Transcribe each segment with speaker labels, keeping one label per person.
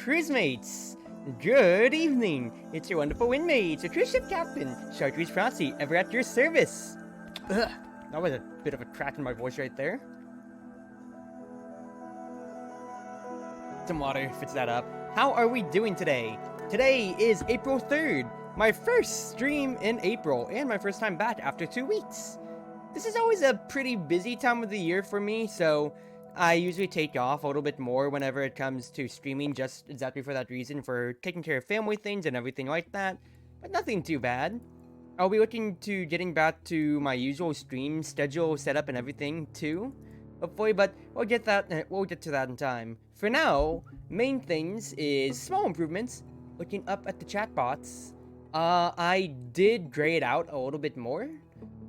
Speaker 1: cruise mates! Good evening! It's your wonderful inmates, your cruise ship captain, Chartreuse Frosty, ever at your service! Ugh, that was a bit of a crack in my voice right there. Some water, fits that up. How are we doing today? Today is April 3rd, my first stream in April, and my first time back after 2 weeks. This is always a pretty busy time of the year for me, so I usually take off a little bit more whenever it comes to streaming, just exactly for that reason, for taking care of family things and everything like that, but nothing too bad. I'll be looking to getting back to my usual stream schedule setup and everything too, hopefully, but we'll get to that in time. For now, main things is small improvements. Looking up at the chat bots, I did gray it out a little bit more,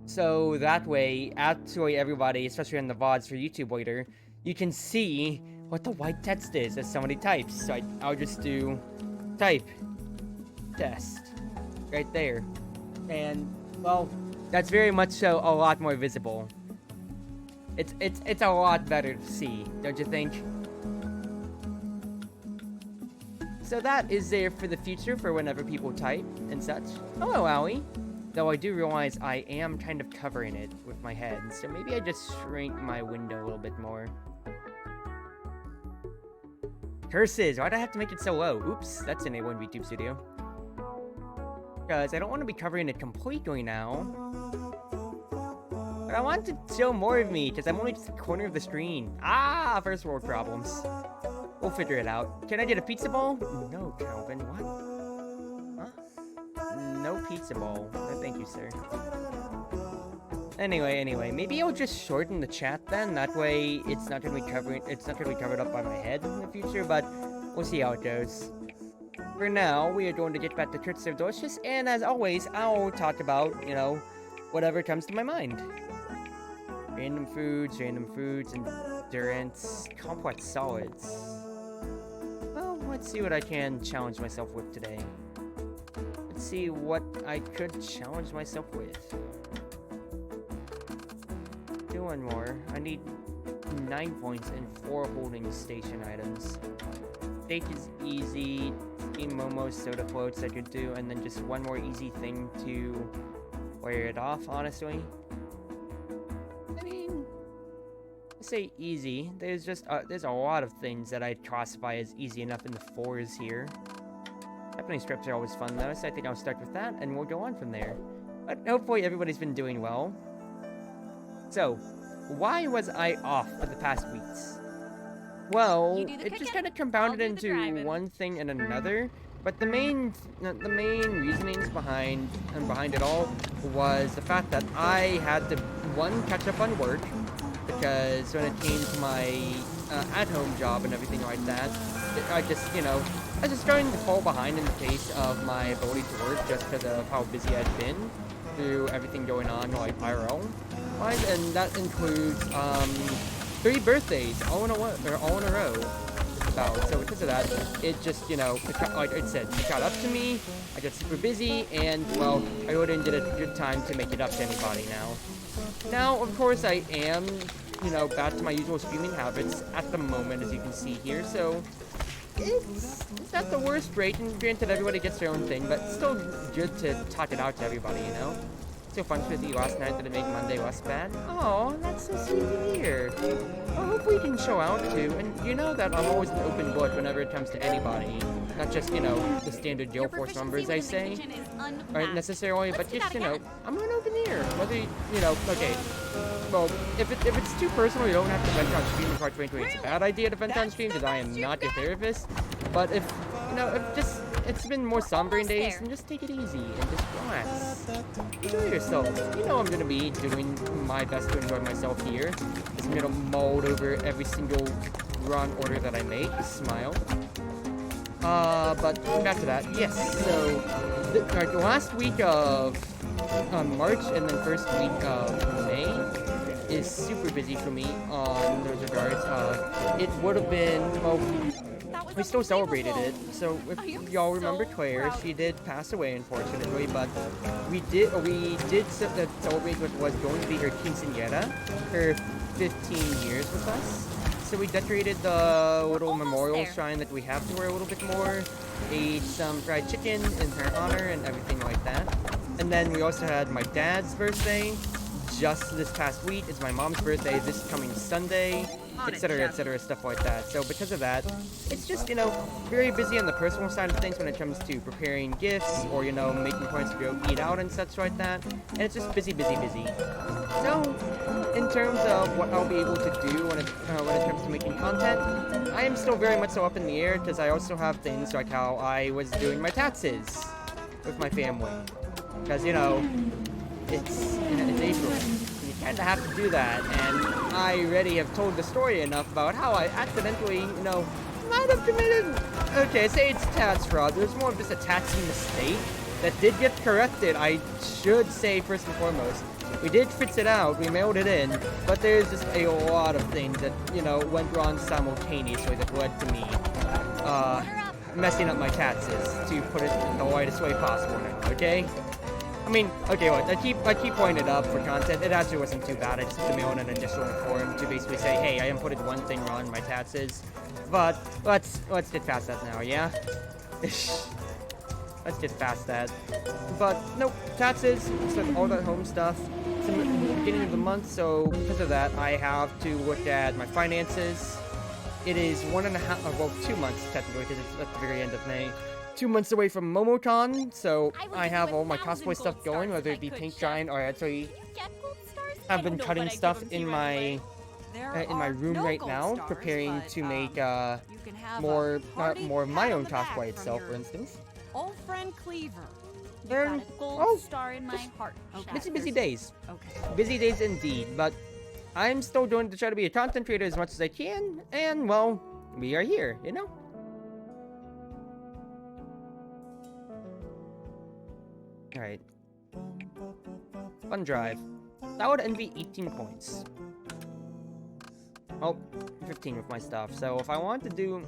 Speaker 1: so that way, actually everybody, especially on the VODs for YouTube later, you can see what the white text is as somebody types. So I'll just do type test right there, and well, that's very much so a lot more visible. It's a lot better to see, don't you think? So that is there for the future for whenever people type and such. Hello, Owie. Though I do realize I am kind of covering it with my head, so maybe I just shrink my window a little bit more. Curses! Why'd I have to make it so low? Oops, that's in A1 VTube Studio. Because I don't want to be covering it completely now. But I want to show more of me, because I'm only just a corner of the screen. Ah, first world problems. We'll figure it out. Can I get a pizza bowl? No, Calvin, what? Huh? No pizza bowl. No, thank you, sir. Anyway, maybe I'll just shorten the chat then. That way, it's not gonna be covered up by my head in the future. But we'll see how it goes. For now, we are going to get back to Church of Delicious, and as always, I'll talk about whatever comes to my mind. Random foods, endurance, complex solids. Well, let's see what I can challenge myself with today. Let's see what I could challenge myself with. Do one more. I need 9 points and 4 holding station items. Steak is easy. Momo soda floats I could do, and then just one more easy thing to wear it off, honestly. I mean, I say easy. There's a lot of things that I'd classify as easy enough in the 4s here. Japanese scripts are always fun though, so I think I'll start with that, and we'll go on from there. But hopefully everybody's been doing well. So, why was I off for the past weeks? Well, it just kind of compounded into one thing and another, but the main reasonings behind it all was the fact that I had to, one, catch up on work, because when it came to my at-home job and everything like that, I was just starting to fall behind in the pace of my ability to work just because of how busy I'd been through everything going on, like IRL. And that includes 3 birthdays all in a row. So because of that, it just like I said, it got up to me. I got super busy, and well, I wouldn't get a good time to make it up to anybody now. Now, of course, I am back to my usual streaming habits at the moment, as you can see here. So it's not the worst rate, and granted, everybody gets their own thing, but it's still good to talk it out to everybody, So fun with you last night that it made Monday less bad. Oh, that's so sweet to hear. I hope we can show out too, and you know that I'm always an open book whenever it comes to anybody. Not just, the standard Gale Force numbers I say. Aren't necessarily, but just, I'm an open ear. Whether, okay. Well, if it's too personal, you don't have to vent on stream, and quite frankly, it's a bad idea to vent on stream because I am not your therapist. But if it's been more sombering days, then just take it easy and just relax. Enjoy yourself. I'm gonna be doing my best to enjoy myself here. I'm gonna mold over every single run order that I make. Smile. But back to that. Yes. So the last week of March and then first week of May is super busy for me on those regards. It would have been we still celebrated it. So if y'all remember Claire, she did pass away unfortunately, but we did celebrate what was going to be her quinceañera, her 15 years with us. so we decorated the little
Speaker 2: Almost
Speaker 1: memorial
Speaker 2: there.
Speaker 1: shrine that we have to her a little bit more. Ate some fried chicken in her honor and everything like that. And then we also had my dad's birthday just this past week. It's my mom's birthday this coming Sunday, etc., stuff like that. So because of that, it's just, you know, very busy on the personal side of things when it comes to preparing gifts or, you know, making plans to go eat out and such like that. And it's just busy. So, in terms of what I'll be able to do when it comes to making content, I am still very much so up in the air because I also have things like how I was doing my taxes with my family. Because, you know, it's April. You kind of have to do that, and I already have told the story enough about how I accidentally, you know, might have committed... Okay, say it's tax fraud. There's more of just a taxing mistake that did get corrected, I should say, first and foremost. We did fix it out, we mailed it in, but there's just a lot of things that, you know, went wrong simultaneously that led to me, messing up my taxes, to put it in the lightest way possible now, okay? I mean, okay, look, I keep pointing it up for content. It actually wasn't too bad. I just had to mail in an additional form to basically say, hey, I inputted one thing wrong in my taxes. But let's get past that now, yeah? Let's get past that. But nope, taxes, so all that home stuff. It's in the beginning of the month, so because of that, I have to look at my finances. It is 1.5, well, 2 months technically, because it's at the very end of May. 2 months away from MomoCon, so I have all my cosplay stuff going, whether it be paint drying or actually have been cutting stuff in my room right now, preparing to make more of my own cosplay itself, for instance.
Speaker 2: Old friend Cleaver. You
Speaker 1: There-
Speaker 2: got a gold
Speaker 1: oh,
Speaker 2: star in my heart.
Speaker 1: Busy days.
Speaker 2: Okay.
Speaker 1: Busy days indeed, but I'm still doing to try to be a content creator as much as I can, and well, we are here, you know? Alright. Fun drive. That would envy 18 points. Oh, 15 with my stuff. So if I want to do...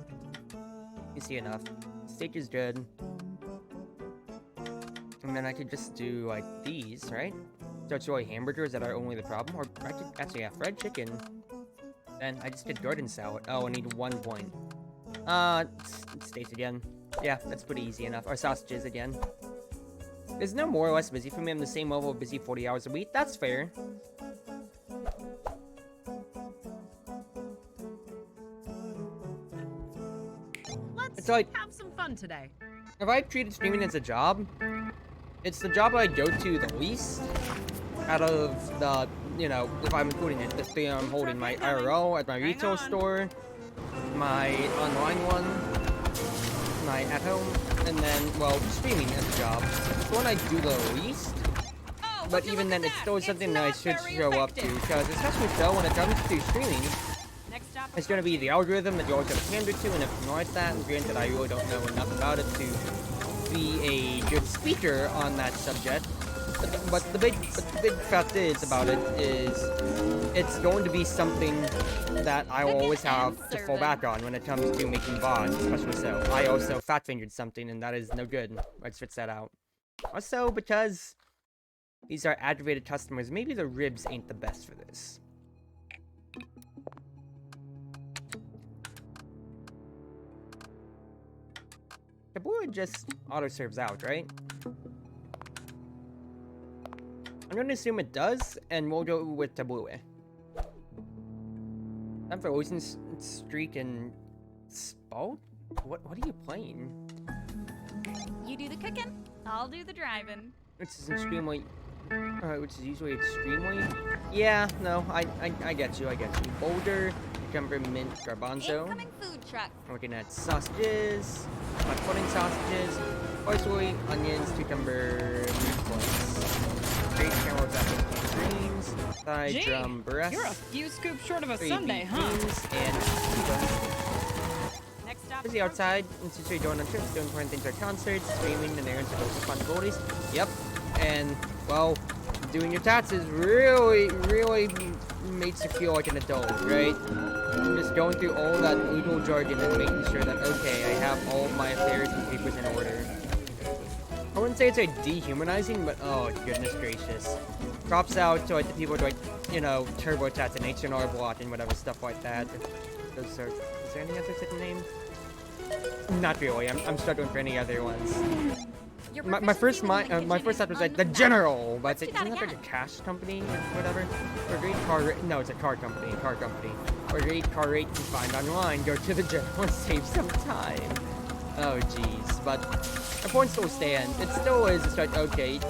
Speaker 1: easy enough. Steak is good. And then I could just do, like, these, right? So it's really hamburgers that are only the problem? Or I could actually have fried chicken. Then I just did garden salad. Oh, I need 1 point. Steaks again. Yeah, that's pretty easy enough. Or sausages again. There's no more or less busy for me. I'm the same level of busy 40 hours a week. That's fair.
Speaker 2: Let's
Speaker 1: like-
Speaker 2: have some fun today.
Speaker 1: If I treated streaming as a job, it's the job I go to the least out of the, you know, if I'm including it, the thing I'm holding, my IRL at my retail store, my online one, my at home, and then, well, streaming as a job. It's the one I do the least, but even then, it's still something that I should show up to, because especially so when it comes to streaming, it's going to be the algorithm that you always have to pander to and everything like that, and granted, I really don't know enough about it to be a good speaker on that subject. But the big fact is about it is it's going to be something that I will always have to fall back on when it comes to making VODs, especially so. I also fat-fingered something, and that is no good. Let's fix that out. Also, because these are aggravated customers, maybe the ribs ain't the best for this. Taboola just auto-serves out, right? I'm gonna assume it does, and we'll go with Taboola. Time for Ocean Streak and Spalt? What are you playing?
Speaker 2: You do the cooking, I'll do the driving.
Speaker 1: Which is extremely... which is usually extremely... Yeah, no, I get you. Boulder, cucumber, mint, garbanzo.
Speaker 2: Incoming food truck.
Speaker 1: I'm looking at sausages, pudding sausages, parsley, onions, cucumber, meatballs. Great carrots, apples, and greens, thigh,
Speaker 3: Gee,
Speaker 1: drum, breast,
Speaker 3: You're a few scoops short of a
Speaker 1: 3
Speaker 3: Sunday, huh?
Speaker 1: beans, and
Speaker 2: Next stop.
Speaker 1: busy outside, since you're going on trips, doing important things like concerts, streaming, and errands, and those responsibilities. Yep, and, well, doing your taxes really makes you feel like an adult, right? Just going through all that legal jargon and making sure that, okay, I have all of my affairs and papers in order. I wouldn't say it's like dehumanizing, but oh goodness gracious. Props out to like the people who like, you know, TurboTax and H&R Block and whatever stuff like that. those are. Is there any others I can name? Not really. I'm struggling for any other ones.
Speaker 2: Your
Speaker 1: My
Speaker 2: proficiency
Speaker 1: first
Speaker 2: within the
Speaker 1: my
Speaker 2: kitchen
Speaker 1: first
Speaker 2: is
Speaker 1: thought was like the
Speaker 2: unmatched.
Speaker 1: General, but
Speaker 2: Let's do
Speaker 1: isn't
Speaker 2: that
Speaker 1: that like a
Speaker 2: again.
Speaker 1: cash company or whatever? Or great car rate? No, it's a car company. Car company. Or great car rate you can find online. Go to the General and save some time. Oh jeez, but the point still stands. It still is. It's like okay,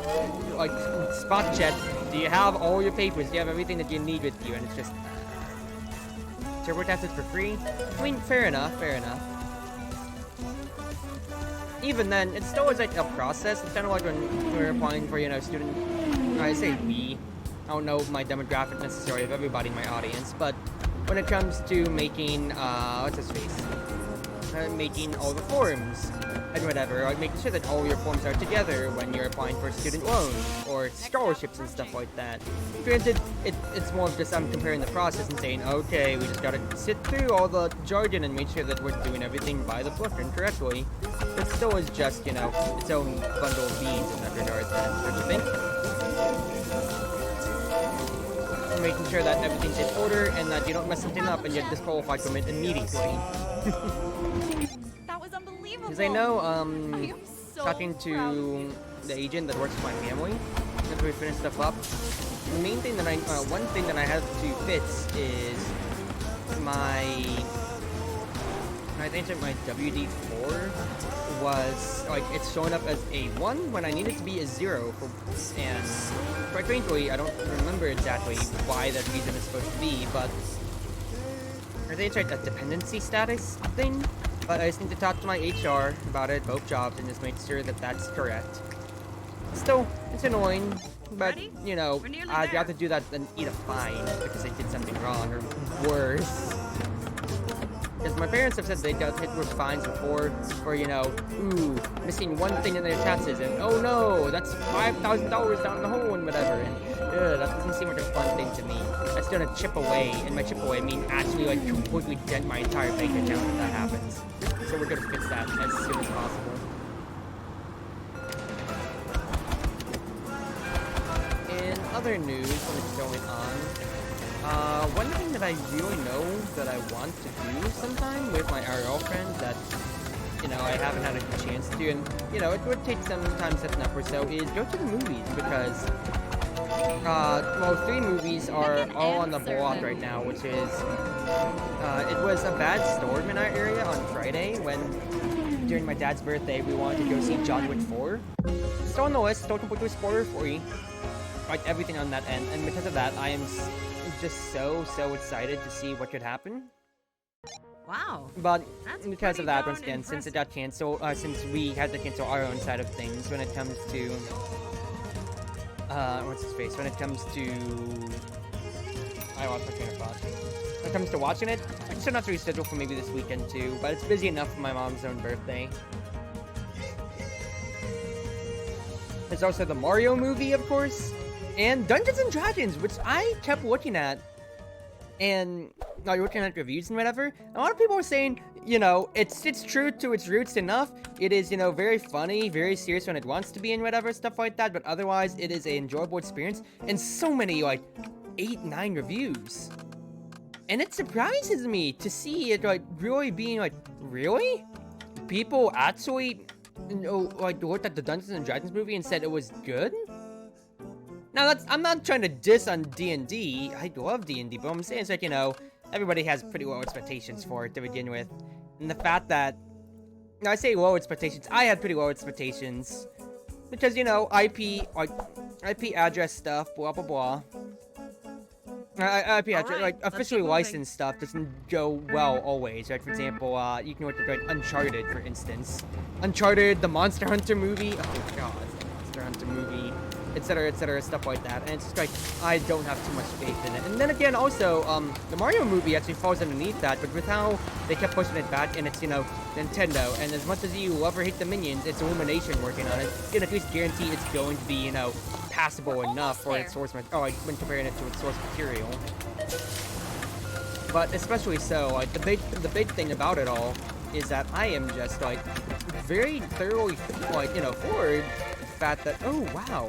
Speaker 1: like spot check. Do you have all your papers? Do you have everything that you need with you? And it's just TurboTax is for free. I mean, fair enough. Fair enough. Even then, it still is like a process. It's kind of like when we're applying for, student. I say we. I don't know my demographic necessarily of everybody in my audience, but when it comes to making, what's his face? Making all the forms and whatever, like making sure that all your forms are together when you're applying for student loans or scholarships and stuff like that. Granted, it's more of just I'm comparing the process and saying, okay, we just gotta sit through all the jargon and make sure that we're doing everything by the book and correctly. It still is just, its own bundle of beans in that regard then, don't you think? Making sure that everything's in order and that you don't mess something up and get disqualified from it immediately.
Speaker 2: That was unbelievable.
Speaker 1: Because I know,
Speaker 2: I am so
Speaker 1: talking
Speaker 2: proud of
Speaker 1: to
Speaker 2: you.
Speaker 1: the agent that works with my family, after we finish stuff up, the main thing that one thing that I have to fix is I think that my WD4 was, like, it's showing up as a 1 when I need it to be a 0, and quite frankly, I don't remember exactly why that reason is supposed to be, but I think it's like a dependency status thing, but I just need to talk to my HR about it, both jobs, and just make sure that that's correct. Still, it's annoying, but,
Speaker 2: Ready?
Speaker 1: you know,
Speaker 2: We're nearly
Speaker 1: I'd
Speaker 2: there.
Speaker 1: have to do that and eat a fine because I did something wrong, or worse. Because my parents have said they got hit with fines before for, ooh, missing one thing in their taxes, and oh no, that's $5,000 down the hole and whatever, and that doesn't seem like a fun thing to me. That's gonna chip away, and by chip away I mean actually like completely dent my entire bank account if that happens. So we're gonna fix that as soon as possible. In other news, what's going on? One thing that I really know that I want to do sometime with my RL friends that, I haven't had a chance to, and, it would take some time setting up or so, is go to the movies, because, well, 3 movies are all on the block right now, which is, it was a bad storm in our area on Friday when, during my dad's birthday, we wanted to go see John Wick 4. Still on the list, still completely spoiler-free, like everything on that end, and because of that, I am just so excited to see what could happen.
Speaker 2: Wow.
Speaker 1: But
Speaker 2: That's
Speaker 1: because of
Speaker 2: pretty
Speaker 1: that,
Speaker 2: darn
Speaker 1: once again, since it
Speaker 2: impressive.
Speaker 1: got canceled, since we had to cancel our own side of things when it comes to, what's his face? When it comes to, I lost my train of thought. When it comes to watching it, I should have to reschedule for maybe this weekend too, but it's busy enough for my mom's own birthday. There's also the Mario movie, of course, and Dungeons and Dragons, which I kept looking at, and like looking at reviews and whatever. A lot of people were saying, it's true to its roots enough. It is, very funny, very serious when it wants to be and whatever, stuff like that, but otherwise it is an enjoyable experience, and so many, like, 8-9 reviews. And it surprises me to see it, like, really being, like, really? People actually, looked at the Dungeons and Dragons movie and said it was good? Now, I'm not trying to diss on D&D. I love D&D, but I'm saying it's like, everybody has pretty low expectations for it to begin with. And the fact that, I say low expectations, I had pretty low expectations. Because, IP address stuff, blah, blah, blah. IP address,
Speaker 2: Alright, let's
Speaker 1: officially
Speaker 2: keep moving.
Speaker 1: licensed stuff doesn't go well always, right? For example, you can look at, Uncharted, for instance. Uncharted, the Monster Hunter movie, oh god, the Monster Hunter movie, etc., stuff like that. And it's just like, I don't have too much faith in it. And then again, also, the Mario movie actually falls underneath that, but with how they kept pushing it back, and it's, Nintendo, and as much as you love or hate the Minions, it's Illumination working on it, you can at least guarantee it's going to be, passable enough for its source material, when comparing it to its source material. But especially so, the big thing about it all is that I am just, very thoroughly, floored the fact that, oh wow,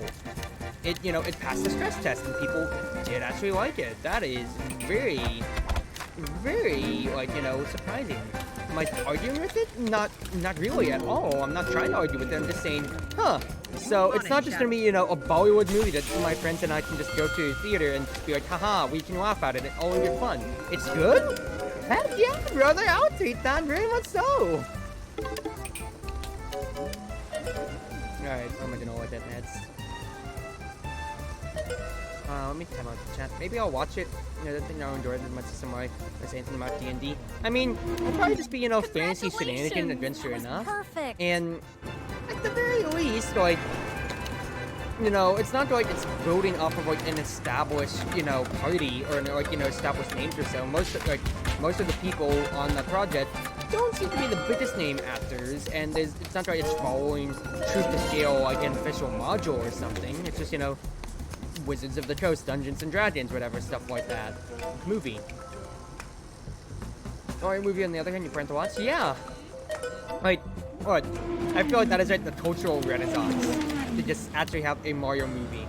Speaker 1: it passed the stress test and people did actually like it. That is very very, like, surprising. Am I arguing with it? Not really at all. I'm not trying to argue with it. I'm just saying, huh. So it's not just gonna be, a Bollywood movie that my friends and I can just go to the theater and just be like, haha, we can laugh at it and all in good fun. It's good? Heck yeah, brother, I'll take that very much so. Alright, what am I gonna look at next? Let me time out the chat. Maybe I'll watch it. I don't think I'll enjoy it as much as somebody was saying something about D&D. I mean, it'll probably just be, fantasy shenanigan adventure enough.
Speaker 2: Perfect.
Speaker 1: And at the very least, like, it's not like it's building off of like an established, party or like, established names or so. Most of the people on the project don't seem to be the biggest name actors, and it's not like it's following Truth to Scale like an official module or something. It's just, Wizards of the Coast, Dungeons and Dragons, whatever, stuff like that. Movie. Alright, movie on the other hand, you plan to watch? Yeah! Like, what? I feel like that is like the cultural renaissance. To just actually have a Mario movie.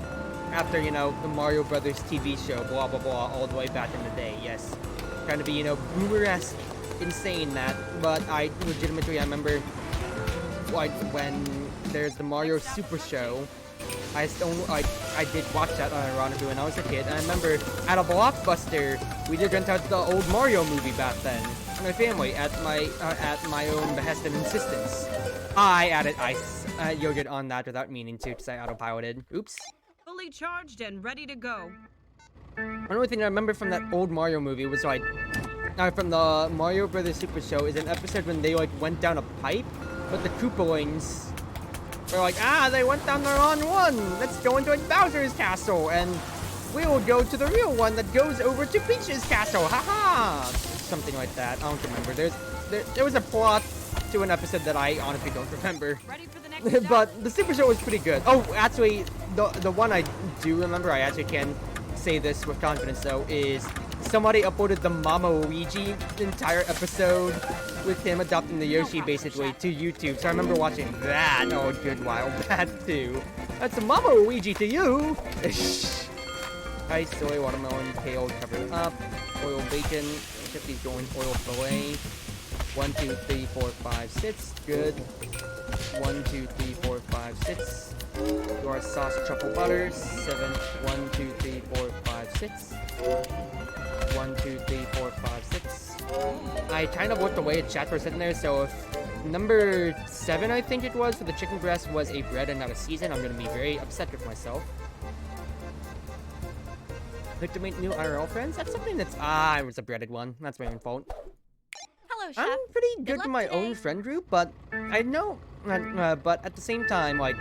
Speaker 1: After, the Mario Brothers TV show, blah blah blah, all the way back in the day, yes. Trying to be, boomer-esque in saying that, but I legitimately, I remember, like, when there's the Mario Super Show, I did watch that ironically when I was a kid, and I remember at a Blockbuster, we did rent out the old Mario movie back then. My family, at my own behest and insistence. I added ice yogurt on that without meaning to, because I autopiloted. Oops.
Speaker 3: Fully charged and ready to go.
Speaker 1: One only thing I remember from that old Mario movie was like, from the Mario Brothers Super Show, is an episode when they like went down a pipe, but the Koopalings were like, they went down the wrong one. Let's go into Bowser's castle, and we'll go to the real one that goes over to Peach's castle. Haha! Something like that. I don't remember. There was a plot to an episode that I honestly don't remember.
Speaker 3: Ready for the next
Speaker 1: But the Super Show was pretty good. Oh, actually, the one I do remember, I actually can say this with confidence though, is somebody uploaded the Mama Luigi entire episode with him adopting the Yoshi basically to YouTube. So I remember watching that a good while back too. That's a Mama Luigi to you! Ice, soy, watermelon, kale covered up, oil bacon, these going oil fillet. 1, 2, 3, 4, 5, 6. Good. 1, 2, 3, 4, 5, 6. Your sauce truffle butter. 7. 1, 2, 3, 4, 5, 6. 1, 2, 3, 4, 5, 6. I kind of looked away at chat for a second there, so if number 7, I think it was, for the chicken breast was a bread and not a season, I'm gonna be very upset with myself. Like to make new IRL friends? That's something that's... it was a breaded one. That's my own fault.
Speaker 2: Hello, Chef.
Speaker 1: I'm pretty good
Speaker 2: luck
Speaker 1: to my
Speaker 2: today.
Speaker 1: own friend group, but I know... but at the same time, like...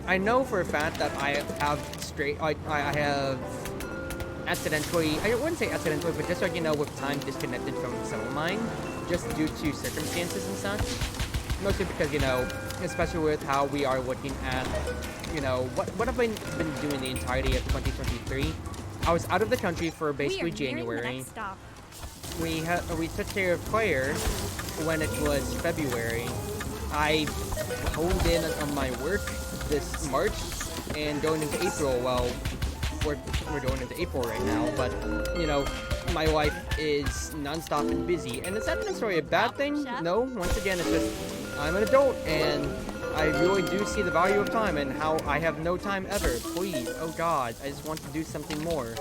Speaker 1: I know for a fact that I have I have... accidentally... I wouldn't say accidentally, but just like, with time disconnected from some of mine. Just due to circumstances and such. Mostly because, especially with how we are looking at... what have I been doing the entirety of 2023? I was out of the country for basically January. We took care of Claire when it was February. I honed in on my work this March, and going into April, well, we're going into April right now, but, my life is non-stop and busy. And is that necessarily a bad thing? No, once again, it's just, I'm an adult, and I really do see the value of time and how I have no time ever. Please, oh god, I just want to do something more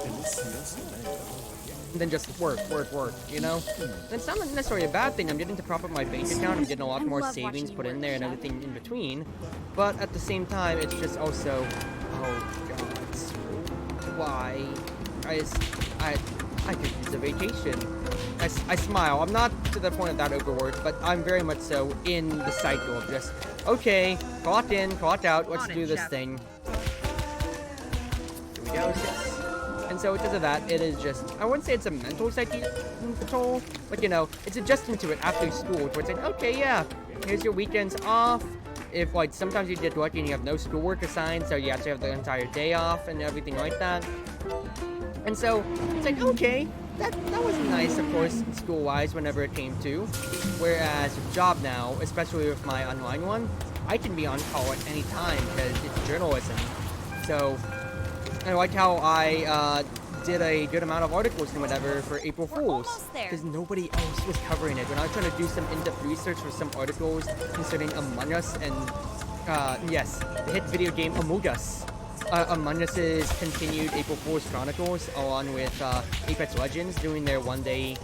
Speaker 1: than just work, It's not necessarily a bad thing. I'm getting to prop up my bank account. I'm getting a lot more savings put in there and everything in between. But at the same time, it's just also, oh god, why? I could use a vacation. I smile. I'm not to the point of that overwork, but I'm very much so in the cycle of just, okay, clock in, clock out, let's do this thing. Here we go, 6. And so because of that, it is just, I wouldn't say it's a mental psyche control, but it's adjusting to it after school, where it's like, okay, yeah, here's your weekends off. If, like, sometimes you get lucky and you have no schoolwork assigned, so you actually have the entire day off and everything like that. And so, it's like, okay, that was nice, of course, school-wise, whenever it came to. Whereas, with job now, especially with my online one, I can be on call at any time, because it's journalism. So, I like how I, did a good amount of articles and whatever for April
Speaker 2: We're
Speaker 1: Fools.
Speaker 2: almost there.
Speaker 1: Because nobody else was covering it. When I was trying to do some in-depth research for some articles concerning Among Us and, yes, the hit video game Among Us. Among Us's continued April Fool's Chronicles, along with Apex Legends doing their one-day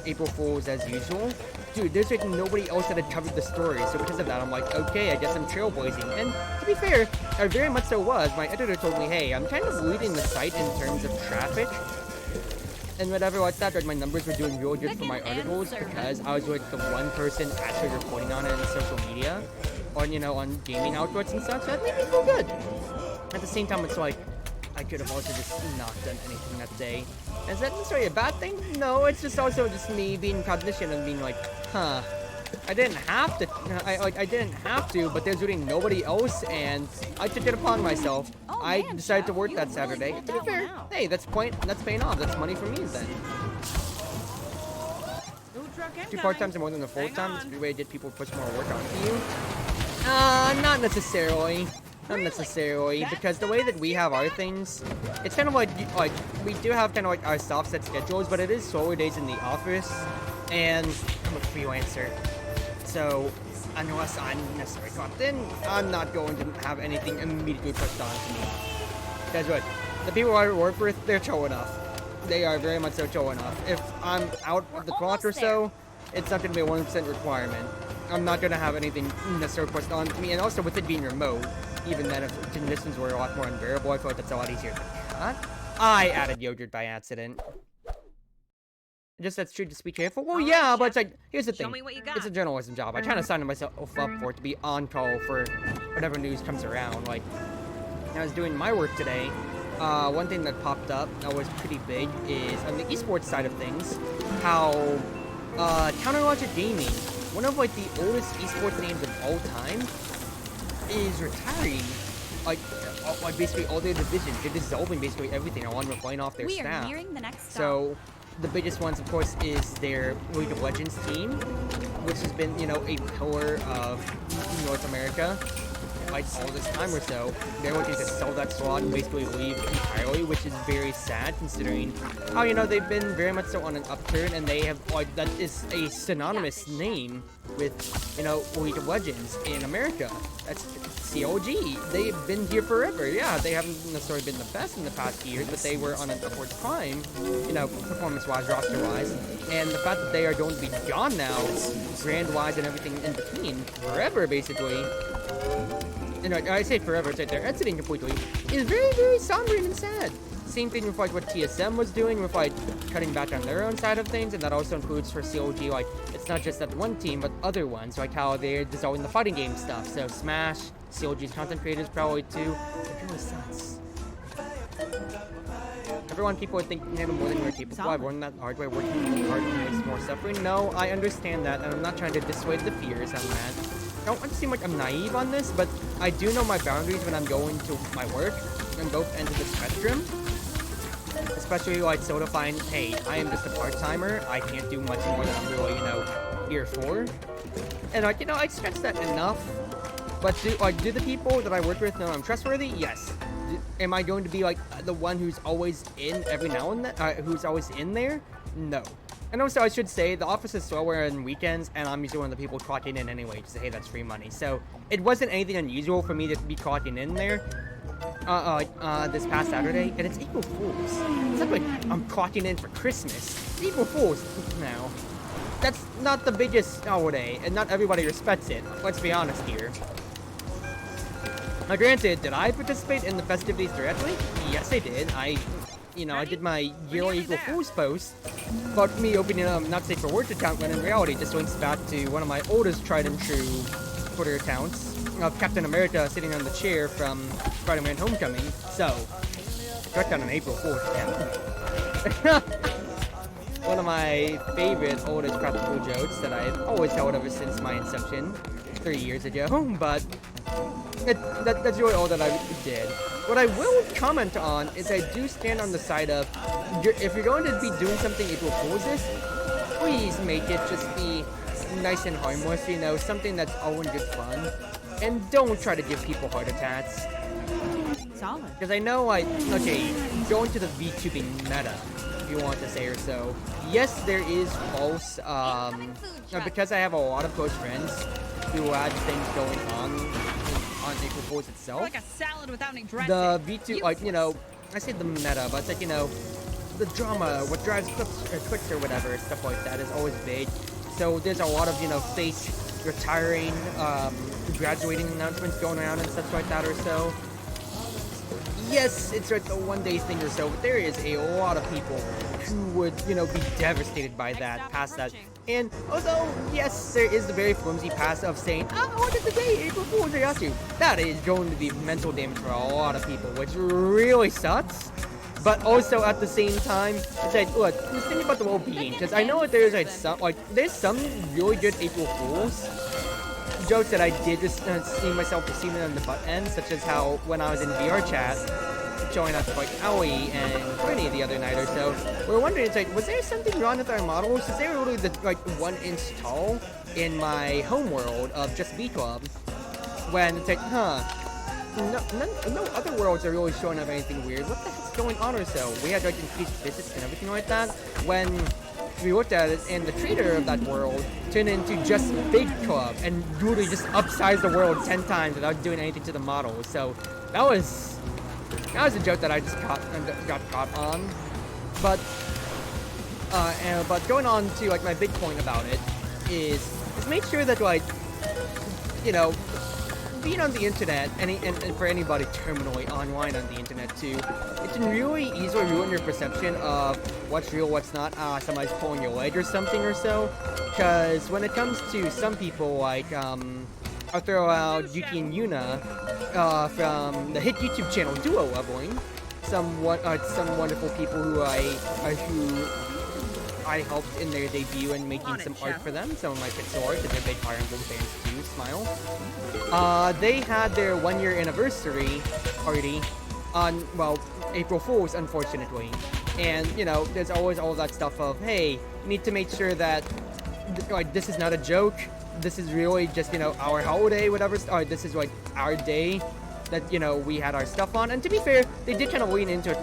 Speaker 1: April Fools as usual. Dude, there's like nobody else that had covered the story, so because of that, I'm like, okay, I guess I'm trailblazing. And to be fair, I very much so was. My editor told me, hey, I'm kind of leading the site in terms of traffic and whatever like that. Like my numbers were doing real good for my articles because I was like the one person actually reporting on it on social media, or you know, on gaming outlets and such. That made me feel good. At the same time, it's like I could have also just not done anything that day. Is that necessarily a bad thing? No, it's just also just me being cognition and being like, huh, I didn't have to. I didn't have to, but there's really nobody else, and I took it upon myself.
Speaker 2: Oh,
Speaker 1: I
Speaker 2: man,
Speaker 1: decided to
Speaker 2: Jeff,
Speaker 1: work
Speaker 2: you
Speaker 1: that
Speaker 2: really
Speaker 1: Saturday.
Speaker 2: pulled
Speaker 1: To be
Speaker 2: that
Speaker 1: fair,
Speaker 2: one out.
Speaker 1: hey, that's paying off. That's money for me then.
Speaker 3: Food truck
Speaker 1: 2
Speaker 3: incoming.
Speaker 1: part-times are more than a
Speaker 3: Hang
Speaker 1: full-time. It's
Speaker 3: on.
Speaker 1: a way to get people push more work onto you. Not necessarily. Not necessarily, because the way that we have our things, it's kind of like we do have kind of like our soft set schedules, but it is slower days in the office, and I'm a freelancer, so unless I'm necessarily caught in, I'm not going to have anything immediately pushed on to me. Guess what? The people I work with, they're chill enough. They are very much so chill enough. If I'm out of the clock or so, it's not going to be a 100% requirement. I'm not going to have anything necessarily pushed on to me, and also with it being remote, even then if conditions were a lot more unbearable, I feel like that's a lot easier to cut. I added yogurt by accident. Just that's true, just be careful. Well,
Speaker 3: Alright,
Speaker 1: yeah, but
Speaker 3: Chef.
Speaker 1: it's like, here's the
Speaker 3: Show
Speaker 1: thing.
Speaker 3: me what you got.
Speaker 1: It's a journalism job. I try to sign myself up for it to be on call for whatever news comes around. Like, I was doing my work today. One thing that popped up that was pretty big is on the esports side of things, how Counterlogic Gaming, one of like the oldest esports names of all time, is retiring. Like basically all their divisions. They're dissolving basically everything along with laying off their
Speaker 2: We
Speaker 1: staff.
Speaker 2: are nearing the next stop.
Speaker 1: So, the biggest ones, of course, is their League of Legends team, which has been, you know, a pillar of North America, like all this time or so. They're looking to sell that slot and basically leave entirely, which is very sad considering how, you know, they've been very much so on an upturn, and they have, like, that is a synonymous name with, you know, League of Legends in America. That's COG. They've been here forever. Yeah, they haven't necessarily been the best in the past years, but they were on an upward climb, you know, performance-wise, roster-wise. And the fact that they are going to be gone now, brand-wise and everything in between, forever, basically. You know, I say forever, it's like they're exiting completely, is very, very sombering and sad. Same thing with like what TSM was doing with like cutting back on their own side of things, and that also includes for COG, like it's not just that one team, but other ones, like how they're dissolving the fighting game stuff. So Smash, COG's content creators probably too. It really sucks. Everyone, people would think you know more than you're capable. I've learned that hard way. Working hard makes more suffering. No, I understand that, and I'm not trying to dissuade the fears on that. I don't want to seem like I'm naive on this, but I do know my boundaries when I'm going to my work on both ends of the spectrum. Especially like solidifying, hey, I am just a part-timer. I can't do much more than I'm really, you know, here for. And like, you know, I stress that enough. But do the people that I work with know I'm trustworthy? Yes. Am I going to be like the one who's always in every now and then? Who's always in there? No. And also, I should say, the office is slower on weekends, and I'm usually one of the people clocking in anyway to say, hey, that's free money. So, it wasn't anything unusual for me to be clocking in there this past Saturday, and it's April Fool's. It's not like I'm clocking in for Christmas. It's April Fool's now. That's not the biggest holiday, and not everybody respects it. Let's be honest here. Now, granted, did I participate in the festivities directly? Yes, I did. I did my yearly April Fool's post about me opening a not safe for work account, when in reality just links back to one of my oldest tried and true Twitter accounts of Captain America sitting on the chair from Spider-Man Homecoming. So, direct on an April Fool's account. One of my favorite oldest practical jokes that I've always held ever since my inception 3 years ago, but that's really all that I did. What I will comment on is I do stand on the side of, if you're going to be doing something April Fool's this, please make it just be nice and harmless, you know, something that's all in good fun. And don't try to give people heart attacks.
Speaker 3: Solid.
Speaker 1: Because I know, like, okay, going to the VTubing meta, if you want to say or so. Yes, there is false, because I have a lot of close friends who had things going on April Fools itself.
Speaker 3: Like a salad without any dressing.
Speaker 1: The V2, like, you know, I say the meta, but it's like, you know, the drama, what drives clicks or whatever, stuff like that is always big. So there's a lot of, you know, fake retiring, graduating announcements going around and stuff like that or so. Yes, it's like a one-day thing or so, but there is a lot of people who would, you know, be devastated by that, past that. And also, yes, there is the very flimsy past of saying, oh, I wanted to say April Fool's Day costume. That is going to be mental damage for a lot of people, which really sucks. But also at the same time, it's like, look, just think about the well-being, because I know that there's like there's some really good April Fools jokes that I did just see myself receiving on the butt end, such as how when I was in VR chat, showing up like Aoi and Brittany the other night or so, we were wondering, it's like, was there something wrong with our models? Because they were literally like 1 inch tall in my home world of just B Club, when it's like, no other worlds are really showing up anything weird. What the heck's going on or so? We had like increased physics and everything like that. When we looked at it, and the trader of that world turned into just Big Club and literally just upsized the world 10 times without doing anything to the model. So that was a joke that I just got caught on. But going on to like my big point about it is make sure that, like, you know, being on the internet, and for anybody terminally online on the internet too, it can really easily ruin your perception of what's real, what's not. Somebody's pulling your leg or something or so. Because when it comes to some people, like, I'll throw out Yuki and Yuna from the hit YouTube channel Duo Leveling. Some wonderful people who I helped in their debut and making some art for them. Some of my pixel art, because they're big Fire Emblem fans too. Smile. They had their 1-year anniversary party on, well, April Fools, unfortunately. And, you know, there's always all that stuff of, hey, you need to make sure that, like, this is not a joke. This is really just, you know, our holiday, whatever. Or this is, like, our day that, you know, we had our stuff on. And to be fair, they did kind of lean into it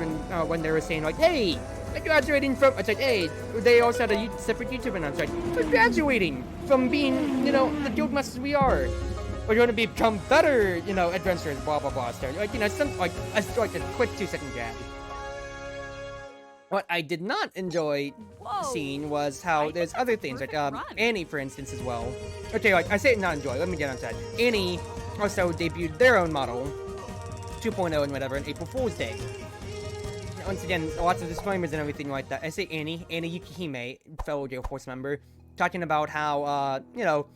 Speaker 1: when they were saying, like, hey, I'm graduating from, it's like, hey, they also had a separate YouTube announcement. We're graduating from being, you know, the guild masters we are. We're going to become better, you know, adventurers, blah, blah, blah. So, like, you know, like a quick 2-second jab. What I did not enjoy seeing was how there's other things, like, Annie, for instance, as well. Okay, like, I say not enjoy, let me get on to that. Annie also debuted their own model, 2.0 and whatever, on April Fool's Day. Once again, lots of disclaimers and everything like that. I say Annie Yukihime, fellow Gale Force member, talking about how, you know,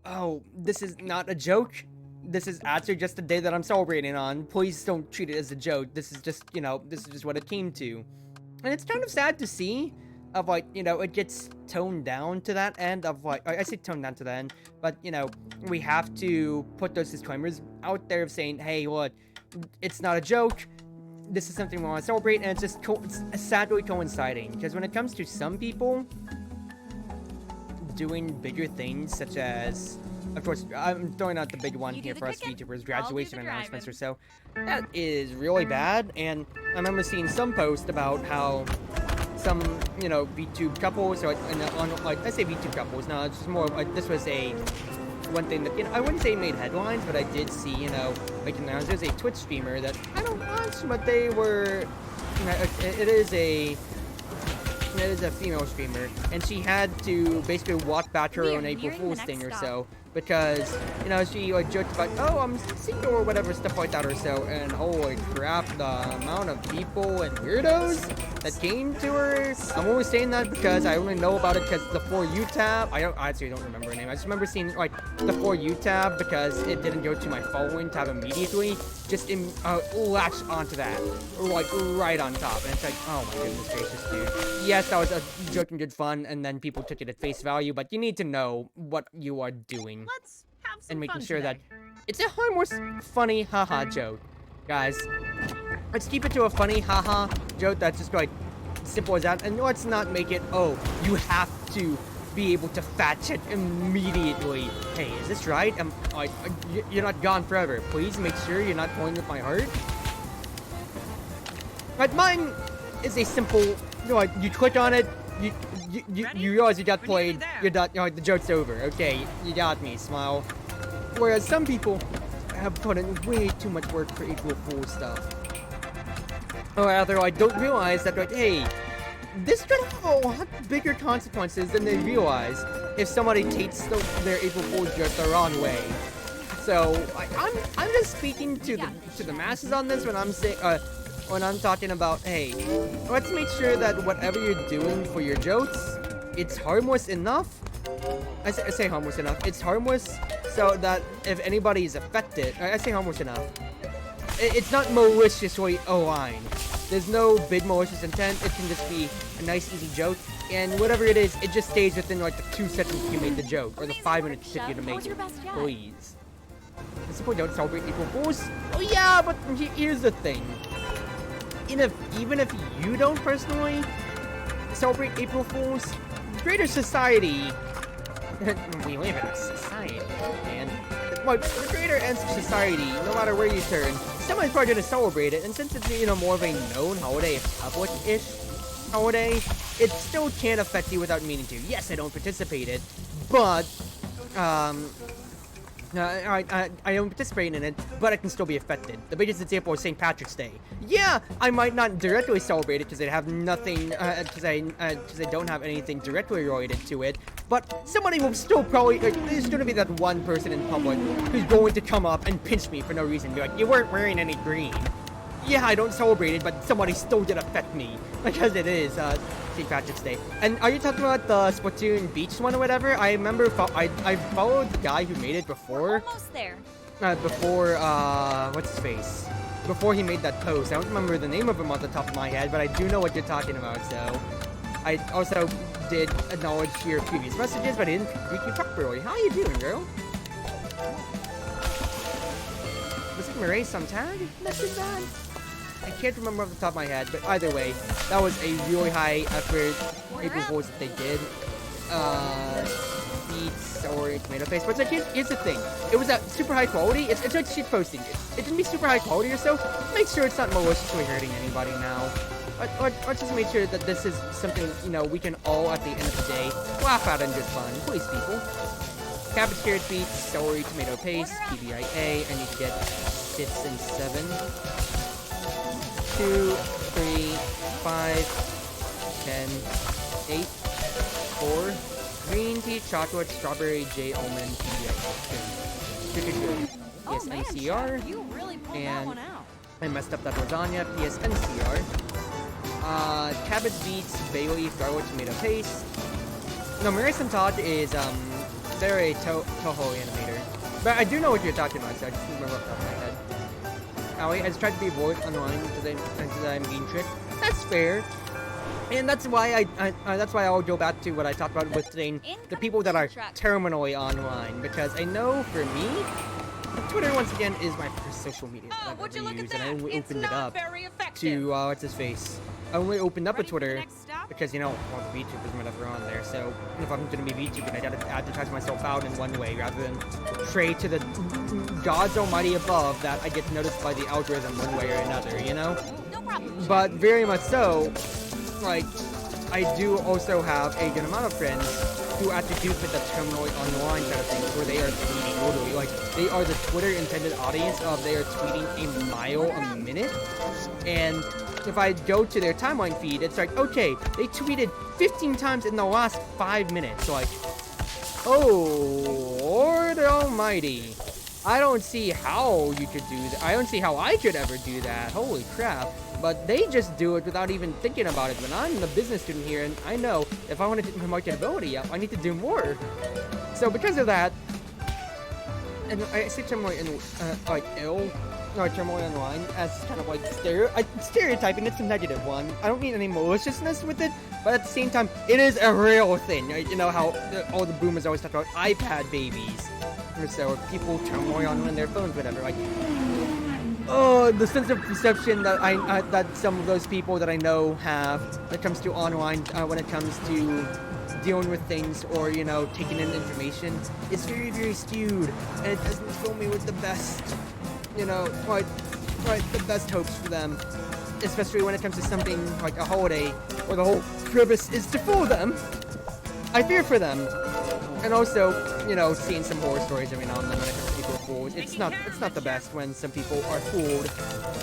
Speaker 1: oh, this is not a joke. This is actually just the day that I'm celebrating on. Please don't treat it as a joke. This is just, you know, this is just what it came to. And it's kind of sad to see, of, like, you know, it gets toned down to that end of, like, I say toned down to that end, but, you know, we have to put those disclaimers out there of saying, hey, look, it's not a joke. This is something we want to celebrate, and it's just it's sadly coinciding, because when it comes to some people doing bigger things, such as, of course, I'm throwing out the big one here for us VTubers, graduation announcements or so, that is really bad. And I remember seeing some post about how some, you know, VTube couples, or like I say VTube couples, no, it's just more like this was a one thing that, you know, I wouldn't say made headlines, but I did see, you know, like, there's a Twitch streamer that I don't watch, but they were, you know, it is a female streamer, and she had to basically walk back her own April Fool's thing or so, because, you know, she, like, joked about, oh, I'm single or whatever, stuff like that or so, and holy crap, the amount of people and weirdos that came to her. I'm only saying that because I only know about it because the For You tab, I actually don't remember her name, I just remember seeing, like, the For You tab, because it didn't go to my following tab immediately, just latched onto that, like, right on top, and it's like, oh my goodness gracious, dude. Yes, that was a joke and good fun, and then people took it at face value, but you need to know what you are doing.
Speaker 3: Let's have some
Speaker 1: And making
Speaker 3: fun
Speaker 1: sure
Speaker 3: today.
Speaker 1: that it's a harmless, funny, haha joke. Guys, let's keep it to a funny, haha joke that's just like simple as that, and let's not make it, oh, you have to be able to fact check immediately. Hey, is this right? You're not gone forever. Please make sure you're not pulling with my heart. Like mine is a simple, you know, like you click on it, you realize you got
Speaker 3: We're nearly
Speaker 1: played,
Speaker 3: there.
Speaker 1: you're done, you know, the joke's over. Okay, you got me, smile. Whereas some people have put in way too much work for April Fool's stuff. Or rather, I don't realize that, like, hey, this could have a lot bigger consequences than they realize if somebody takes their April Fool's joke the wrong way. So I'm just speaking to the masses on this when I'm saying when I'm talking about, hey, let's make sure that whatever you're doing for your jokes, it's harmless enough. I say harmless enough. It's harmless so that if anybody is affected, I say harmless enough. It's not maliciously aligned. There's no big malicious intent. It can just be a nice, easy joke. And whatever it is, it just stays within like the 2 seconds you made the joke, or the 5 minutes it took you to
Speaker 2: What
Speaker 1: make
Speaker 2: was your
Speaker 1: it.
Speaker 2: best yet?
Speaker 1: Please. Some people don't celebrate April Fools. Oh yeah, but here's the thing. Even if you don't personally celebrate April Fools, greater society. We live in a society, man. Like, the greater ends of society, no matter where you turn, someone's probably gonna celebrate it, and since it's, you know, more of a known holiday, a public-ish holiday, it still can't affect you without meaning to. Yes, I don't participate in it, but, I don't participate in it, but I can still be affected. The biggest example is St. Patrick's Day. Yeah, I might not directly celebrate it because I have nothing, because I don't have anything directly related to it. But somebody will still probably, like, there's gonna be that one person in public who's going to come up and pinch me for no reason. Be like, you weren't wearing any green. Yeah, I don't celebrate it, but somebody still did affect me because it is St. Patrick's Day. And are you talking about the Splatoon Beach one or whatever? I remember I followed the guy who made it before.
Speaker 2: Almost there.
Speaker 1: What's his face? Before he made that post. I don't remember the name of him off the top of my head, but I do know what you're talking about, so. I also did acknowledge your previous messages, but I didn't read you properly. How you doing, girl? Was it Mireille Sontag message that? I can't remember off the top of my head, but either way, that was a really high effort April Fools that they did. Beats or tomato paste. But like, here's the thing. It was at super high quality. It's like sheet posting. It can be super high quality or so. Make sure it's not maliciously hurting anybody now. Let's just make sure that this is something, you know, we can all, at the end of the day, laugh at and just fun. Please, people. Cabbage, carrot, beets, celery, tomato paste, TBIA, and you get 6 and 7. 2, 3, 5, 10, 8, 4. Green tea, chocolate, strawberry, J almond, TBIA. Good.
Speaker 2: Oh
Speaker 1: Yes,
Speaker 2: man,
Speaker 1: NCR.
Speaker 2: Chef, you really pulled that
Speaker 1: and-
Speaker 2: one out.
Speaker 1: I messed up that lasagna, PSNCR. Cabbage, beets, bay leaf, garlic, tomato paste. No, Mireille Sontag is, they're a Toho animator. But I do know what you're talking about, so I just remember off the top of my head. Allie has tried to be avoid online because I'm being tricked. That's fair. And that's why that's why I'll go back to what I talked about with saying the people that are terminally online. Because I know for me, Twitter, once again, is my first social media that
Speaker 3: Oh,
Speaker 1: I've
Speaker 3: would you
Speaker 1: ever
Speaker 3: look at
Speaker 1: used, and I
Speaker 3: that?
Speaker 1: only
Speaker 3: It's
Speaker 1: opened it
Speaker 3: not
Speaker 1: up
Speaker 3: very effective.
Speaker 1: to, what's his face? I only opened up a
Speaker 3: Ready for the
Speaker 1: Twitter
Speaker 3: next stop?
Speaker 1: because, you know, all the VTubers and whatever are on there, so if I'm gonna be VTubing, I gotta advertise myself out in one way rather than pray to the gods almighty above that I get noticed by the algorithm one way or another, you know?
Speaker 2: No problem.
Speaker 1: But very much so, like, I do also have a good amount of friends who actually do fit the terminally online kind of thing, where they are tweeting literally, like, they are the Twitter intended audience of they are tweeting a mile a minute, and if I go to their timeline feed, it's like, okay, they tweeted 15 times in the last 5 minutes, like, oh, Lord almighty. I don't see how you could do that. I don't see how I could ever do that. Holy crap. But they just do it without even thinking about it. When I'm the business student here, and I know if I want to get my marketability up, I need to do more. So because of that, and I say terminally in, like, terminally online as kind of like stereotyping. It's a negative one. I don't mean any maliciousness with it, but at the same time, it is a real thing. You know how all the boomers always talk about iPad babies. So people terminally on their phones, whatever. Like, oh, the sense of perception that that some of those people that I know have when it comes to online, when it comes to dealing with things or, you know, taking in information, is very, very skewed, and it doesn't fill me with the best, you know, like the best hopes for them. especially when it comes to something like a holiday where the whole purpose is to fool them. I fear for them. And also, you know, seeing some horror stories every now and then when it comes to April Fools. It's not the best when some people are fooled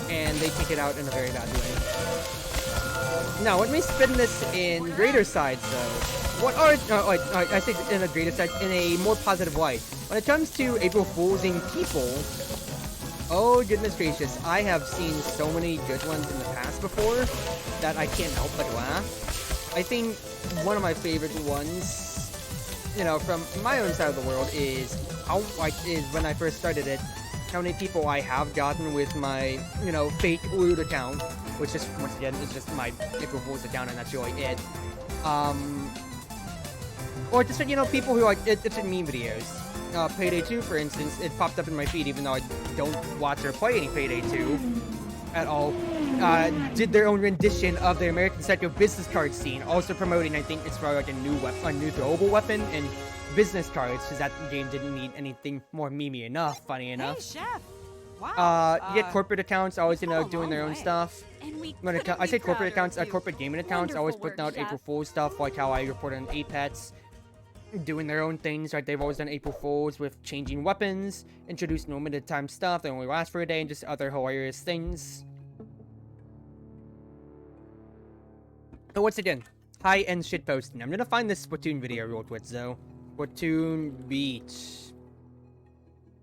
Speaker 1: and they take it out in a very bad way. Now, let me spin this in greater sides, though. What are I think in a greater side, in a more positive light. When it comes to April Fools-ing people, oh goodness gracious, I have seen so many good ones in the past before that I can't help but laugh. I think one of my favorite ones, you know, from my own side of the world is when I first started it, how many people I have gotten with my, you know, fake loot account, which is, once again, is just my April Fools account and that's really it. Or just, you know, people who like, it's in meme videos. Payday 2, for instance, it popped up in my feed even though I don't watch or play any Payday 2 at all. Did their own rendition of the American Psycho business card scene, also promoting, I think it's probably like a new throwable weapon and business cards, because that game didn't need anything more memey enough, funny enough.
Speaker 2: Hey, chef. Wow.
Speaker 1: You get corporate accounts always, you know, doing their own stuff.
Speaker 2: And we
Speaker 1: When I say corporate accounts, corporate gaming accounts, always
Speaker 2: Wonderful
Speaker 1: putting out
Speaker 2: work,
Speaker 1: April
Speaker 2: Chef.
Speaker 1: Fool's stuff, like how I report on Apex, doing their own things, right? They've always done April Fools with changing weapons, introducing limited time stuff that only lasts for a day, and just other hilarious things. But once again, high-end shitposting. I'm gonna find this Splatoon video real quick, though. Splatoon Beach.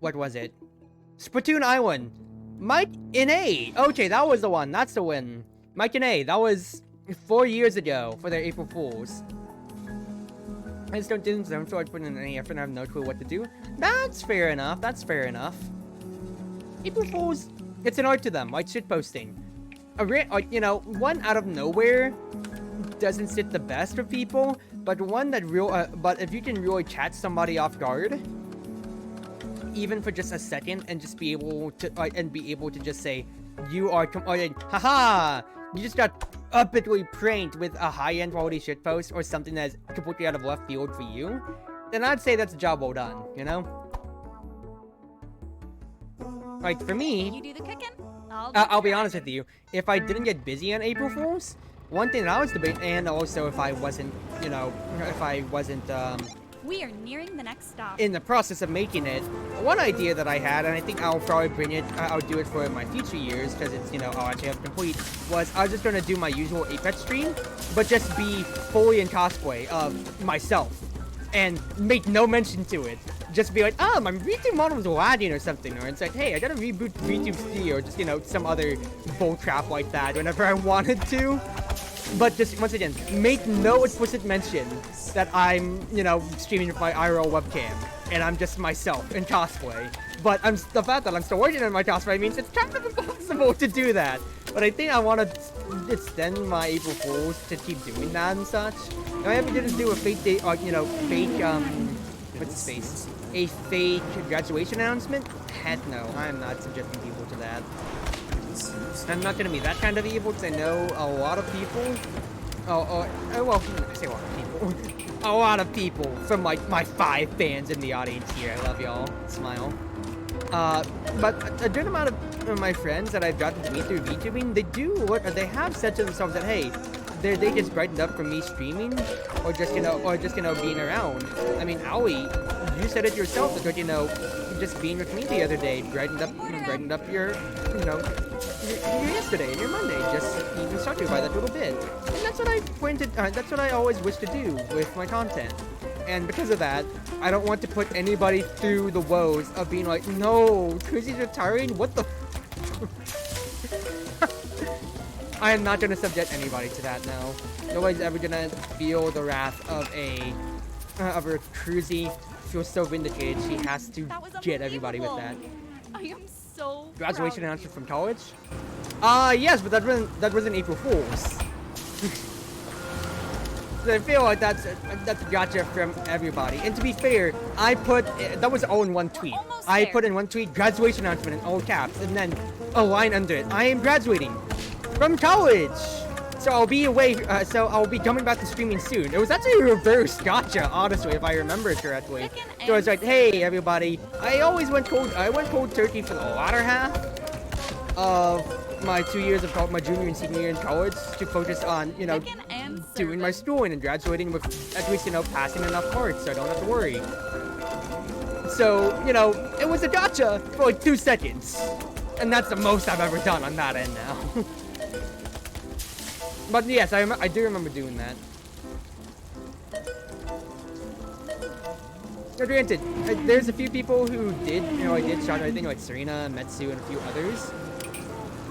Speaker 1: What was it? Splatoon Island. Mike in A. Okay, that was the one. That's the win. Mike in A. That was 4 years ago for their April Fools. I just don't feel like putting in any effort and I have no clue what to do. That's fair enough. That's fair enough. April Fools, it's an art to them, like shitposting. You know, one out of nowhere doesn't sit the best for people, but one that but if you can really catch somebody off guard, even for just a second, and just be able to just say, you are haha, you just got epically pranked with a high-end quality shitpost or something that's completely out of left field for you, then I'd say that's a job well done, you know? Like, for me,
Speaker 2: You do the cooking.
Speaker 1: I'll be honest with you, if I didn't get busy on April Fools, one thing that I was debating, and also if I wasn't, you know,
Speaker 2: We are nearing the next stop.
Speaker 1: in the process of making it, one idea that I had, and I think I'll probably bring it, I'll do it for my future years, because it's, you know, I'll actually have it complete, was I was just going to do my usual Apex stream, but just be fully in cosplay of myself, and make no mention to it. Just be like, oh, my YouTube model was lagging or something, or it's like, hey, I gotta reboot YouTube Studio, or just, you know, some other bull crap like that whenever I wanted to. But just, once again, make no explicit mention that I'm, you know, streaming with my IRL webcam, and I'm just myself in cosplay. But the fact that I'm still working on my cosplay means it's kind of impossible to do that. But I think I want to extend my April Fools to keep doing that and such. And I ever didn't do a fake date, you know, fake, what's his face? A fake graduation announcement? Heck no, I'm not subjecting people to that. I'm not gonna be that kind of evil, because I know a lot of people. Well, I say a lot of people. A lot of people from like my 5 fans in the audience here. I love y'all. Smile. But a good amount of my friends that I've gotten to meet through VTubing, they have said to themselves that, hey, they just brightened up from me streaming, or just, you know, being around. I mean, Aoi, you said it yourself, that, you know, just being with me the other day brightened up your, you know, your yesterday and your Monday, just even started by that little bit. And that's what I always wish to do with my content. And because of that, I don't want to put anybody through the woes of being like, no, Krizzy's retiring? What the I am not gonna subject anybody to that now. Nobody's ever gonna feel the wrath of a Krizzy. Feels so vindicated, she has to get everybody with that.
Speaker 2: I am so
Speaker 1: Graduation
Speaker 2: proud of
Speaker 1: announcement from college? Yes, but that wasn't April Fools. So I feel like that's a gotcha from everybody. And to be fair, that was all in one tweet.
Speaker 2: Almost
Speaker 1: I
Speaker 2: there.
Speaker 1: put in one tweet, graduation announcement in all caps, and then a line under it. I am graduating from college. So I'll be away, so I'll be coming back to streaming soon. It was actually a reverse gotcha, honestly, if I remember correctly. So it's like, hey everybody, I went cold turkey for the latter half of my 2 years of my junior and senior year in college to focus on, you know,
Speaker 2: Chicken and
Speaker 1: doing my
Speaker 2: serving.
Speaker 1: schooling and graduating with at least, you know, passing enough marks so I don't have to worry. So, you know, it was a gotcha for like 2 seconds. And that's the most I've ever done on that end now. But yes, I do remember doing that. Now, granted, there's a few people who did, you know, I did shout, I think like Serena, Metsu, and a few others.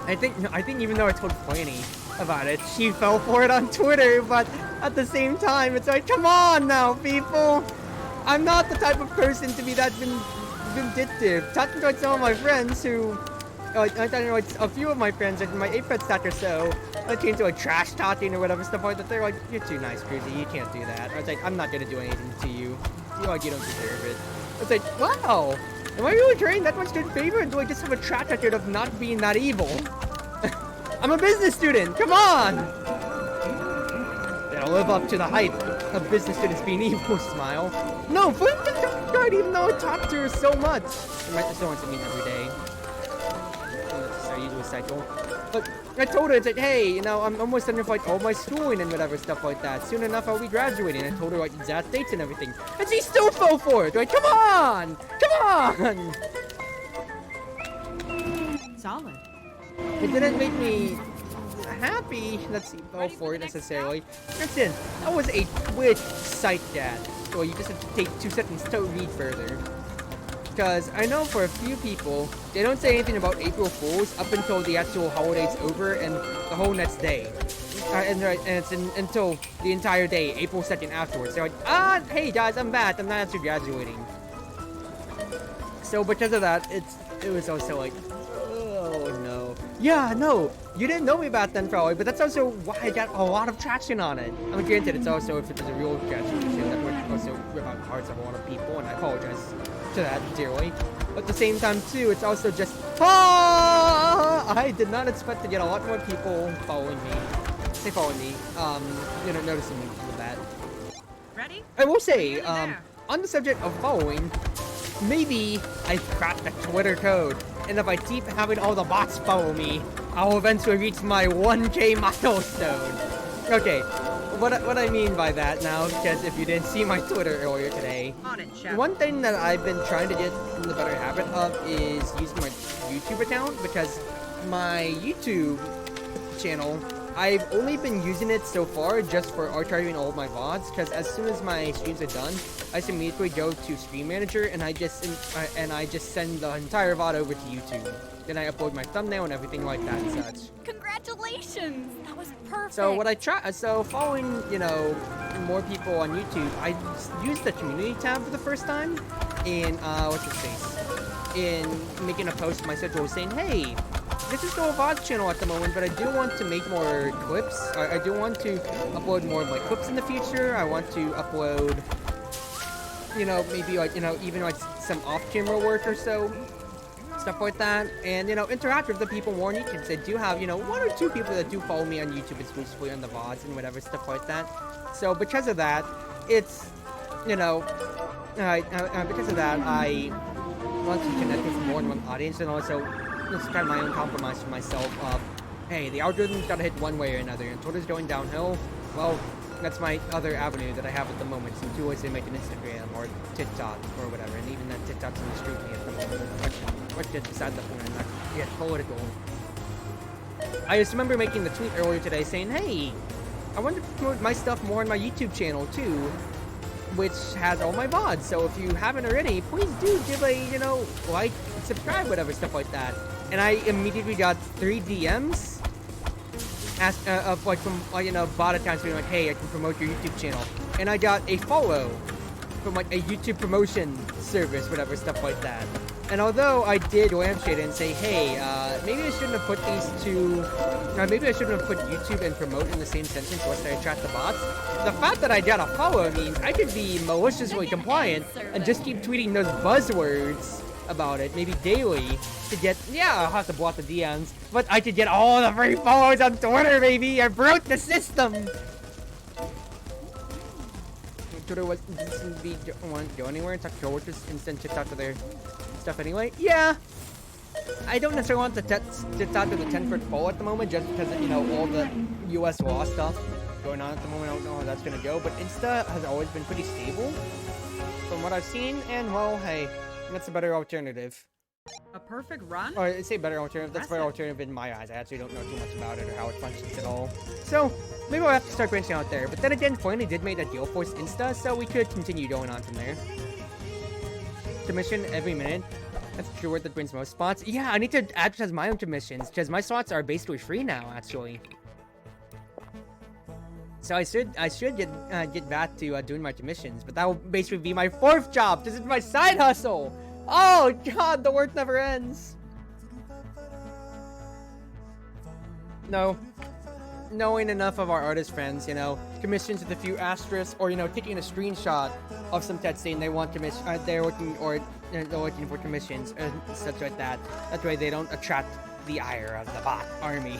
Speaker 1: I think even though I told Flanny about it, she fell for it on Twitter, but at the same time, it's like, come on now, people! I'm not the type of person to be that vindictive. Talking to like some of my friends who, like a few of my friends, like my 8-pet stack or so, came to like trash talking or whatever stuff like that. They're like, you're too nice, Cruzy, you can't do that. I was like, I'm not gonna do anything to you. You like, you don't deserve it. It's like, wow, am I really trying that much good favor, and do I just have a track record of not being that evil? I'm a business student, come on! I'll live up to the hype of business students being evil, smile. No, Flint died even though I talked to her so much. I still want to meet every day. That's our usual cycle. But I told her, it's like, hey, you know, I'm almost done with like all my schooling and whatever stuff like that. Soon enough, I'll be graduating. I told her like exact dates and everything, and she still fell for it. Like, come on, come on.
Speaker 3: Solid.
Speaker 1: It didn't make me happy. Let's see, fell for it necessarily. Listen, that was a Twitch site that. Well, you just have to take 2 seconds to read further. Because I know for a few people, they don't say anything about April Fools up until the actual holiday's over and the whole next day. And it's until the entire day, April 2nd afterwards. They're like, hey guys, I'm back. I'm not actually graduating. So because of that, it was also like, oh no. Yeah, no, you didn't know me back then probably, but that's also why I got a lot of traction on it. I mean, granted, it's also, if it was a real graduation, that would also rip out the hearts of a lot of people, and I apologize to that dearly. But at the same time too, it's also just, I did not expect to get a lot more people following me. They following me, you know, noticing me with that.
Speaker 3: Ready?
Speaker 1: I will say,
Speaker 3: Nearly there.
Speaker 1: on the subject of following, maybe I cracked the Twitter code, and if I keep having all the bots follow me, I'll eventually reach my 1K milestone. Okay, what I mean by that now, because if you didn't see my Twitter earlier today,
Speaker 3: On it, chef.
Speaker 1: one thing that I've been trying to get in the better habit of is using my YouTube account, because my YouTube channel, I've only been using it so far just for archiving all of my VODs, because as soon as my streams are done, I just immediately go to Stream Manager and I just send the entire VOD over to YouTube. Then I upload my thumbnail and everything like that and such.
Speaker 2: Congratulations! That was perfect.
Speaker 1: So what I try, so following, you know, more people on YouTube, I used the community tab for the first time in, what's its face? In making a post on my schedule saying, hey, this is still a VOD channel at the moment, but I do want to make more clips. I do want to upload more of my clips in the future. I want to upload, you know, maybe like, you know, even like some off-camera work or so. Stuff like that, and you know, interact with the people more on YouTube. Because I do have, you know, 1 or 2 people that do follow me on YouTube exclusively on the VODs and whatever stuff like that. So because of that, it's, you know, because of that, I want to connect with more and one audience, and also it's kind of my own compromise for myself of, hey, the algorithm's gotta hit one way or another, and Twitter's going downhill. Well, that's my other avenue that I have at the moment. Some 2 ways to make an Instagram or TikTok or whatever, and even that TikTok's in the scrutiny at the moment. Let's get beside the point and not get political. I just remember making the tweet earlier today saying, hey, I want to promote my stuff more on my YouTube channel too, which has all my VODs. So if you haven't already, please do give a, you know, like, subscribe, whatever, stuff like that. And I immediately got 3 DMs of like from, you know, bot accounts being like, hey, I can promote your YouTube channel. And I got a follow from like a YouTube promotion service, whatever, stuff like that. And although I did lampshade it and say, hey, maybe I shouldn't have put these two, maybe I shouldn't have put YouTube and promote in the same sentence lest I attract the bots, the fact that I got a follow means I could be maliciously compliant and just keep tweeting those buzzwords about it, maybe daily, to get, yeah, I'll have to block the DMs, but I could get all the free follows on Twitter, baby! I broke the system! Twitter doesn't be want to go anywhere and talk to coworkers and send TikTok to their stuff anyway. Yeah, I don't necessarily want to talk to the 10-foot pole at the moment, just because of, you know, all the U.S. law stuff going on at the moment. I don't know how that's gonna go, but Insta has always been pretty stable from what I've seen, and well, hey, that's a better alternative.
Speaker 3: A perfect run?
Speaker 1: Or I say better alternative. That's a better alternative in my eyes. I actually don't know too much about it or how it functions at all. So maybe I'll have to start branching out there. But then again, Finally did make a deal for Insta, so we could continue going on from there. Commission every minute. That's true. Word that brings most spots. Yeah, I need to advertise my own commissions because my slots are basically free now, actually. So I should get back to doing my commissions, but that will basically be my 4th job. This is my side hustle. Oh god, the work never ends. No. Knowing enough of our artist friends, you know, commissions with a few asterisks, or, you know, taking a screenshot of some text saying they want commission, they're looking for commissions and such like that. That way they don't attract the ire of the bot army.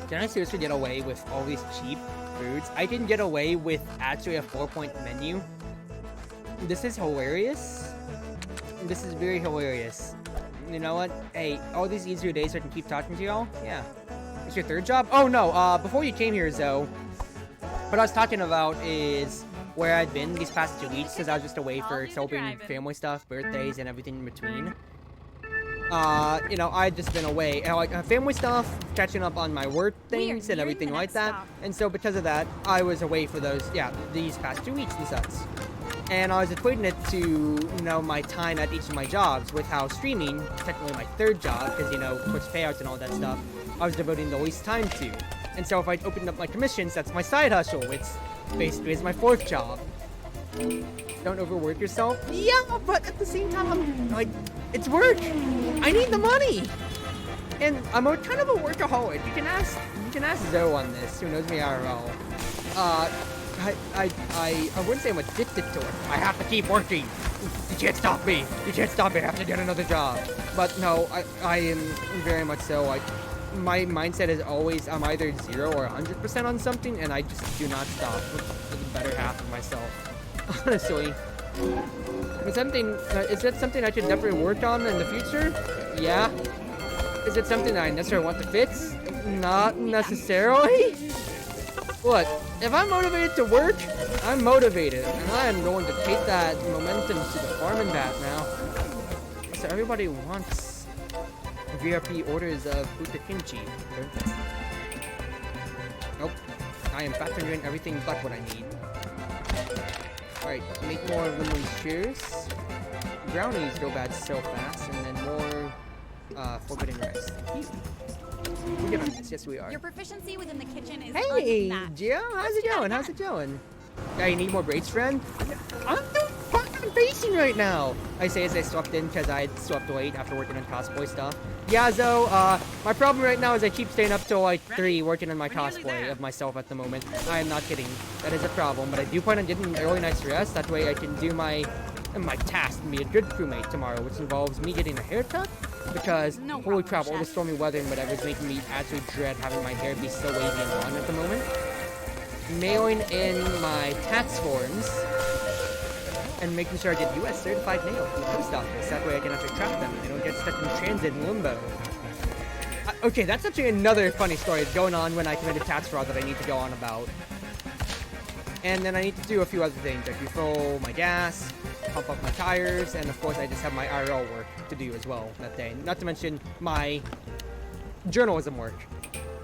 Speaker 1: Can I seriously get away with all these cheap foods? I can get away with actually a 4-point menu. This is hilarious. This is very hilarious. You know what? Hey, all these easier days so I can keep talking to y'all? Yeah. It's your 3rd job? Oh no, before you came here, Zoe, what I was talking about is where I'd been these past 2 weeks, because I was just away for celebrating family stuff, birthdays, and everything in between. You know, I'd just been away, and like family stuff, catching up on my work things and everything like that. And so because of that, I was away for these past 2 weeks and such. And I was equating it to, you know, my time at each of my jobs with how streaming, technically my 3rd job, because, you know, Twitch payouts and all that stuff, I was devoting the least time to. And so if I opened up my commissions, that's my side hustle. It's basically my 4th job. Don't overwork yourself. Yeah, but at the same time, I'm like, it's work. I need the money. And I'm kind of a workaholic. You can ask Zoe on this, who knows me IRL. I wouldn't say I'm addicted to it. I have to keep working. You can't stop me. You can't stop me. I have to get another job. But no, I am very much so. Like, my mindset is always I'm either 0 or 100% on something, and I just do not stop for the better half of myself. Honestly. Is that something I should definitely work on in the future? Yeah. Is it something I necessarily want to fix? Not necessarily. Look, if I'm motivated to work, I'm motivated, and I am going to take that momentum to the farm and back now. So everybody wants VRP orders of Buta Kimchi. Nope. I am fast doing everything but what I need. Alright, make more lemon shears. Brownies go bad so fast, and then more forbidden rice. Thank you. We're good on this. Yes, we are.
Speaker 2: Your proficiency within the kitchen is
Speaker 1: Hey,
Speaker 2: unmatched.
Speaker 1: Gio, how's it going? How's it going? Yeah, you need more braids, friend? I'm doing fucking basing right now. I say as I swapped in because I swapped late after working on cosplay stuff. Yeah, Zoe, my problem right now is I keep staying up till like 3 working on my cosplay of myself at the moment. I am not kidding. That is a problem, but I do plan on getting an early night's rest. That way I can do my task and be a good crewmate tomorrow, which involves me getting a haircut. Because, holy crap, all the stormy weather and whatever is making me actually dread having my hair be so wavy and long at the moment. Mailing in my tax forms and making sure I get US certified mail from the post office. That way I can actually track them and they don't get stuck in transit in limbo. Okay, that's actually another funny story going on when I committed tax fraud that I need to go on about. And then I need to do a few other things, like refill my gas, pump up my tires, and of course I just have my IRL work to do as well that day. Not to mention my journalism work.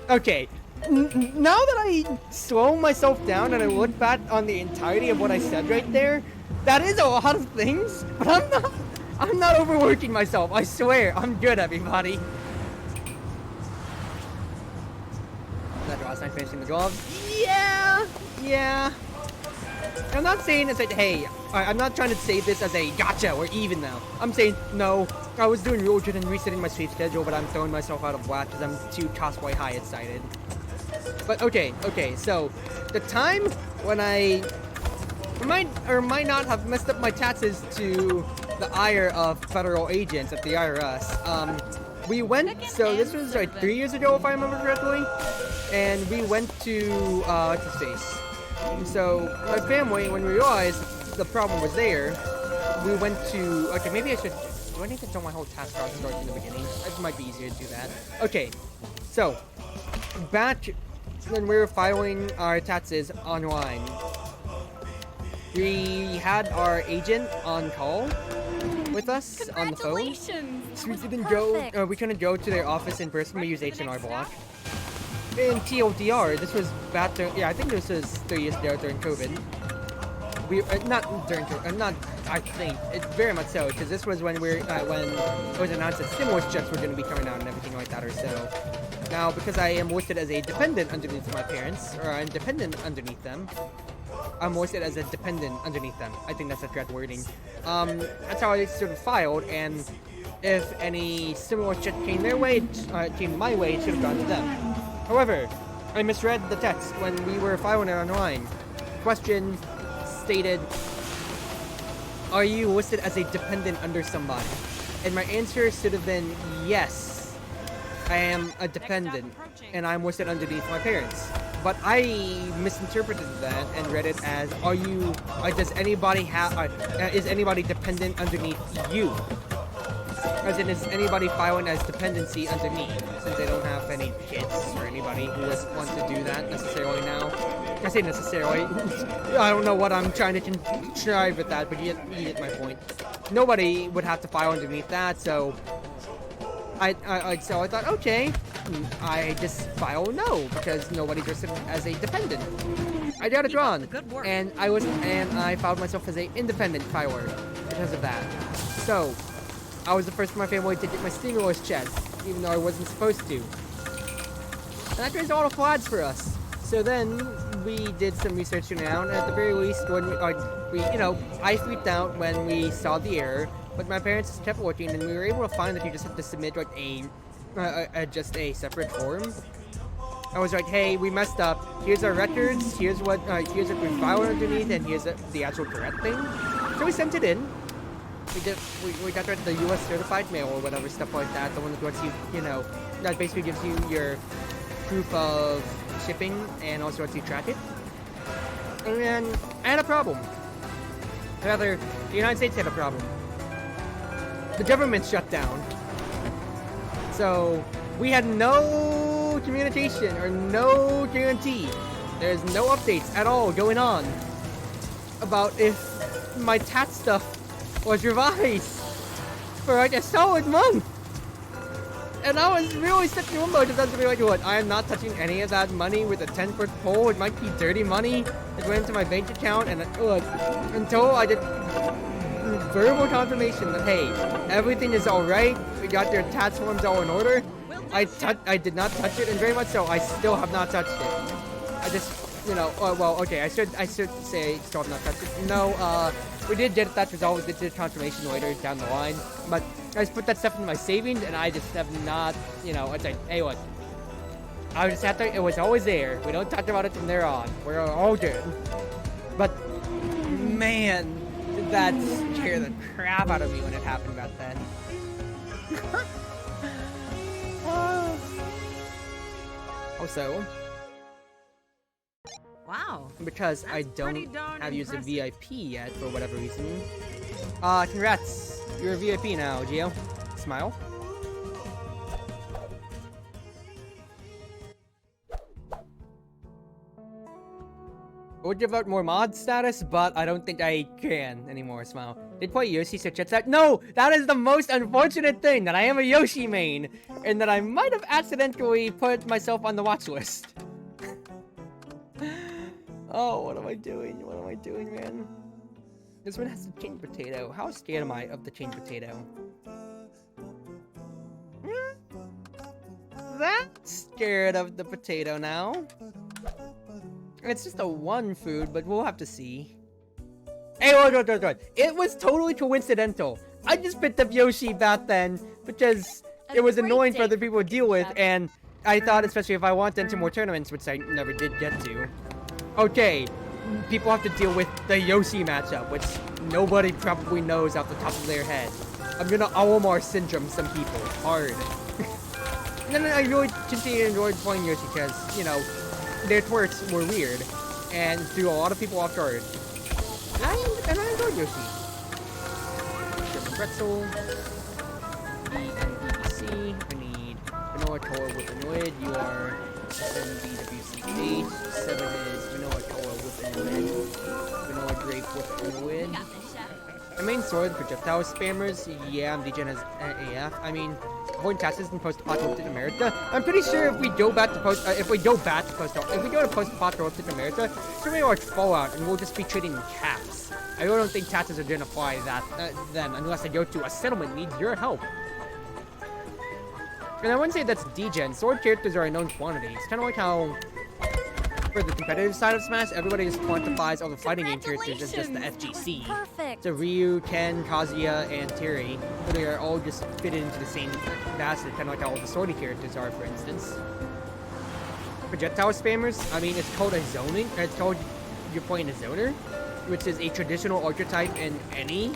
Speaker 1: Okay, now that I slow myself down and I look back on the entirety of what I said right there, that is a lot of things, but I'm not overworking myself. I swear, I'm good, everybody. That last night finishing the gloves? Yeah. I'm not saying it's like, hey, I'm not trying to say this as a gotcha, we're even now. I'm saying, no, I was doing real good and resetting my sleep schedule, but I'm throwing myself out of whack because I'm too cosplay high excited. But okay, so the time when I might or might not have messed up my taxes to the ire of federal agents at the IRS, we went, so this was like 3 years ago if I remember correctly, and we went to, what's his face? So my family, when we realized the problem was there, we went to... Okay, maybe I should... Do I need to tell my whole task start in the beginning? It might be easier to do that. Okay, so back when we were filing our taxes online, we had our agent on call with us on the phone. So we didn't go. We couldn't go to their office in person. We used H&R Block. And TLDR, this was back during, yeah, I think this was 3 years ago during COVID. We not during COVID, not I think it very much so, because this was when when it was announced that stimulus checks were going to be coming out and everything like that or so. Now, because I am listed as a dependent underneath my parents, or I'm dependent underneath them, I'm listed as a dependent underneath them. I think that's the correct wording. That's how I sort of filed, and if any similar check came their way, came my way, it should have gone to them. However, I misread the text when we were filing it online. Question stated, are you listed as a dependent under somebody? And my answer should have been yes. I am a dependent, and I'm listed underneath my parents. But I misinterpreted that and read it as, are you, does anybody have, is anybody dependent underneath you? As in, is anybody filing as dependency under me? Since I don't have any kids or anybody who doesn't want to do that necessarily now. I say necessarily. I don't know what I'm trying to contrive with that, but you get my point. Nobody would have to file underneath that, so I thought, okay, I just file no, because nobody's listed as a dependent. I got it wrong, and I filed myself as an independent filer because of that. So I was the first in my family to get my stimulus check, even though I wasn't supposed to. And that raised all the flags for us. So then we did some research around, and at the very least, when I freaked out when we saw the error, but my parents just kept looking, and we were able to find that you just have to submit like just a separate form. I was like, hey, we messed up. Here's our records. Here's what we filed underneath, and here's the actual correct thing. So we sent it in. We got the U.S. certified mail or whatever, stuff like that. The one that lets you, that basically gives you your proof of shipping and also lets you track it. And then I had a problem. Rather, the United States had a problem. The government shut down. So we had no communication or no guarantee. There's no updates at all going on about if my tax stuff was revised for like a solid month. And I was really stuck in limbo because I was like, what, I am not touching any of that money with a 10-foot pole. It might be dirty money. It went into my bank account, and until I did verbal confirmation that, hey, everything is alright, we got your tax forms all in order, I did not touch it, and very much so, I still have not touched it. I just, well, okay, I should say I still have not touched it. No, we did get that resolved, we did confirmation later down the line, but I just put that stuff in my savings, and I just have not, it's like, hey, look, I just have to, it was always there, we don't talk about it from there on, we're all good. But, man, did that scare the crap out of me when it happened back then. Also,
Speaker 3: wow,
Speaker 1: because I don't have used a VIP yet for whatever reason. Congrats, you're a VIP now, Gio. Smile. I would give out more mod status, but I don't think I can anymore, Smile. Did play Yoshi, so check that. No! That is the most unfortunate thing, that I am a Yoshi main, and that I might have accidentally put myself on the watch list. Oh, what am I doing? What am I doing, man? This one has the chain potato. How scared am I of the chain potato? That's scared of the potato now. It's just a one food, but we'll have to see. Hey, look. It was totally coincidental. I just picked up Yoshi back then because it was annoying for other people to deal with, and I thought, especially if I want to enter more tournaments, which I never did get to. Okay, people have to deal with the Yoshi matchup, which nobody probably knows off the top of their head. I'm gonna Olimar syndrome some people hard. And then I really continue to enjoy playing Yoshi because, their twerks were weird and threw a lot of people off guard. And I enjoyed Yoshi. Pretzel, ENBC, we need Vanilla Cola with a lid, you are SMBWC8, 7 is Vanilla Cola with a lid, Vanilla Grape with a lid.
Speaker 2: You got this, chef.
Speaker 1: The main sword projectile spammers, yeah, I'm DJing as AF. I mean, avoid taxes in post-apocalyptic America. I'm pretty sure if we go back to if we go to post-apocalyptic America, it's gonna be like Fallout, and we'll just be trading caps. I really don't think taxes are gonna apply that then, unless I go to a settlement needs your help. And I wouldn't say that's degen. Sword characters are a known quantity. It's kind of like how, for the competitive side of Smash, everybody just quantifies all the fighting game characters as just the FGC.
Speaker 2: Perfect.
Speaker 1: So Ryu, Ken, Kazuya, and Terry, they are all just fitted into the same basket, kind of like how all the Swordy characters are, for instance. Projectile spammers, I mean, it's called a zoning, it's called you're playing a zoner, which is a traditional archetype in any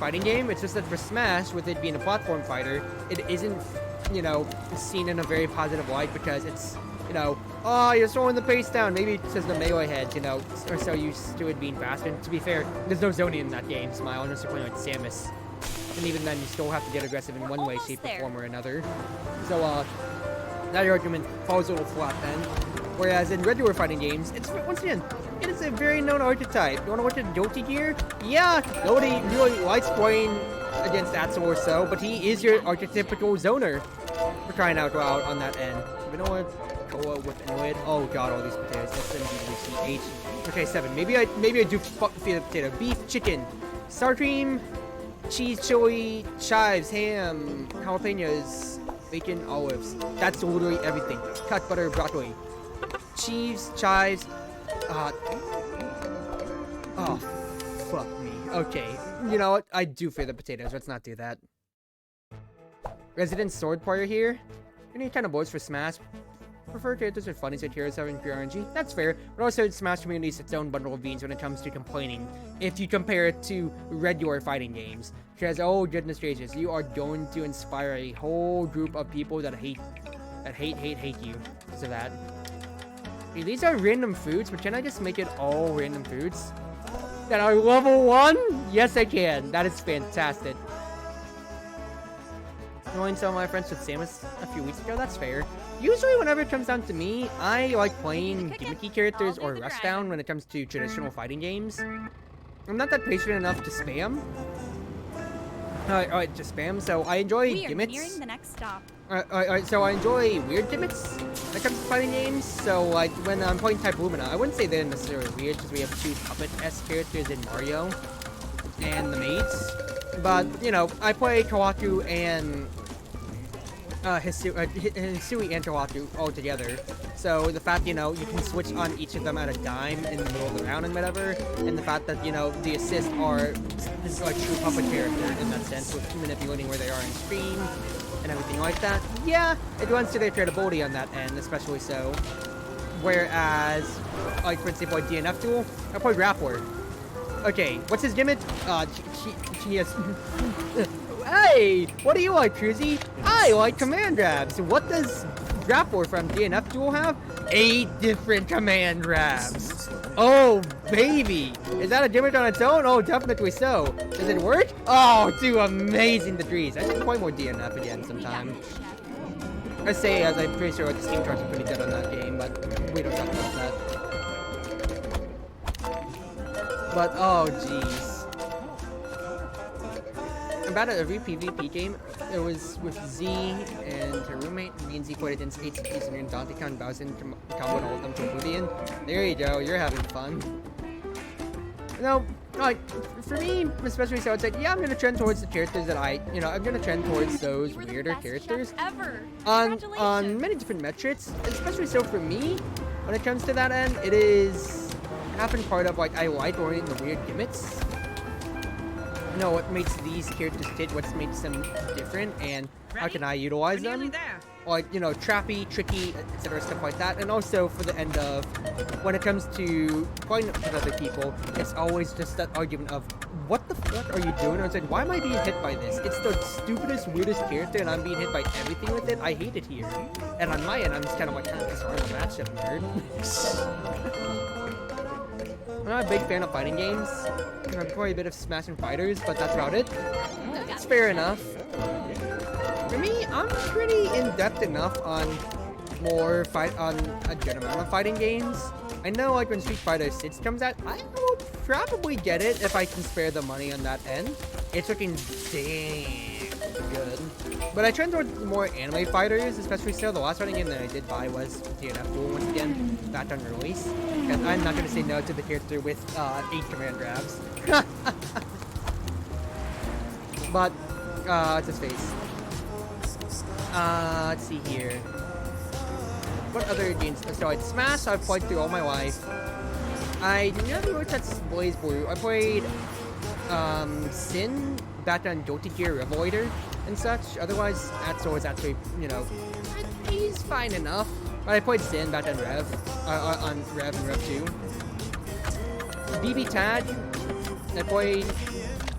Speaker 1: fighting game. It's just that for Smash, with it being a platform fighter, it isn't, you know, seen in a very positive light because it's, you know, oh, you're slowing the pace down. Maybe it says the melee heads, you know, are so used to it being fast. And to be fair, there's no zoning in that game, Smile, unless you're playing like Samus. And even then, you still have to get aggressive in one way, shape, or form or another. So, that argument falls a little flat then. Whereas in regular fighting games, it's, once again, it is a very known archetype. You wanna watch a Doty here? Yeah, nobody really likes playing against Axel or so, but he is your archetypical zoner. We're crying out loud on that end. You know what? Cola with an lid. Oh god, all these potatoes. That's MDWC8. Okay, 7. Maybe I do feed the potato. Beef, chicken, sour cream, cheese, chili, chives, ham, jalapenos, bacon, olives. That's literally everything. Cut butter, broccoli, cheese, chives. Oh, fuck me. Okay, you know what? I do fear the potatoes. Let's not do that. Resident sword player here. Any kind of boys for Smash. Prefer characters with funny heroes having pure RNG. That's fair, but also Smash community is its own bundle of beans when it comes to complaining. If you compare it to regular fighting games, because oh goodness gracious, you are going to inspire a whole group of people that hate you because of that. Okay, these are random foods, but can I just make it all random foods that are level 1? Yes, I can. That is fantastic. Knowing some of my friends with Samus a few weeks ago, that's fair. Usually whenever it comes down to me, I like playing gimmicky characters or Rushdown when it comes to traditional fighting games. I'm not that patient enough to spam. To spam, so I enjoy gimmicks.
Speaker 2: We are nearing the next stop.
Speaker 1: So I enjoy weird gimmicks when it comes to fighting games. So like when I'm playing Type Lumina, I wouldn't say they're necessarily weird because we have 2 puppet-esque characters in Mario and the maids. But, you know, I play Kawaku and Hisui and Kawaku all together. So the fact, you know, you can switch on each of them at a dime in the middle of the round and whatever, and the fact that, you know, the assists are, this is like true puppet character in that sense, with manipulating where they are in stream and everything like that. Yeah, it runs to their credibility on that end, especially so. Whereas, like for example, like DNF Duel, I play Grappler. Okay, what's his gimmick? He has... Hey! What do you like, Cruzy? I like command grabs. What does Grappler from DNF Duel have? 8 different command grabs. Oh, baby! Is that a gimmick on its own? Oh, definitely so. Does it work? Oh, 2 amazing degrees. I should play more DNF again sometime. I say, as I'm pretty sure like, the Steam charts are pretty good on that game, but we don't talk about that. But, oh, jeez. About every PvP game, it was with Z and her roommate. Me and Z played against HCPs and Dante Con Bowser and comboed all of them to Oblivion. There you go, you're having fun. No, like, for me, especially so, it's like, yeah, I'm gonna trend towards the characters that I'm gonna trend towards those weirder characters. On many different metrics, especially so for me, when it comes to that end, it is half and part of, like, I like learning the weird gimmicks. You know, what makes these characters tick, what makes them different, and how can I utilize them? Like, you know, trappy, tricky, etc., stuff like that. And also for the end of, when it comes to playing with other people, it's always just that argument of, what the fuck are you doing? I was like, why am I being hit by this? It's the stupidest, weirdest character, and I'm being hit by everything with it. I hate it here. And on my end, I'm just kind of like, sorry, I'm a matchup nerd. I'm not a big fan of fighting games. I'm probably a bit of Smash and Fighters, but that's about it. It's fair enough. For me, I'm pretty in-depth enough on on a good amount of fighting games. I know, like, when Street Fighter 6 comes out, I will probably get it if I can spare the money on that end. It's looking damn good. But I trend towards more anime fighters, especially so. The last fighting game that I did buy was DNF Duel once again, back on release. Because I'm not going to say no to the character with 8 command grabs. But, what's his face? Let's see here. What other games? So, like, Smash, I've played through all my life. I never looked at Blaze Blue. I played, Sin, back on Guilty Gear Revelator and such. Otherwise, Atso is actually, you know, he's fine enough. But I played Sin back on Rev and Rev 2. BB Tag, I played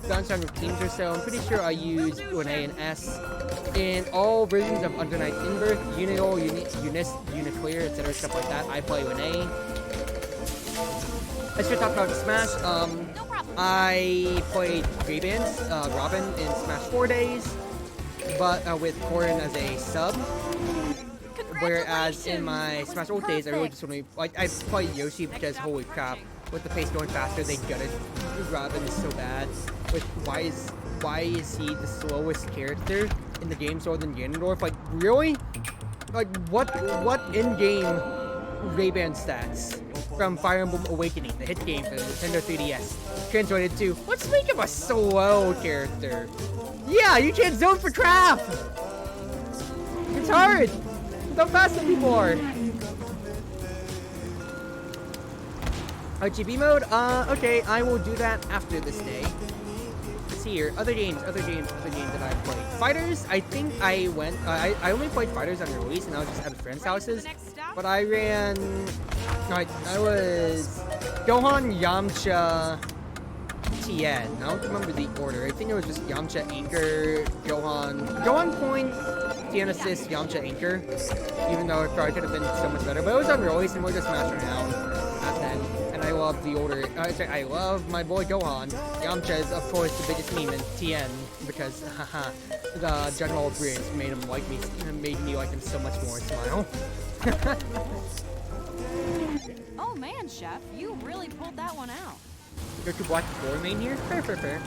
Speaker 1: bounced around with teams or so. I'm pretty sure I used Une and S in all versions of Under Night Inbirth, Unio, Unis, Uniclear, etc. stuff like that. I play Une. Let's just talk about Smash. I played Ray-Bans, Robin in Smash 4 days, but with Corrin as a sub. Whereas in my Smash Ult days, I really just only like I play Yoshi because holy crap, with the pace going faster, they gutted Robin is so bad. With why is he the slowest character in the game slower than Ganondorf? Like really? Like what in-game Ray-Ban stats from Fire Emblem Awakening, the hit game for the Nintendo 3DS, translated to let's make him a slow character. Yeah, you can't zone for crap. It's hard. How fast some people are. RGB mode? Okay, I will do that after this day. Let's see here. Other games that I've played. Fighters, I think I went, I only played Fighters on release and I was just at friends' houses. But I ran, I was Gohan, Yamcha, Tien. I don't remember the order. I think it was just Yamcha, Anchor, Gohan Point, Tien Assist, Yamcha, Anchor. Even though it probably could have been so much better. But it was on release and we're just mashing around at then. And I love the older, I love my boy Gohan. Yamcha is, of course, the biggest meme in Tien because, haha, the general appearance made him like me, made me like him so much more. Smile.
Speaker 2: Oh man, Chef, you really pulled that one out.
Speaker 1: Goku Black 4 main here? Fair.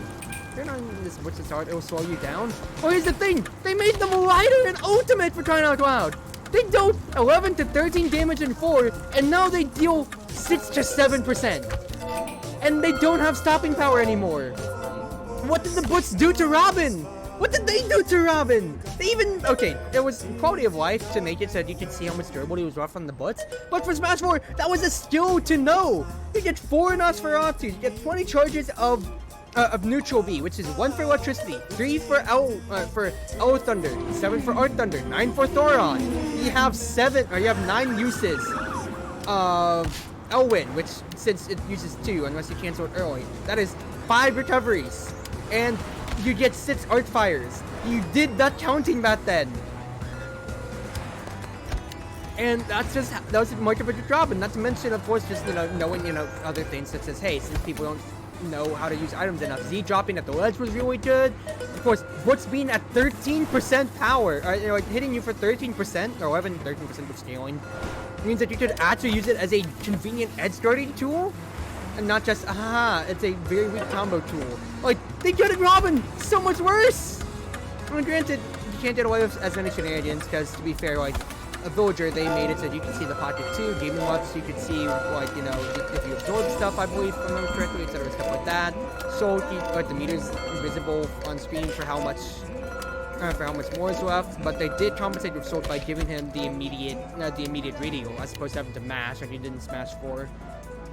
Speaker 1: Turn on this What's Its Hard, it'll slow you down. Oh, here's the thing! They made them lighter and ultimate for crying out loud! They dealt 11 to 13 damage in 4, and now they deal 6 to 7%. And they don't have stopping power anymore. What did the Butts do to Robin? What did they do to Robin? They even, okay, it was quality of life to make it so that you could see how much durability was rough on the Butts. But for Smash 4, that was a skill to know. You get 4 Nosferatu, you get 20 charges of neutral B, which is 1 for electricity, 3 for L Thunder, 7 for Art Thunder, 9 for Thoron. You have 9 uses of Elwyn, which since it uses 2 unless you cancel it early, that is 5 recoveries, and you get 6 Art Fires. You did that counting back then. And that was much of a good job, and not to mention, of course, just, knowing, other things such as, hey, since people don't know how to use items enough, Z dropping at the ledge was really good. Of course, what's being at 13% power, hitting you for 13%, or 13% with scaling, means that you could actually use it as a convenient edge guarding tool, and not just, it's a very weak combo tool. Like, they gutted Robin so much worse! I mean, granted, you can't get away with as many shenanigans, because to be fair, like, a villager, they made it so you can see the pocket too, Gaming Watch, you can see, like, if you absorb stuff, I believe, if I remember correctly, etc., stuff like that. So, like, the meter's visible on screen for how much more is left, but they did compensate with Salt by giving him the immediate radio, as opposed to having to mash like he did in Smash 4.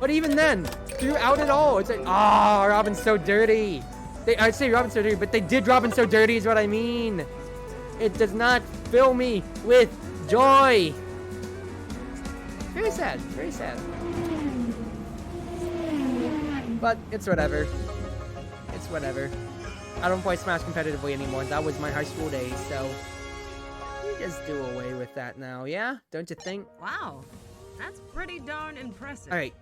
Speaker 1: But even then, throughout it all, it's like, Robin's so dirty. I'd say Robin's so dirty, but they did Robin so dirty is what I mean. It does not fill me with joy. Very sad. But it's whatever. I don't play Smash competitively anymore. That was my high school days, so you just do away with that now, yeah? Don't you think?
Speaker 3: Wow, that's pretty darn impressive.
Speaker 1: Alright,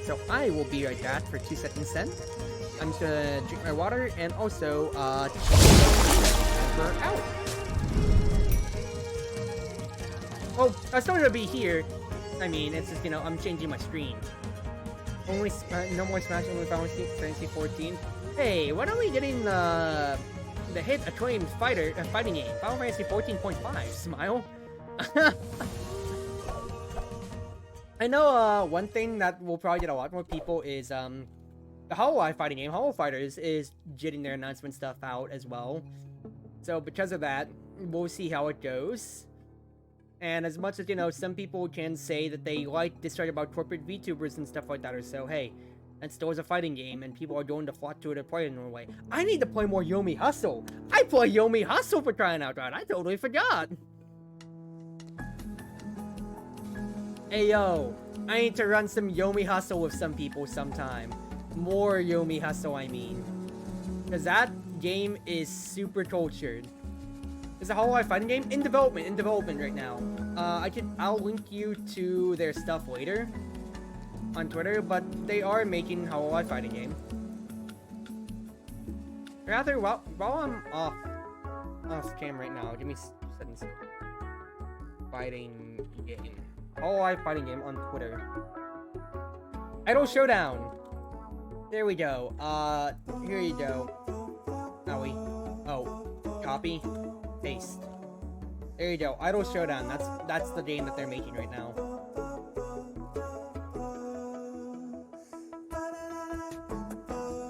Speaker 4: So I will be right back for 2 seconds then. I'm just gonna drink my water and also we're out. Oh, I still gonna be here. I mean, it's just, you know, I'm changing my screen. Only no more Smash Only Final Fantasy 14. Hey, when are we getting the hit acclaimed fighting game? Final Fantasy 14.5. Smile. I know one thing that will probably get a lot more people is the Hollow Knight fighting game, Hollow Fighters, is getting their announcement stuff out as well. So because of that, we'll see how it goes. And as much as, you know, some people can say that they like this story about corporate VTubers and stuff like that, or so, hey, it still is a fighting game, and people are going to flock to it to play it in Norway. I need to play more Yomi Hustle. I play Yomi Hustle for crying out loud. I totally forgot. Hey, yo, I need to run some Yomi Hustle with some people sometime. More Yomi Hustle, I mean. Because that game is super cultured. It's a Hollow Knight fighting game in development right now. I'll link you to their stuff later on Twitter, but they are making Hollow Knight fighting game. Rather, while I'm off cam right now, give me seconds. Fighting game. Hollow Knight fighting game on Twitter. Idol Showdown. There we go. Here you go. Copy. Paste. There you go. Idol Showdown. That's the game that they're making right now.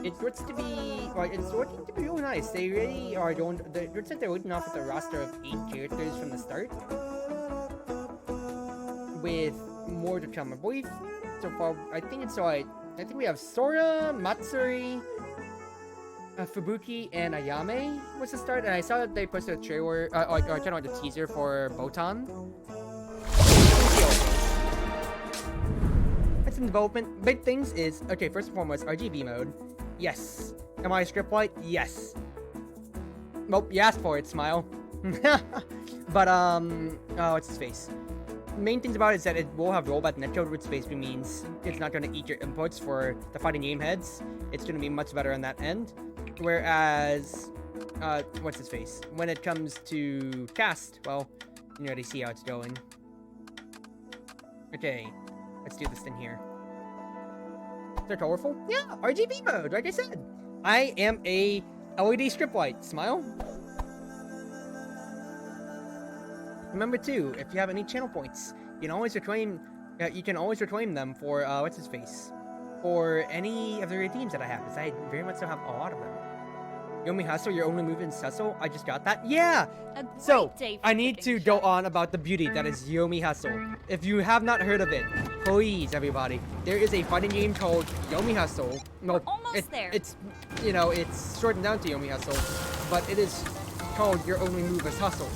Speaker 4: It looks to be it's looking to be really nice. They really are going. It looks like they're looking off with a roster of 8 characters from the start, with more to come. I believe so far. I think we have Sora, Matsuri, Fubuki, and Ayame was the start, and I saw that they posted a trailer, kind of like the teaser for Botan. It's in development. Big things is, okay, first and foremost, RGB mode. Yes. Am I a script light? Yes. Nope, you asked for it, Smile. But, what's his face? Main things about it is that it will have rollback netcode, which basically means it's not going to eat your inputs for the fighting game heads. It's going to be much better on that end. Whereas, what's his face? When it comes to cast, well, you already see how it's going. Okay, let's do this thing here. They're colorful? Yeah, RGB mode, like I said. I am a LED strip light. Smile. Remember too, if you have any channel points, you can always reclaim them for what's his face, or any of the redeems that I have, because I very much so have a lot of them. Yomi Hustle, your only move is Hustle. I just got that. Yeah. So I need to go on about the beauty that is Yomi Hustle. If you have not heard of it, please, everybody, there is a fighting game called Yomi Hustle. No,
Speaker 2: almost there.
Speaker 4: It's, you know, it's shortened down to Yomi Hustle, but it is called Your Only Move is Hustle.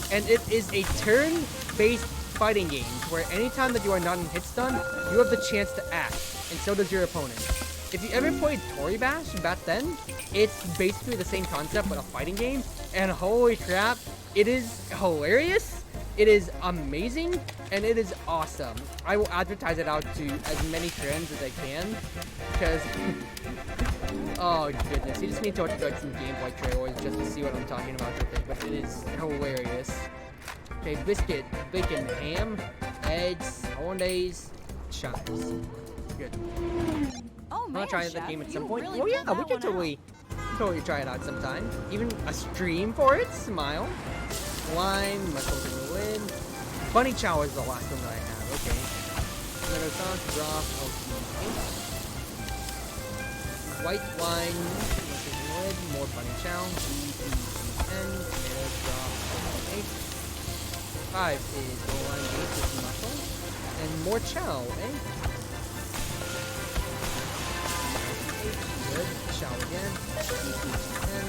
Speaker 4: And it is a turn-based fighting game where anytime that you are not in hit stun, you have the chance to act, and so does your opponent. If you ever played Tori Bash back then, it's basically the same concept but a fighting game, and holy crap, it is hilarious, it is amazing, and it is awesome. I will advertise it out to as many friends as I can, because oh goodness, you just need to watch like some gameplay trailers just to see what I'm talking about with it, but it is hilarious. Okay, biscuit, bacon, ham, eggs, hollandaise, chives. Good.
Speaker 2: Oh
Speaker 4: I'm
Speaker 2: man,
Speaker 4: gonna try
Speaker 2: Chef,
Speaker 4: that game at
Speaker 2: you
Speaker 4: some point.
Speaker 2: really
Speaker 4: Oh yeah,
Speaker 2: pulled
Speaker 4: we
Speaker 2: that
Speaker 4: can
Speaker 2: one
Speaker 4: totally try it out sometime. Even a stream for it. Smile. Lime, mushrooms in the lid. Bunny chow is the last one that I have. Okay. Tomato sauce, broth, okay. White wine, mushrooms in the lid, more bunny chow. And tomato broth, okay. 5 is the lime base with mussels. And more chow, eh? Good. Chow again. And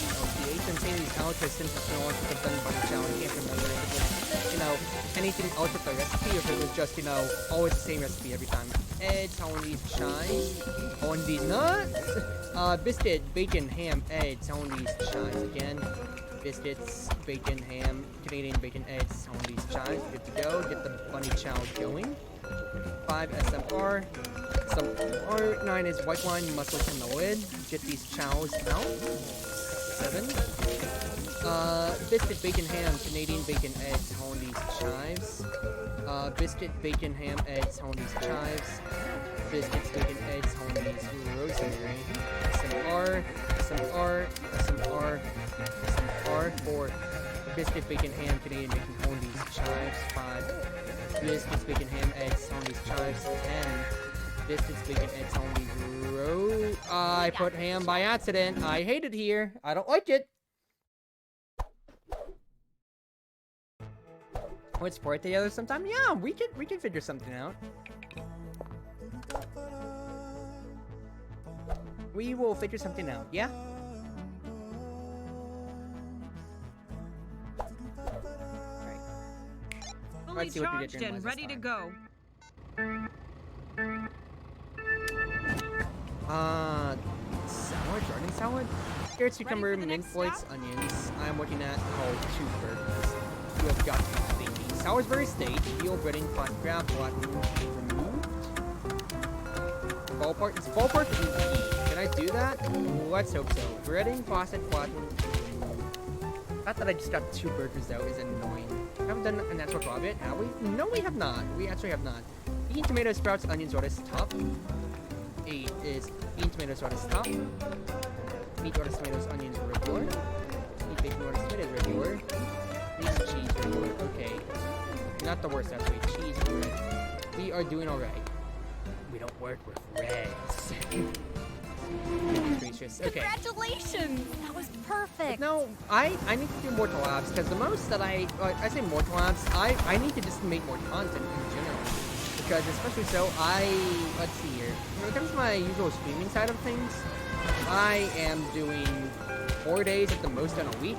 Speaker 4: LTH. I'm saying these out because since it's no one could have done bunny chow, I can't remember if it was, you know, anything else with the recipe, or if it was just, you know, always the same recipe every time. Eggs, Hollandaise, chives, Hollandaise nuts, biscuit, bacon, ham, eggs, Hollandaise, chives again. Biscuits, bacon, ham, Canadian bacon, eggs, Hollandaise, chives. Good to go. Get the bunny chow going. 5 SMR. SMR. 9 is white wine, mussels in the lid. Get these chows out. 7. Biscuit, bacon, ham, Canadian bacon, eggs, Hollandaise chives. Biscuit, bacon, ham, eggs, Hollandaise chives. Biscuits, bacon, eggs, Hollandaise rosemary. SMR, SMR, SMR, SMR. 4. Biscuit, bacon, ham, Canadian bacon, Hollandaise chives. 5. Biscuits, bacon, ham, eggs, Hollandaise chives. 10. Biscuits, bacon, eggs, Hollandaise I put ham by accident. I hate it here. I don't like it. Let's pour it together sometime. Yeah, we can figure something out. We will figure something out. Yeah. Alright.
Speaker 3: Fully
Speaker 4: Let's see what we get
Speaker 3: charged
Speaker 4: during
Speaker 3: and
Speaker 4: Wednesday
Speaker 3: ready to
Speaker 4: time.
Speaker 3: go.
Speaker 4: Salad, garden salad? Carrots, cucumber,
Speaker 3: for the
Speaker 4: mint
Speaker 3: next
Speaker 4: flakes,
Speaker 3: stop?
Speaker 4: onions. I'm looking at 2 burgers. You have got to be thinking. Salisbury steak, veal breading, pot crab, Latin removed. Ballpark, it's ballpark easy. Can I do that? Let's hope so. Breading, faucet, flatten. Not that I just got 2 burgers though is annoying. Haven't done a natural club yet, have we? No, we have not. We actually have not. Bean, tomatoes, sprouts, onions, lettuce, top. 8 is bean, tomatoes, lettuce, top. Meat, lettuce, tomatoes, onions, regular. Meat, bacon, lettuce, tomatoes, regular. Meat, cheese, regular. Okay. Not the worst, actually. Cheese, red. We are doing alright. We don't work with reds. Goodness gracious. Okay.
Speaker 2: Congratulations! That was perfect.
Speaker 4: No, I need to do more collabs because the most that I say more collabs, I need to just make more content in general. Because especially so, let's see here. When it comes to my usual streaming side of things, I am doing 4 days at the most on a week.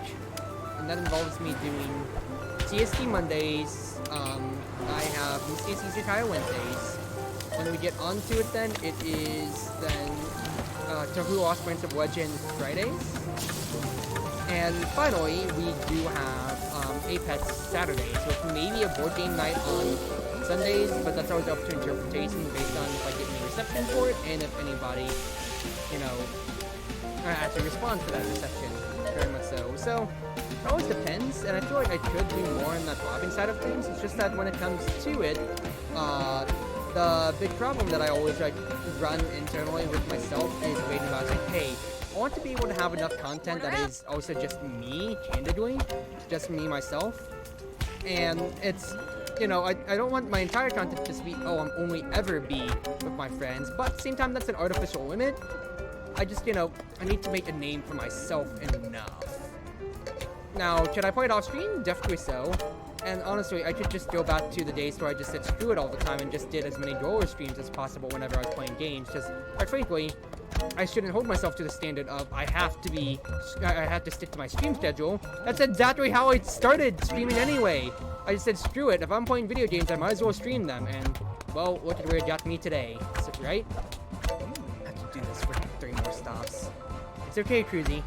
Speaker 4: And that involves me doing CST Mondays, I have CST Sakaya Wednesdays. When we get onto it then, it is then Tahua Lost Prince of Legend Fridays. And finally, we do have Apex Saturdays, with maybe a board game night on Sundays, but that's always up to interpretation based on if I get any reception for it and if anybody, you know, actually responds to that reception. Very much so. So, it always depends, and I feel like I could do more on that blogging side of things. It's just that when it comes to it, the big problem that I always run internally with myself is waiting about saying, hey, I want to be able to have enough content that is also just me, candidly, just me, myself. And it's, you know, I don't want my entire content to just be, oh, I'm only ever be with my friends, but at the same time, that's an artificial limit. I just, you know, I need to make a name for myself enough. Now, should I play it off screen? Definitely so. And honestly, I could just go back to the days where I just said screw it all the time and just did as many roller streams as possible whenever I was playing games. Because, quite frankly, I shouldn't hold myself to the standard of I have to stick to my stream schedule. That's exactly how I started streaming anyway. I just said screw it. If I'm playing video games, I might as well stream them. And, well, look at where it got me today. So, right? I have to do this for 3 more stops. It's okay, Cruzy.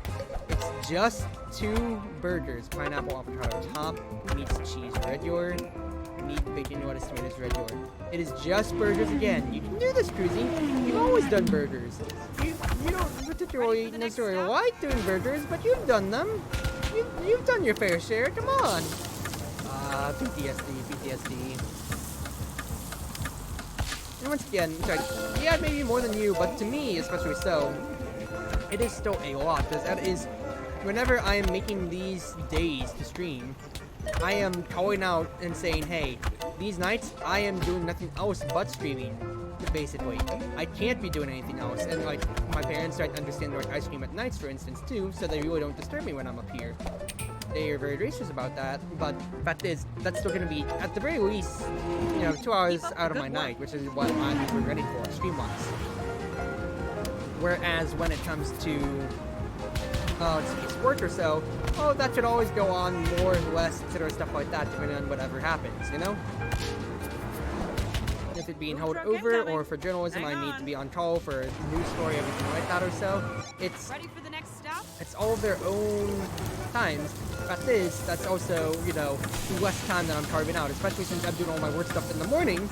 Speaker 4: It's just 2 burgers, pineapple, avocado, top, meat, cheese, regular, meat, bacon, lettuce, tomatoes, regular. It is just burgers again. You can do this, Cruzy. You've always done burgers. You don't particularly necessarily like doing burgers, but you've done them. You've done your fair share. Come on. PTSD. And once again, sorry, yeah, maybe more than you, but to me, especially so, it is still a lot, because that is, whenever I am making these days to stream, I am calling out and saying, hey, these nights, I am doing nothing else but streaming, basically. I can't be doing anything else, and, like, my parents try to understand, like, I stream at nights, for instance, too, so they really don't disturb me when I'm up here. They are very gracious about that, but the fact is, that's still going to be, at the very least, you know, 2 hours out of my night, which is what I'm ready for, stream-wise. Whereas when it comes to, work or so, oh, that should always go on more or less, etc., stuff like that, depending on whatever happens, you know? If it being held over, or for journalism, I need to be on call for a news story, everything like that or so. It's
Speaker 3: Ready for the next stop?
Speaker 4: it's all of their own times. Fact is, that's also, you know, less time that I'm carving out, especially since I'm doing all my work stuff in the morning.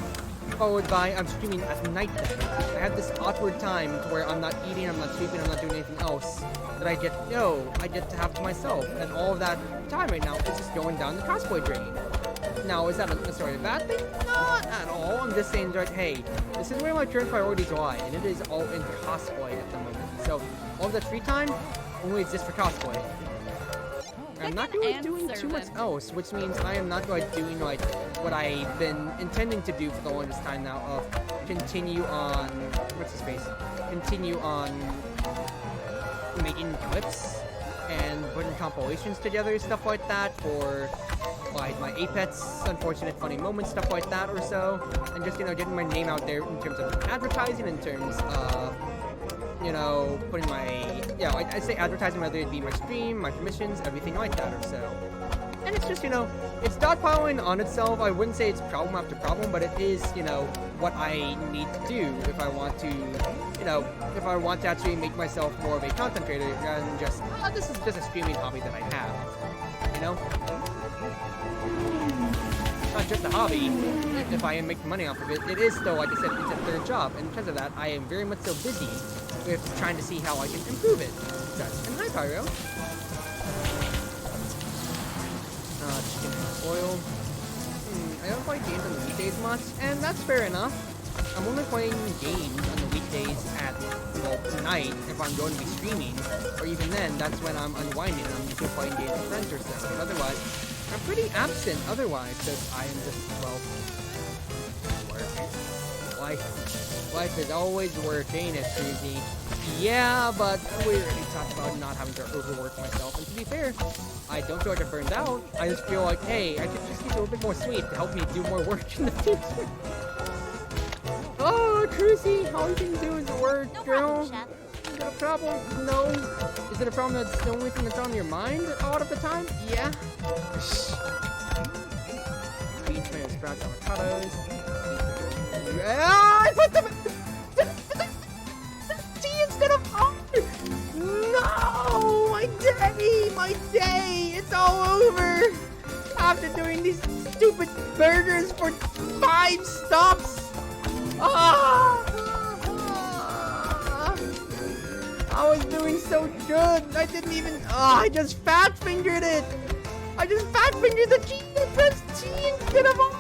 Speaker 4: followed by I'm streaming at night then. I have this awkward time to where I'm not eating, I'm not sleeping, I'm not doing anything else that I get to have to myself. And all of that time right now is just going down the cosplay drain. Now, is that necessarily a bad thing? Not at all. I'm just saying that, hey, this is where my current priorities lie, and it is all in cosplay at the moment. So, all of that free time only exists for cosplay. I'm not really doing too much else, which means I am not like doing like what I've been intending to do for the longest time now of continue on continue on making clips and putting compilations together, stuff like that for like my Apex Unfortunate Funny Moments, stuff like that or so, and just getting my name out there in terms of advertising, in terms of putting my, I'd say advertising, whether it be my stream, my commissions, everything like that or so. And it's just, it's stockpiling on itself. I wouldn't say it's problem after problem, but it is, what I need to do if I want to, if I want to actually make myself more of a content creator rather than just, this is just a streaming hobby that I have, Not just a hobby, if I am making money off of it. It is still, like I said, it's a third job, and because of that, I am very much so busy with trying to see how I can improve it. And hi, Pyro. Chicken and oil. I don't play games on the weekdays much, and that's fair enough. I'm only playing games on the weekdays at, night if I'm going to be streaming, or even then, that's when I'm unwinding and I'm usually playing games with friends or so. But otherwise, I'm pretty absent otherwise, because I am just, work. Life is always work, ain't it, Susie? Yeah, but we already talked about not having to overwork myself, and to be fair, I don't feel like I'm burned out. I just feel like, hey, I could just use a little bit more sleep to help me do more work in the future. Oh, Cruzy, all you can do is work,
Speaker 2: No
Speaker 4: girl.
Speaker 2: problem, Chef.
Speaker 4: Is it a problem? No. Is it a problem that's the only thing that's on your mind a lot of the time? Yeah. Beans, tomatoes, sprouts, avocados. I put the T instead of R! No! My day! It's all over! After doing these stupid burgers for 5 stops! I was doing so good! I didn't even... I just fat-fingered it! I just fat-fingered the G and pressed T instead of R!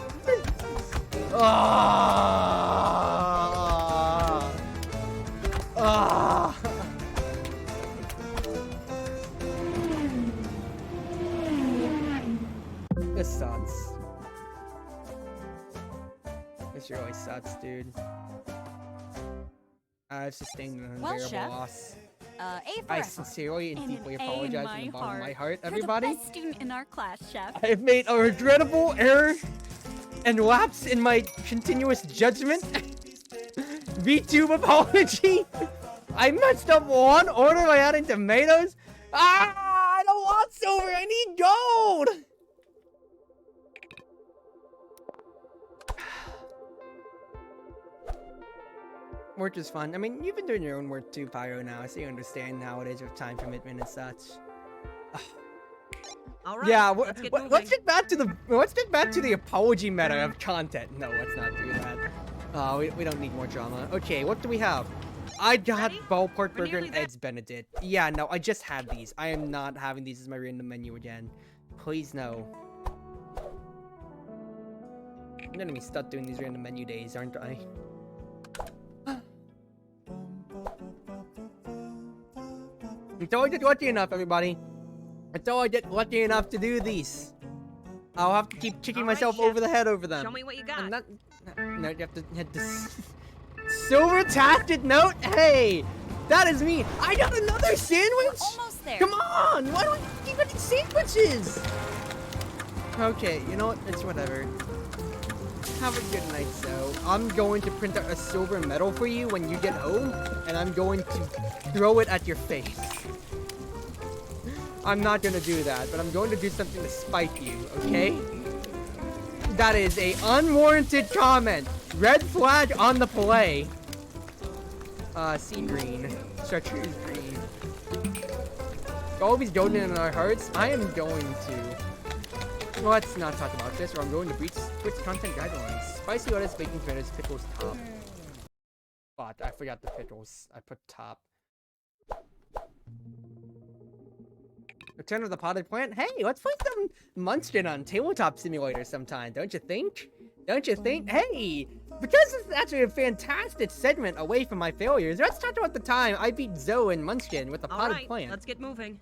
Speaker 4: This sucks. This really sucks, dude. I've sustained an
Speaker 2: Well,
Speaker 4: unbearable
Speaker 2: Chef,
Speaker 4: loss.
Speaker 2: A for
Speaker 4: I
Speaker 2: effort.
Speaker 4: sincerely and
Speaker 2: And an
Speaker 4: deeply
Speaker 2: A in
Speaker 4: apologize
Speaker 2: my
Speaker 4: from the bottom of my heart,
Speaker 2: You're
Speaker 4: everybody.
Speaker 2: the best student in our class, Chef.
Speaker 4: I have made a regrettable error and lapse in my continuous judgment. VTube apology. I messed up one order by adding tomatoes. I don't want silver. I need gold. Work is fun. I mean, you've been doing your own work too, Pyro, now, so you understand how it is with time commitment and such.
Speaker 3: All right.
Speaker 4: Yeah,
Speaker 3: let's get moving.
Speaker 4: let's get back to the apology meta of content. No, let's not do that. We don't need more drama. Okay, what do we have? I got
Speaker 3: Ready?
Speaker 4: ballpark
Speaker 3: We're
Speaker 4: burger
Speaker 3: nearly
Speaker 4: and
Speaker 3: there.
Speaker 4: eggs Benedict. Yeah, no, I just had these. I am not having these as my random menu again. Please no. I'm gonna be stuck doing these random menu days, aren't I? Until I get lucky enough, everybody. Until I get lucky enough to do these. I'll have to keep kicking
Speaker 3: All right,
Speaker 4: myself
Speaker 3: Chef.
Speaker 4: over the head over them.
Speaker 3: Show me what you got.
Speaker 4: I'm not... No, you have to hit this... Silver tasted note? Hey! That is me! I got another sandwich?
Speaker 2: Almost there.
Speaker 4: Come on! Why don't you keep getting sandwiches? Okay, you know what? It's whatever. Have a good night, so. I'm going to print out a silver medal for you when you get home, and I'm going to throw it at your face. I'm not gonna do that, but I'm going to do something to spite you, okay? That is a unwarranted comment. Red flag on the play. Sea green. Chartreuse green. Always golden in our hearts. I am going to... Let's not talk about this, or I'm going to breach Twitch content guidelines. spicy lettuce, bacon, tomatoes, pickles, top. But I forgot the pickles. I put top. Return of the Potted Plant. Hey, let's play some Munchkin on Tabletop Simulator sometime, don't you think? Don't you think? Hey, because this is actually a fantastic segment away from my failures, let's talk about the time I beat Zoe and Munchkin with the Potted
Speaker 3: Alright,
Speaker 4: Plant.
Speaker 3: let's get moving.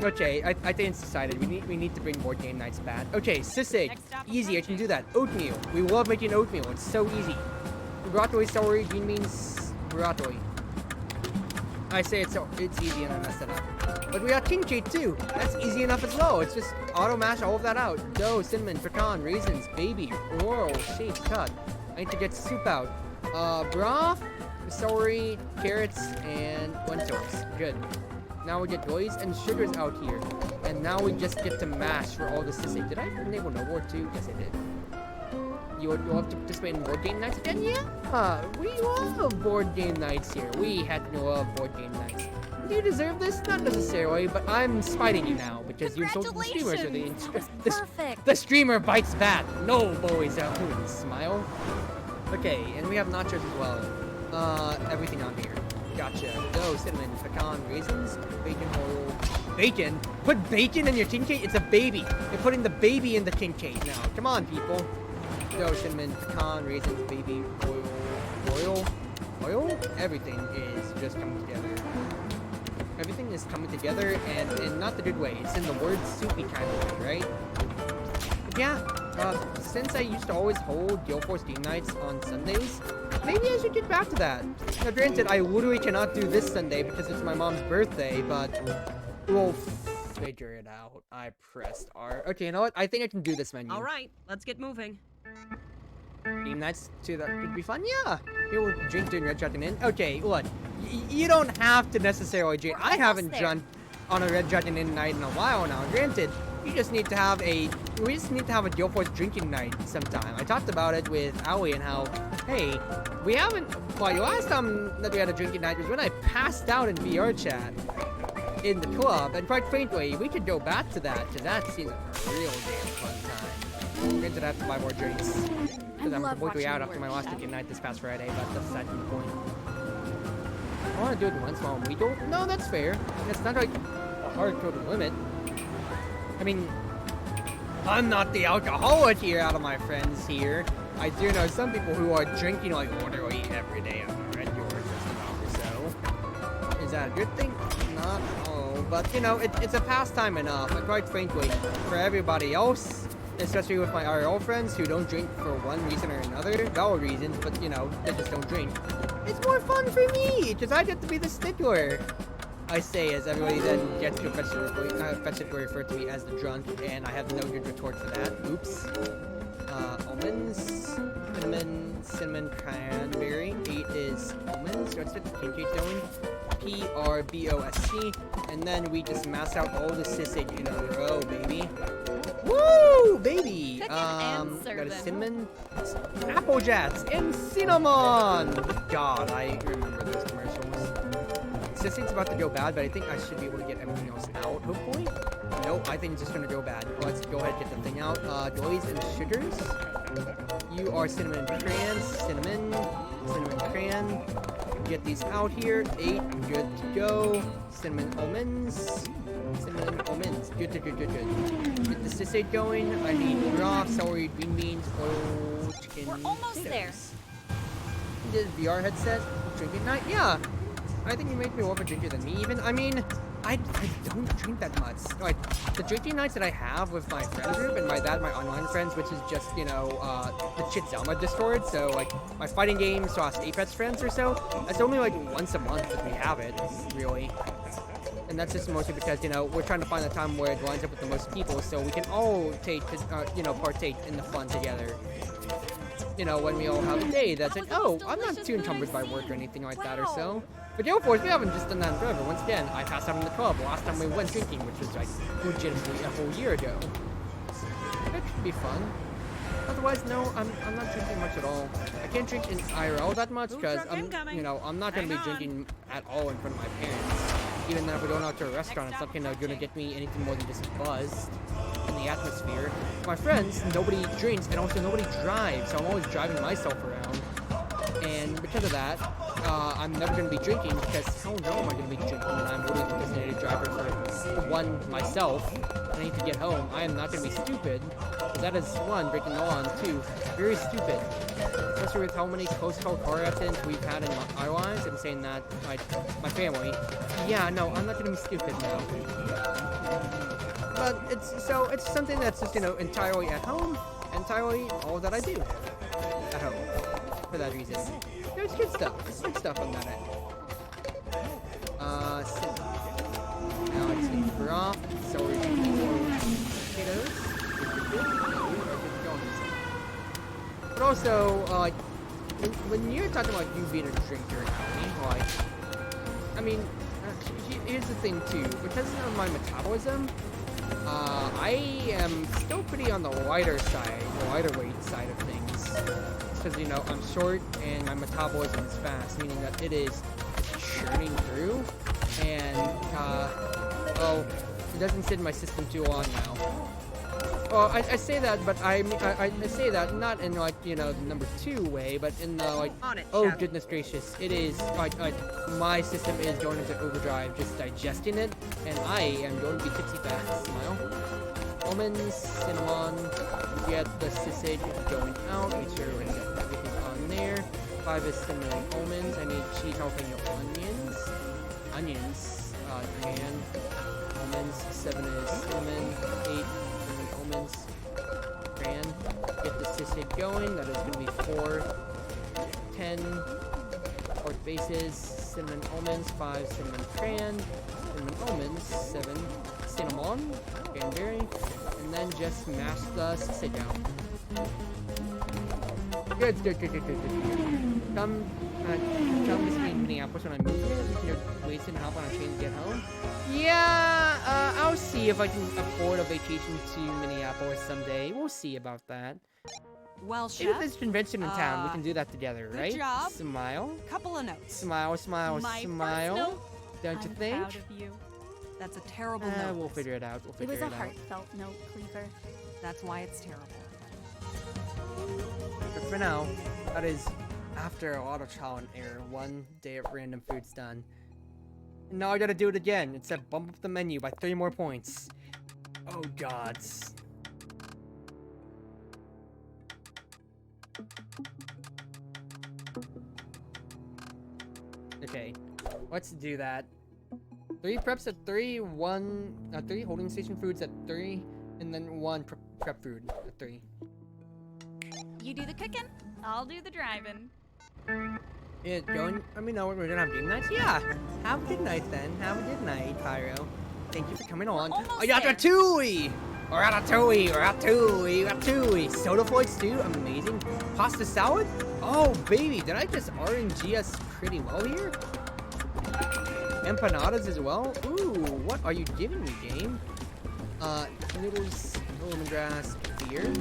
Speaker 4: Okay, I think it's decided. We need to bring board game nights back. Okay, Sisig.
Speaker 3: Next stop,
Speaker 4: Easy, I can
Speaker 3: Munchkin.
Speaker 4: do that. Oatmeal. We love making oatmeal. It's so easy. Bratoi, celery, green beans, bratoi. I say it's easy and I messed it up. But we got kimchi too. That's easy enough as well. It's just auto mash all of that out. Dough, cinnamon, pecan, raisins, baby, oral, shaped, cut. I need to get soup out. Broth, celery, carrots, and lentils. Good. Now we get oils and sugars out here. And now we just get to mash for all the sisig. Did I enable no war too? Yes, I did. You'll have to participate in board game nights again? Yeah! We love board game nights here. We had to love board game nights. Do you deserve this? Not necessarily, but I'm spiting you now because you insulted the streamers or the
Speaker 2: Perfect.
Speaker 4: the streamer bites back. No, boys, smile. Okay, and we have nachos as well. Everything on here. Gotcha. Dough, cinnamon, pecan, raisins, bacon, oil. Bacon? Put bacon in your tin cake? It's a baby. You're putting the baby in the tin cake now. Come on, people. Dough, cinnamon, pecan, raisins, baby, oil. Everything is just coming together. Everything is coming together, and in not the good way. It's in the word soupy kind of way, right? Yeah. Since I used to always hold Guild Force game nights on Sundays, maybe I should get back to that. Now, granted, I literally cannot do this Sunday because it's my mom's birthday, but we'll figure it out. I pressed R. Okay, you know what? I think I can do this menu.
Speaker 3: Alright, let's get moving.
Speaker 4: Game nights too, that could be fun. Yeah. You will drink during Red Dragon Inn. Okay, look. You don't have to necessarily drink. I haven't drunk on a Red Dragon Inn night in a while now. Granted, we just need to have a Guild Force drinking night sometime. I talked about it with Ali and how, hey, we haven't. Well, the last time that we had a drinking night was when I passed out in VR chat in the club, and quite frankly, we could go back to that because that seems like a real damn fun time. Granted, I have to buy more drinks because I'm completely out after my last drinking night this past Friday, but that's the second point. I want to do it once while we do. No, that's fair. It's not like a hard-coded limit. I mean, I'm not the alcoholic here out of my friends here. I do know some people who are drinking like literally every day on a regular just about or so. Is that a good thing? Not all, but you know, it's a pastime enough. And quite frankly, for everybody else, especially with my IRL friends who don't drink for one reason or another, valid reasons, but you know, they just don't drink. It's more fun for me, because I get to be the stickler. I say as everybody then gets to affectionately refer to me as the drunk, and I have no good retort for that. Oops. Almonds, cinnamon, cranberry. 8 is almonds. Let's get the pancake going. PRBOSC, and then we just mass out all the sisig in a row, baby. Woo, baby!
Speaker 2: Cooking and
Speaker 4: Got a
Speaker 2: serving.
Speaker 4: cinnamon, apple jats, and cinnamon! God, I remember those commercials. Sissig's about to go bad, but I think I should be able to get everything else out, hopefully. Nope, I think it's just gonna go bad. Let's go ahead and get the thing out. Doilies and sugars. You are cinnamon crayon, cinnamon crayon. Get these out here. 8, good to go. Cinnamon almonds. Good. Get the sisig going. I need broth, celery, green beans, oil, chicken.
Speaker 2: We're almost there.
Speaker 4: The VR headset, drinking night. Yeah, I think you make me more of a drinker than me. Even I mean, I don't drink that much. Like the drinking nights that I have with my friend group and my online friends, which is just you know the Chit Zelma Discord. So like my fighting games / Apex friends or so. That's only like once a month that we have it, really. And that's just mostly because, you know, we're trying to find a time where it lines up with the most people so we can all partake in the fun together. You know, when we all have a day that's like, oh, I'm not too encumbered by work or anything like that or so. But Guild Force, we haven't just done that forever. Once again, I passed out in the club last time we went drinking, which was like legitimately a whole year ago. That should be fun. Otherwise, no, I'm not drinking much at all. I can't drink in IRL that much because I'm not gonna be drinking at all in front of my parents. Even if we're going out to a restaurant, it's not gonna get me anything more than just buzzed in the the atmosphere. My friends, nobody drinks, and also nobody drives, so I'm always driving myself around. And because of that, I'm never going to be drinking, because how no am I going to be drinking when I'm already the designated driver for one, myself. I need to get home. I am not going to be stupid. That is one, breaking the law, and two, very stupid. Especially with how many close call car accidents we've had in our lives, and saying that my family. Yeah, no, I'm not going to be stupid now. But it's something that's just, entirely at home, entirely all that I do at home. For that reason. There's good stuff. There's good stuff on that end. Now I just need broth, celery, potatoes. But also, when you're talking about you being a drinker, here's the thing too. Because of my metabolism, I am still pretty on the lighter side, the lighter weight side of things. Because, I'm short and my metabolism is fast, meaning that it is churning through. And, it doesn't sit in my system too long now. Well, I say that, but I say that not in the number 2 way, but in the oh goodness gracious, it is my system is going into overdrive, just digesting it, and I am going to be tipsy fast. Smile. Almonds, cinnamon, get the sausage going out. Make sure everything's on there. 5 is cinnamon almonds. I need cheese jalapeno onions. And almonds. 7 is cinnamon. 8. Almonds, cran, get the sausage going, that is going to be 4, 10, pork bases, cinnamon almonds, 5, cinnamon cran, cinnamon almonds, 7, cinnamon, cranberry, and then just mash the sausage out. Good. Come visit me in Minneapolis when I move here. We can wait and hop on a train to get home. Yeah, I'll see if I can afford a vacation to Minneapolis someday. We'll see about that.
Speaker 3: Well,
Speaker 4: Maybe if
Speaker 3: Chef,
Speaker 4: there's a convention in town, we can do that together,
Speaker 3: good
Speaker 4: right?
Speaker 3: job.
Speaker 4: Smile.
Speaker 3: couple of notes.
Speaker 4: Smile.
Speaker 2: My
Speaker 4: Smile.
Speaker 2: first note,
Speaker 4: Don't you
Speaker 2: I'm
Speaker 4: think?
Speaker 2: proud of you.
Speaker 3: That's a terrible note.
Speaker 4: We'll figure it out.
Speaker 2: It was a heartfelt note, Cleaver.
Speaker 3: That's why it's terrible.
Speaker 4: But for now, that is after a lot of trial and error. 1 day of random food's done. And now I gotta do it again. It said bump up the menu by 3 more points. Oh gods. Okay, let's do that. 3 preps at 3, 3 holding station foods at 3, and then 1 prep food at 3.
Speaker 2: You do the cooking, I'll do the driving.
Speaker 4: Yeah, let me know when we're gonna have game nights. Yeah, have a good night then. Have a good night, Pyro. Thank you for coming on.
Speaker 2: almost
Speaker 4: Oh, Ratatouille! Ratatouille! Soda floats too, amazing. Pasta salad? Oh, baby, did I just RNG us pretty well here? Empanadas as well? Ooh, what are you giving me, game? Noodles, lemongrass, beer.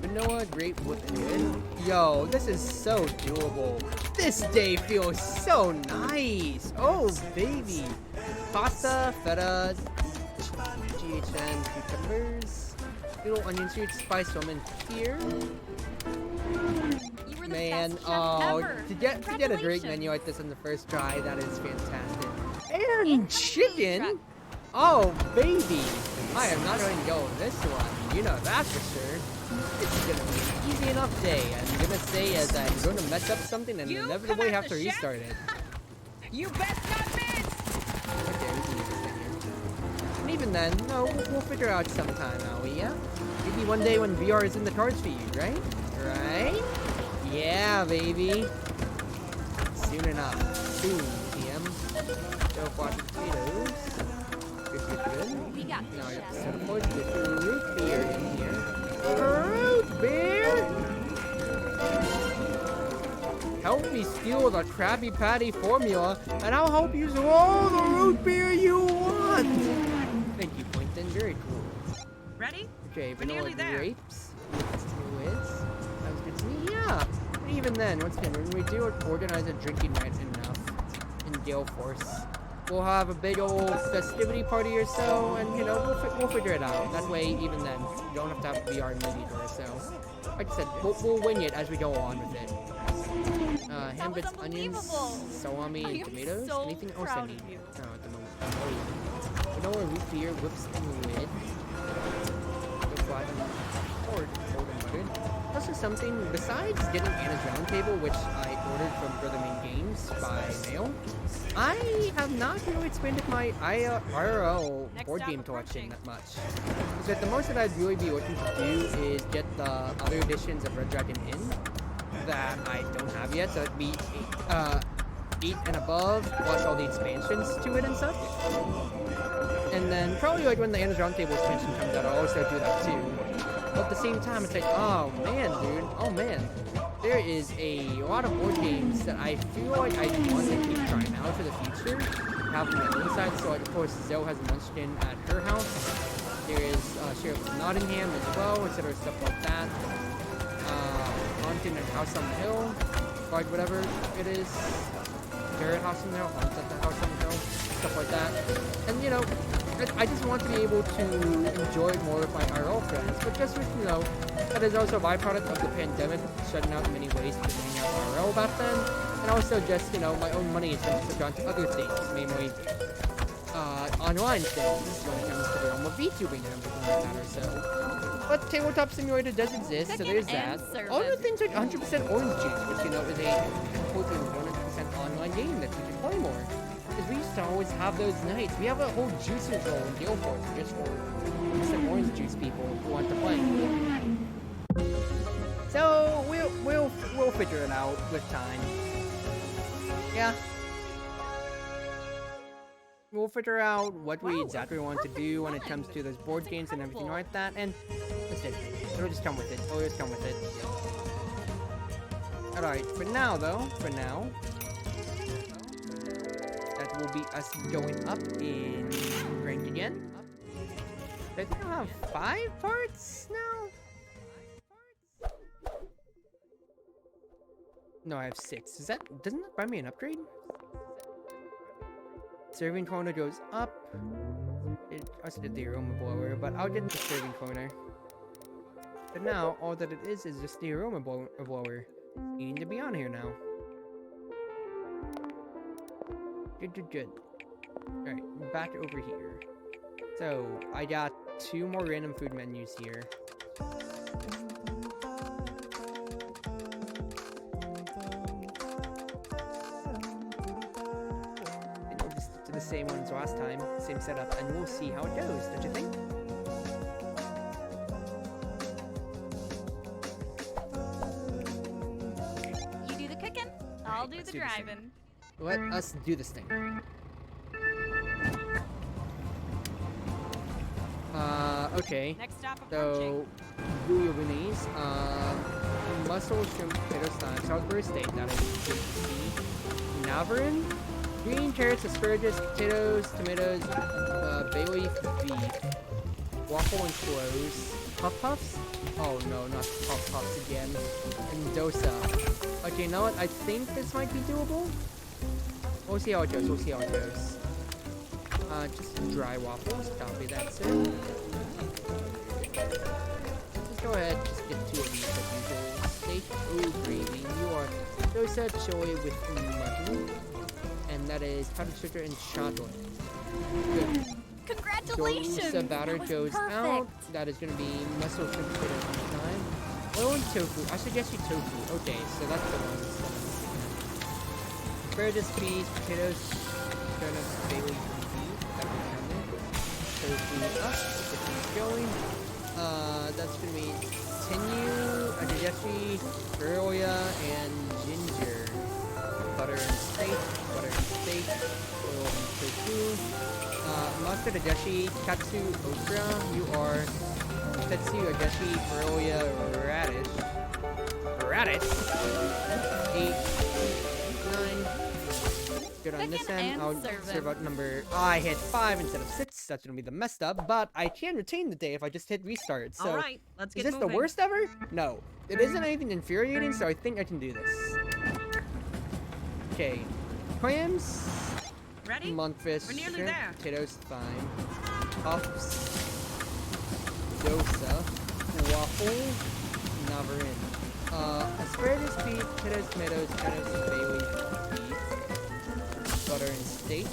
Speaker 4: Vanilla, grapefruit, and good. Yo, this is so doable. This day feels so nice. Oh, baby. Pasta, feta, GHN, cucumbers, little onion sweet spice almond here.
Speaker 2: You were the
Speaker 4: Man,
Speaker 2: best chef
Speaker 4: oh,
Speaker 2: ever.
Speaker 4: to get a great
Speaker 2: Congratulations.
Speaker 4: menu like this on the first try, that is fantastic. And
Speaker 2: It's
Speaker 4: chicken.
Speaker 2: truck.
Speaker 4: Oh, baby. I am not going to go with this one. You know that for sure. It's gonna be an easy enough day. I'm gonna say as I'm going to mess up something and
Speaker 3: You
Speaker 4: inevitably
Speaker 3: come
Speaker 4: have
Speaker 3: at
Speaker 4: to
Speaker 3: the chef?
Speaker 4: restart it.
Speaker 3: You best not miss!
Speaker 4: Okay, we can use this thing here. And even then, no, we'll figure out sometime, Aoi, yeah? Maybe one day when VR is in the cards for you, right? Right? Yeah, baby. Soon enough. Soon, PM. Go watch potatoes. Good.
Speaker 2: We got
Speaker 4: Now
Speaker 2: this,
Speaker 4: I got
Speaker 2: chef.
Speaker 4: soda float with root beer in here. Root beer! Help me steal the Krabby Patty formula, and I'll help you do all the root beer you want! Thank you, Boynton. Very cool.
Speaker 3: Ready?
Speaker 4: Okay,
Speaker 3: We're
Speaker 4: vanilla
Speaker 3: nearly there.
Speaker 4: grapes. Let's do it. Sounds good to me. Yeah. But even then, once again, when we do organize a drinking night enough in Gale Force, we'll have a big old festivity party or so, and you know, we'll figure it out. That way, even then, you don't have to have VR immediately or so. Like I said, we'll wing it as we go on with it. Ham
Speaker 2: was
Speaker 4: bits, onions,
Speaker 2: unbelievable.
Speaker 4: salami,
Speaker 2: I
Speaker 4: and
Speaker 2: am
Speaker 4: tomatoes.
Speaker 2: so
Speaker 4: Anything else I
Speaker 2: proud
Speaker 4: need?
Speaker 2: of you.
Speaker 4: No, at the moment. Oh, you know where root beer, whips, and lid. The button. Or golden button. Also something besides getting Anna's Roundtable, which I ordered from Brother Main Games by mail. I have not really expanded my IRL
Speaker 3: Next
Speaker 4: board
Speaker 3: stop
Speaker 4: game collection
Speaker 3: approaching.
Speaker 4: that much. Because the most that I'd really be looking to do is get the other editions of Red Dragon Inn that I don't have yet. So it'd be 8 and above, plus all the expansions to it and such. And then probably like when the Anna's Roundtable expansion comes out, I'll also do that too. But at the same time, it's like, oh man, dude, oh man. There is a lot of board games that I feel like I want to keep trying out for the future. Have on my own side, so like of course Zoe has Munchkin at her house. There is Sheriff of Nottingham as well, etc. Stuff like that. Haunted and House on the Hill, like whatever it is. Garrett House on the Hill, Haunted at the House on the Hill, stuff like that. And you know, I just want to be able to enjoy it more with my IRL friends, but just with, you know, that is also a byproduct of the pandemic, shutting out many ways to hang out IRL back then, and also just, you know, my own money has been put onto other things, namely, online things when it comes to the realm of VTubing and everything like that or so. But Tabletop Simulator does exist, so there's that. All the things like 100% Orange Juice, which, you know, is a completely 100% online game that you can play more. Because we used to always have those nights. We have a whole juicer roll in Guild Wars just for some orange juice people who want to play. So we'll figure it out with time. Yeah. We'll figure out what we exactly want to do when it comes to those board games and everything like that, and that's it. It'll just come with it. It'll just come with it. Alright, for now though, that will be us going up in rank again. I think I'll have 5 parts now? No, I have 6. Doesn't that buy me an upgrade? Serving corner goes up. It also did the aroma blower, but I'll get the serving corner. But now, all that it is just the aroma blower. Needing to be on here now. Good. Alright, back over here. So, I got 2 more random food menus here. And we'll just stick to the same ones last time, same setup, and we'll see how it goes, don't you think?
Speaker 2: You do the cooking, I'll do
Speaker 4: let's
Speaker 2: the
Speaker 4: do this thing.
Speaker 2: driving.
Speaker 4: Let us do this thing. Okay.
Speaker 3: Next stop approaching.
Speaker 4: So, bouillabaisse, mussel, shrimp, potato salad, Salisbury steak, that is good to see. Navarin, green carrots, asparagus, potatoes, tomatoes, bay leaf, beef, waffle and cloves, puff puffs? Oh no, not puff puffs again. And dosa. Okay, you know what? I think this might be doable. We'll see how it goes. Just dry waffles. Copy that, sir. Just go ahead. Just get 2 of these as usual. Steak, oh gravy. You are dosa chili with mutton. And that is powdered sugar and chocolate. Good.
Speaker 2: Congratulations!
Speaker 4: Dosa batter
Speaker 2: that was
Speaker 4: goes
Speaker 2: perfect.
Speaker 4: out. That is going to be mussel shrimp potato each time. Oil and tofu. I suggest you tofu. Okay, so that's the one. Asparagus, peas, potatoes, turnips, bay leaf, and beef. That would come in. Tofu up. Get these going. That's going to be Tenu, ajayashi, perulia, and ginger. Butter and steak. Oil and tofu. Mustard, ajayashi, katsu, okra. You are Tetsu, ajayashi, perulia, radish. 8, 9. Good on this
Speaker 2: Second
Speaker 4: end.
Speaker 2: and
Speaker 4: I'll
Speaker 2: serving.
Speaker 4: serve out number. I hit 5 instead of 6. That's gonna be the messed up, but I can retain the day if I just hit restart. So,
Speaker 3: All right, let's
Speaker 4: is
Speaker 3: get
Speaker 4: this
Speaker 3: moving.
Speaker 4: the worst ever? No, it isn't anything infuriating, so I think I can do this. Okay, clams.
Speaker 3: Ready?
Speaker 4: Monkfish,
Speaker 3: We're nearly
Speaker 4: shrimp,
Speaker 3: there.
Speaker 4: potatoes, fine. Puffs, dosa, waffle, navarin. Asparagus, beef, potatoes, tomatoes, turnips, bay leaf, beef, butter and steak.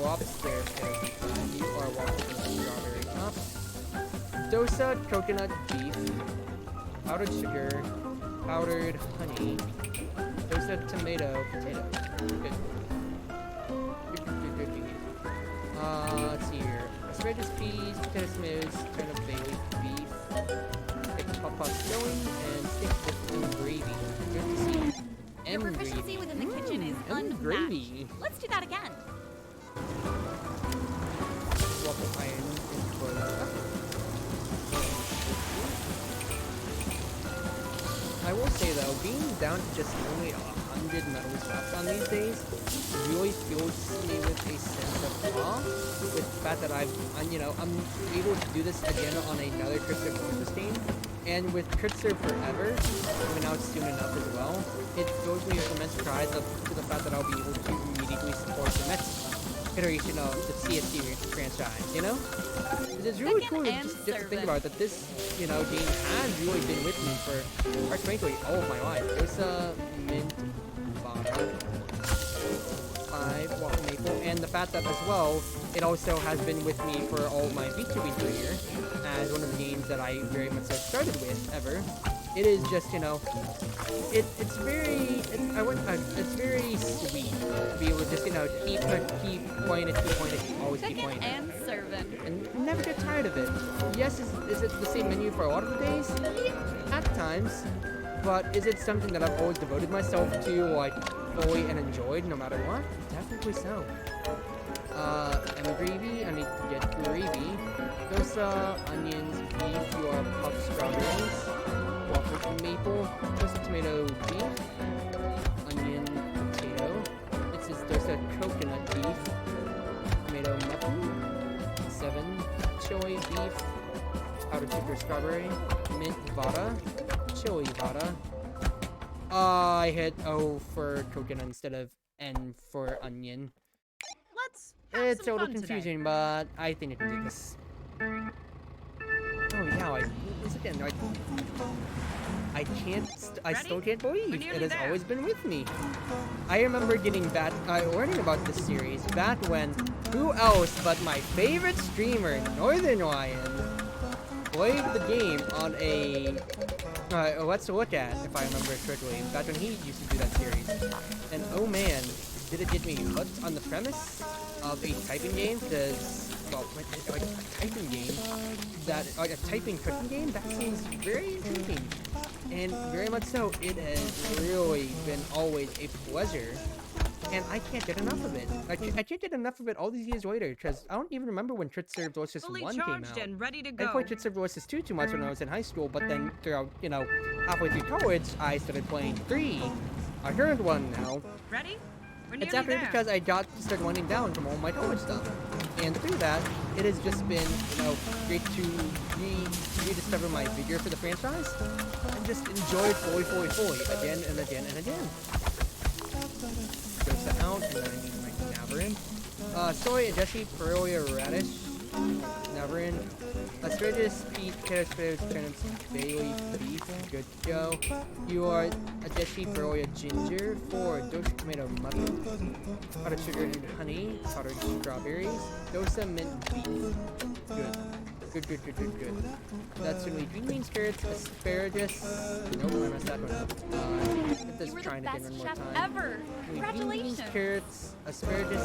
Speaker 4: Lobster, potatoes, fine. You are waffle and strawberry tops. Dosa, coconut, beef, powdered sugar, powdered honey, dosa, tomato, potato. Good. Good. Let's see here. Asparagus, peas, potato tomatoes, turnip, bay leaf, beef. Get the puff going and stick with gravy. Good to see.
Speaker 2: Your proficiency within the kitchen is unmatched.
Speaker 4: Gravy.
Speaker 2: Let's do that again.
Speaker 4: Waffle iron and boiling. I will say though, being down to just only 100 medals left on these days really fills me with a sense of awe. With the fact that I'm able to do this again on another Critzer Voices game, and with Critzer Forever coming out soon enough as well, it fills me with immense pride to the fact that I'll be able to immediately support the next iteration of the CSC franchise, you know? It's really cool to just think about that this, game has really been with me for practically all of my life. There's a mint butter, 5 waffle maple, and the fact that as well, it also has been with me for all of my VTuber year as one of the games that I very much so started with ever. It is just, it's very sweet to be able to just, keep playing it, always keep
Speaker 2: Cooking
Speaker 4: playing it.
Speaker 2: and serving.
Speaker 4: And never get tired of it. Yes, is it the same menu for a lot of the days? Yeah, at times. But is it something that I've always devoted myself to, like, fully and enjoyed no matter what? Definitely so. And gravy, I need to get gravy. Dosa, onions, beef, your puffed strawberries. Waffle maple, dosa tomato beef, onion potato. This is dosa coconut beef, tomato muffin, 7 chili beef, powdered sugar strawberry, mint vada, chili vada. I hit O for coconut instead of N for onion.
Speaker 3: Let's have
Speaker 4: It's a
Speaker 3: some
Speaker 4: little
Speaker 3: fun today.
Speaker 4: confusing, but I think I can do this. Oh yeah, once again, I still can't believe
Speaker 3: nearly
Speaker 4: it has
Speaker 3: there.
Speaker 4: always been with me. I remember learning about this series back when who else but my favorite streamer, Northern Lion, played the game on a Let's Look At, if I remember correctly, back when he used to do that series. And oh man, did it get me hooked on the premise of a typing game, because, well, like a typing game, like a typing cooking game, that seems very intriguing. And very much so, it has really been always a pleasure, and I can't get enough of it. I can't get enough of it all these years later, because I don't even remember when Tritzer Voices
Speaker 3: Fully
Speaker 4: 1 came
Speaker 3: charged
Speaker 4: out.
Speaker 3: and ready to
Speaker 4: I
Speaker 3: go.
Speaker 4: played Tritzer Voices 2 too much when I was in high school, but then throughout, halfway through college, I started playing 3. I heard one now.
Speaker 3: Ready? We're
Speaker 4: It's
Speaker 3: nearly
Speaker 4: after
Speaker 3: there.
Speaker 4: because I got to start winding down from all my college stuff. And through that, it has just been, great to rediscover my vigor for the franchise and just enjoy it fully, again and again and again. Goes that out, and then I need my navarin. Soy, adeshi, perolia, radish, navarin, asparagus, peas, potatoes, turnips, bay leaf, beef, good to go. You are adeshi, perolia, ginger, 4 dosa tomato muffin, powdered sugar and honey, powdered strawberries, dosa mint beef, good. Good. That's really green beans, carrots, asparagus. Nope, I messed that one up. Get this
Speaker 2: You were the
Speaker 4: trying again
Speaker 2: best
Speaker 4: one more
Speaker 2: chef
Speaker 4: time.
Speaker 2: ever.
Speaker 4: Green beans,
Speaker 2: Congratulations.
Speaker 4: carrots, asparagus,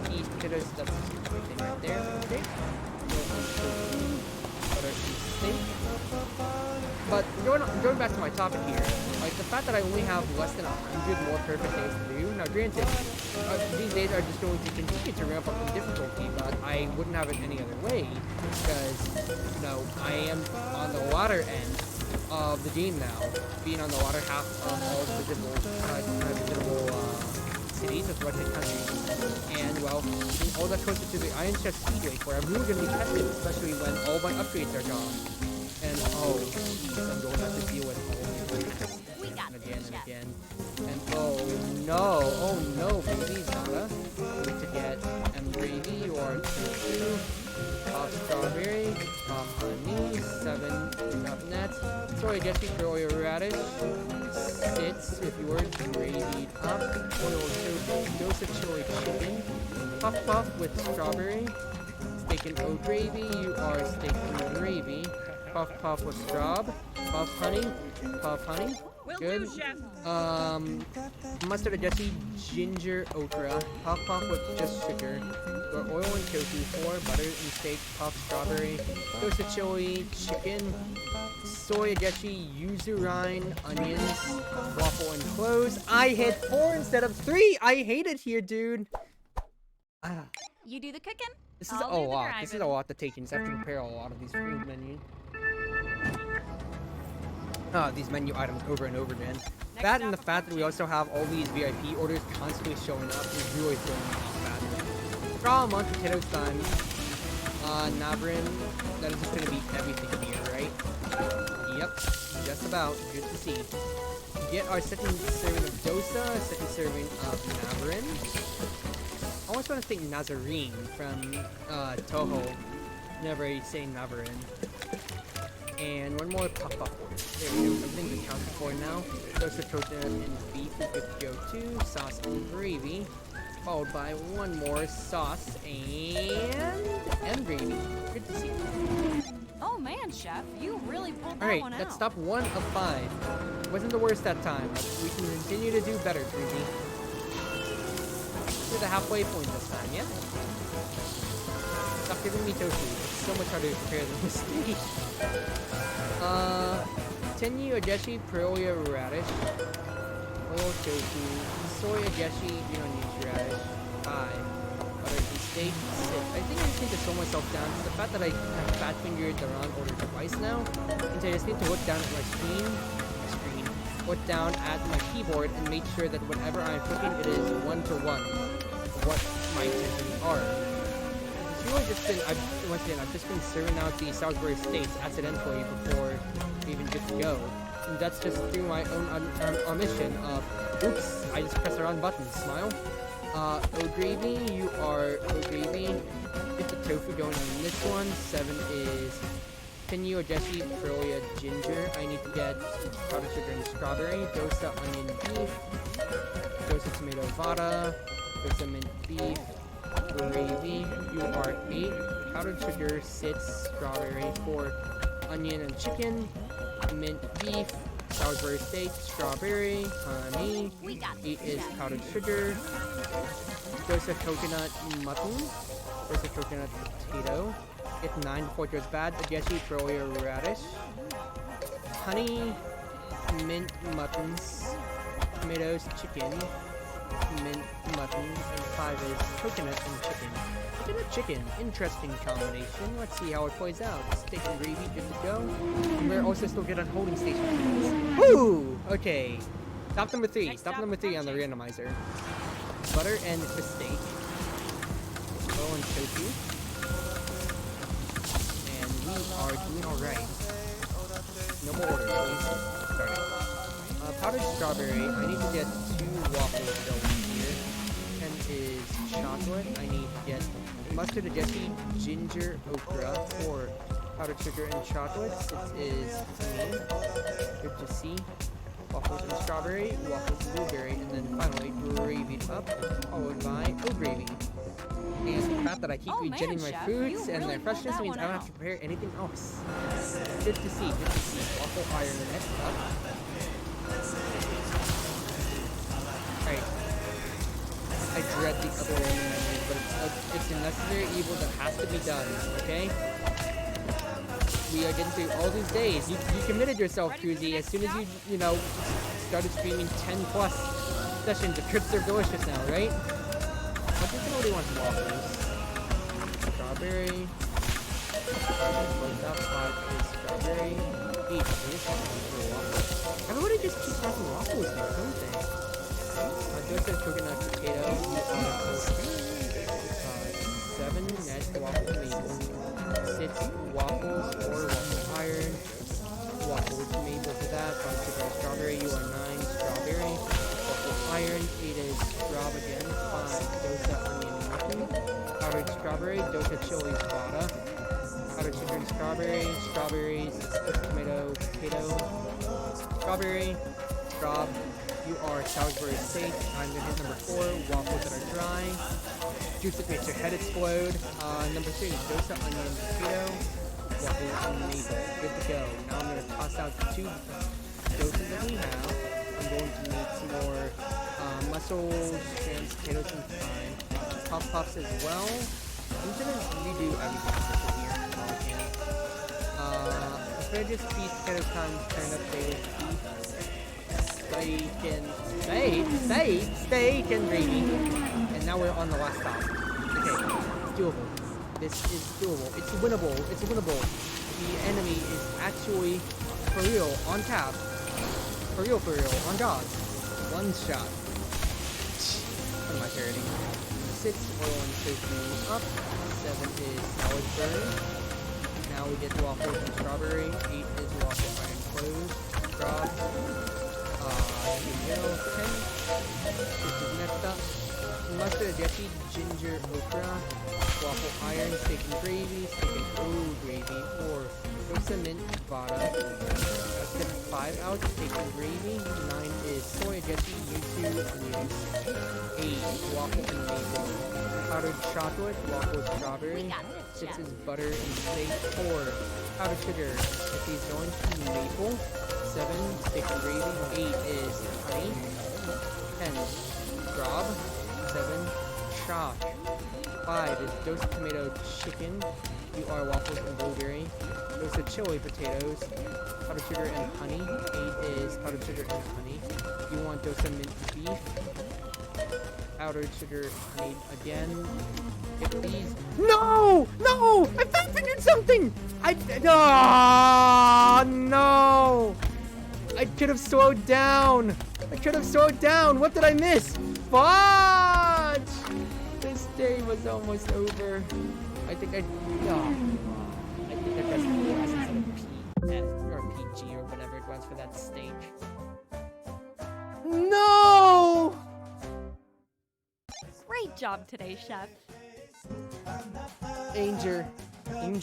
Speaker 4: peas, potatoes, that's everything right there. Okay. Butter and steak. But going back to my topic here, like the fact that I only have less than 100 more perfect days to do. Now, granted, these days are just going to continue to ramp up in difficulty, but I wouldn't have it any other way because, I am on the latter end of the game now, being on the latter half of all the visible cities of Russian countries, and well, all that closer to the Iron Chef Speedway, where I'm really going to be tested, especially when all my upgrades are gone. And oh, geez, I'm going to have to deal with all these
Speaker 2: We got
Speaker 4: and again
Speaker 2: this,
Speaker 4: and
Speaker 2: Chef.
Speaker 4: again. And oh no, Soy Getty Curly Radish. Sits if you were gravy up. Oil tofu. Dose of chili chicken. Puff puff with strawberry. Steak and oat gravy. You are steak and gravy. Puff puff with straw. Puff honey. Puff honey.
Speaker 3: Will
Speaker 4: Good.
Speaker 3: do, chef.
Speaker 4: Mustard Jesse ginger okra. Puff puff with just sugar. Or oil and tofu. 4 butter and steak. Puff strawberry. Dose of chili chicken. Soy Jesse yuzu rind onions. Waffle and cloves. I hit 4 instead of 3. I hate it here, dude. Ah.
Speaker 2: You do the cooking.
Speaker 4: This is
Speaker 2: I'll
Speaker 4: a
Speaker 2: do the
Speaker 4: lot. This is a
Speaker 2: driving.
Speaker 4: lot to take in. So I have to prepare a lot of these food menus. These menu items over and over again. That and the fact that we also have all these VIP orders constantly showing up is really throwing me off bad. Raw on potatoes done. Nabrin, that is just gonna be everything here, right? Yep, just about. Good to see. Get our second serving of dosa, second serving of Nabrin. I always want to think Nazarene from Toho. Never say Navarin. And one more pop-up order. There we go. Everything's accounted for now. Roasted coconut and beef is good to go too. Sauce and gravy. Followed by one more sauce and gravy. Good to see.
Speaker 2: Oh man, chef, you really pulled that
Speaker 4: Alright,
Speaker 2: one out.
Speaker 4: that's stop 1 of 5. Wasn't the worst that time. We can continue to do better, Freezy. To the halfway point this time, yeah? Stop giving me tofu. It's so much harder to prepare than this stage. Tenyu Ageshi Perolia Radish. Oil tofu. Soy Ageshi, you don't need radish. 5. Butter and steak. 6. I think I just need to slow myself down. It's the fact that I have fat fingered the wrong order twice now. And so I just need to look down at my look down at my keyboard and make sure that whenever I'm cooking, it is 1-to-1 what my intentions are. It's really just been, I've just been serving out the Salisbury steaks accidentally before we even get to go. And that's just through my own omission of, oops, I just pressed the wrong button, smile. Oat gravy, you are oat gravy. Get the tofu going on this one. 7 is Tenyu or Jesse Perolia ginger. I need to get powdered sugar and strawberry. Dosa onion beef. Dosa tomato vada. Dosa mint beef. Gravy. You are 8. Powdered sugar, 6. Strawberry. 4. Onion and chicken. Mint beef. Salisbury steak. Strawberry. Honey. 8 is powdered sugar. Dosa coconut mutton. Dosa coconut potato. Get 9 before it goes bad. Ageshi Perolia radish. Honey. Mint muttons. Tomatoes. Chicken. Mint mutton. And 5 is coconut and chicken. Coconut chicken. Interesting combination. Let's see how it plays out. Steak and gravy. Good to go. And we're also still good on holding station. Woo! Okay. Stop number 3. Stop number 3 on the randomizer. Butter and the steak. Oil and tofu. And we are doing alright. No more orders, please. Starting. Powdered strawberry. I need to get 2 waffles going here. 10 is chocolate. I need to get mustard Ageshi ginger okra for powdered sugar and chocolate. 6 is me. Good to see. Waffles and strawberry, waffles and blueberry, and then finally gravied up, followed by oat gravy. And the fact that I keep regenerating my
Speaker 2: Chef,
Speaker 4: foods
Speaker 2: you
Speaker 4: and
Speaker 2: really
Speaker 4: their freshness
Speaker 2: pulled
Speaker 4: means
Speaker 2: that
Speaker 4: I don't
Speaker 2: one
Speaker 4: have to prepare anything else. Good to see, good to see. Waffle iron next up. Alright. I dread the other random menus, but it's a necessary evil that has to be done, okay? We are getting through all these days. You committed yourself, Kruzy. As soon as you know, started streaming 10 plus sessions, the crits are delicious now, right? I just really want waffles. Strawberry. Close up, 5 is strawberry. 8 is waffles. Everybody just keeps having waffles here, don't they? Dosa coconut potato. 7 next waffle maple. 6 waffles or waffle iron. Waffle with maple for that. 5 sugar and strawberry. You are 9 strawberry. Waffle iron. 8 is straw again. 5 dosa onion mutton. Powdered strawberry. Dosa chili vada. Powdered sugar and strawberry. Strawberries. Tomato potato. strawberry. Straw. You are Salisbury steak. I'm gonna hit number 4, waffles that are dry. Juice that makes your head explode. Number 3, dosa onion potato. Waffles and maple. Good to go. Now I'm gonna toss out the 2 doses that we have. I'm going to need some more mussels, shrimp, potatoes, and thyme. Puff puffs as well. I'm gonna redo everything here. Asparagus, beef, potato time, turned up potatoes, beef, steak and gravy. And now we're on the last stop. Okay, it's doable. This is doable. It's winnable. It's winnable. The enemy is actually, for real, on tap. For real, on God. One shot. What am I hurting? 6, oil and safety up. 7 is Salisbury. Now we get waffles and strawberry. 8 is waffle iron clothes. Straw. Here we go. 10. This is next up. Mustard, Jeffy, ginger, okra, waffle iron, steak and gravy, steak and gravy, or dosa mint, vada. That's it. 5 out, steak and gravy. 9 is soy, Jeffy, YouTube, onions. 8, waffle and maple. Powdered chocolate, waffle, strawberry. 6 is butter and steak. 4, powdered sugar. If he's going to maple. 7, steak and gravy. 8 is honey. 10, grab. 7, shock. 5 is dosa tomato chicken. You are waffles and blueberry. Dosa chili potatoes. Powdered sugar and honey. 8 is powdered sugar and honey. You want dosa mint beef. Powdered sugar, honey again. Get these. No! No! I fat fingered something! No! I could have slowed down! What did I miss? Fudge! This day was almost over. I think I pressed the S instead of P or PG or whatever it was for that stage. No!
Speaker 2: Great job today, Chef.
Speaker 4: Anger, pain,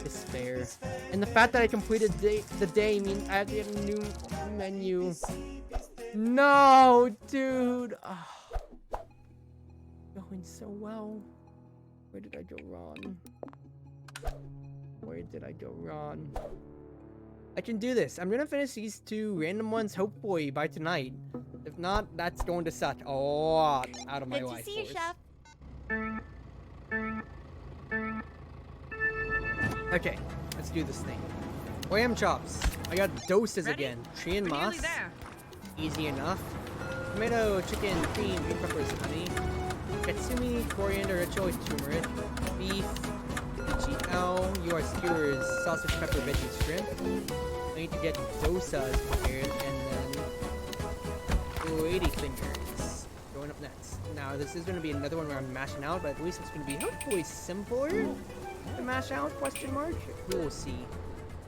Speaker 4: despair. And the fact that I completed the day means I have to get a new menu. No, dude. Oh, going so well. Where did I go wrong? I can do this. I'm gonna finish these 2 random ones hopefully by tonight. If not, that's going to suck a lot out of my life.
Speaker 2: Good to see you, Chef.
Speaker 4: Okay, let's do this thing. Lamb chops. I got doses
Speaker 3: Ready?
Speaker 4: again. Chien
Speaker 3: We're nearly
Speaker 4: mas.
Speaker 3: there.
Speaker 4: Easy enough. Tomato, chicken, cream, green peppers, honey. Katsumi, coriander, red chili, turmeric. Beef, GL, your skewers, sausage, pepper, veggie, shrimp. I need to get dosas prepared, and then lady fingers. Going up next. Now, this is going to be another one where I'm mashing out, but at least it's going to be hopefully simpler to mash out, question mark? We will see.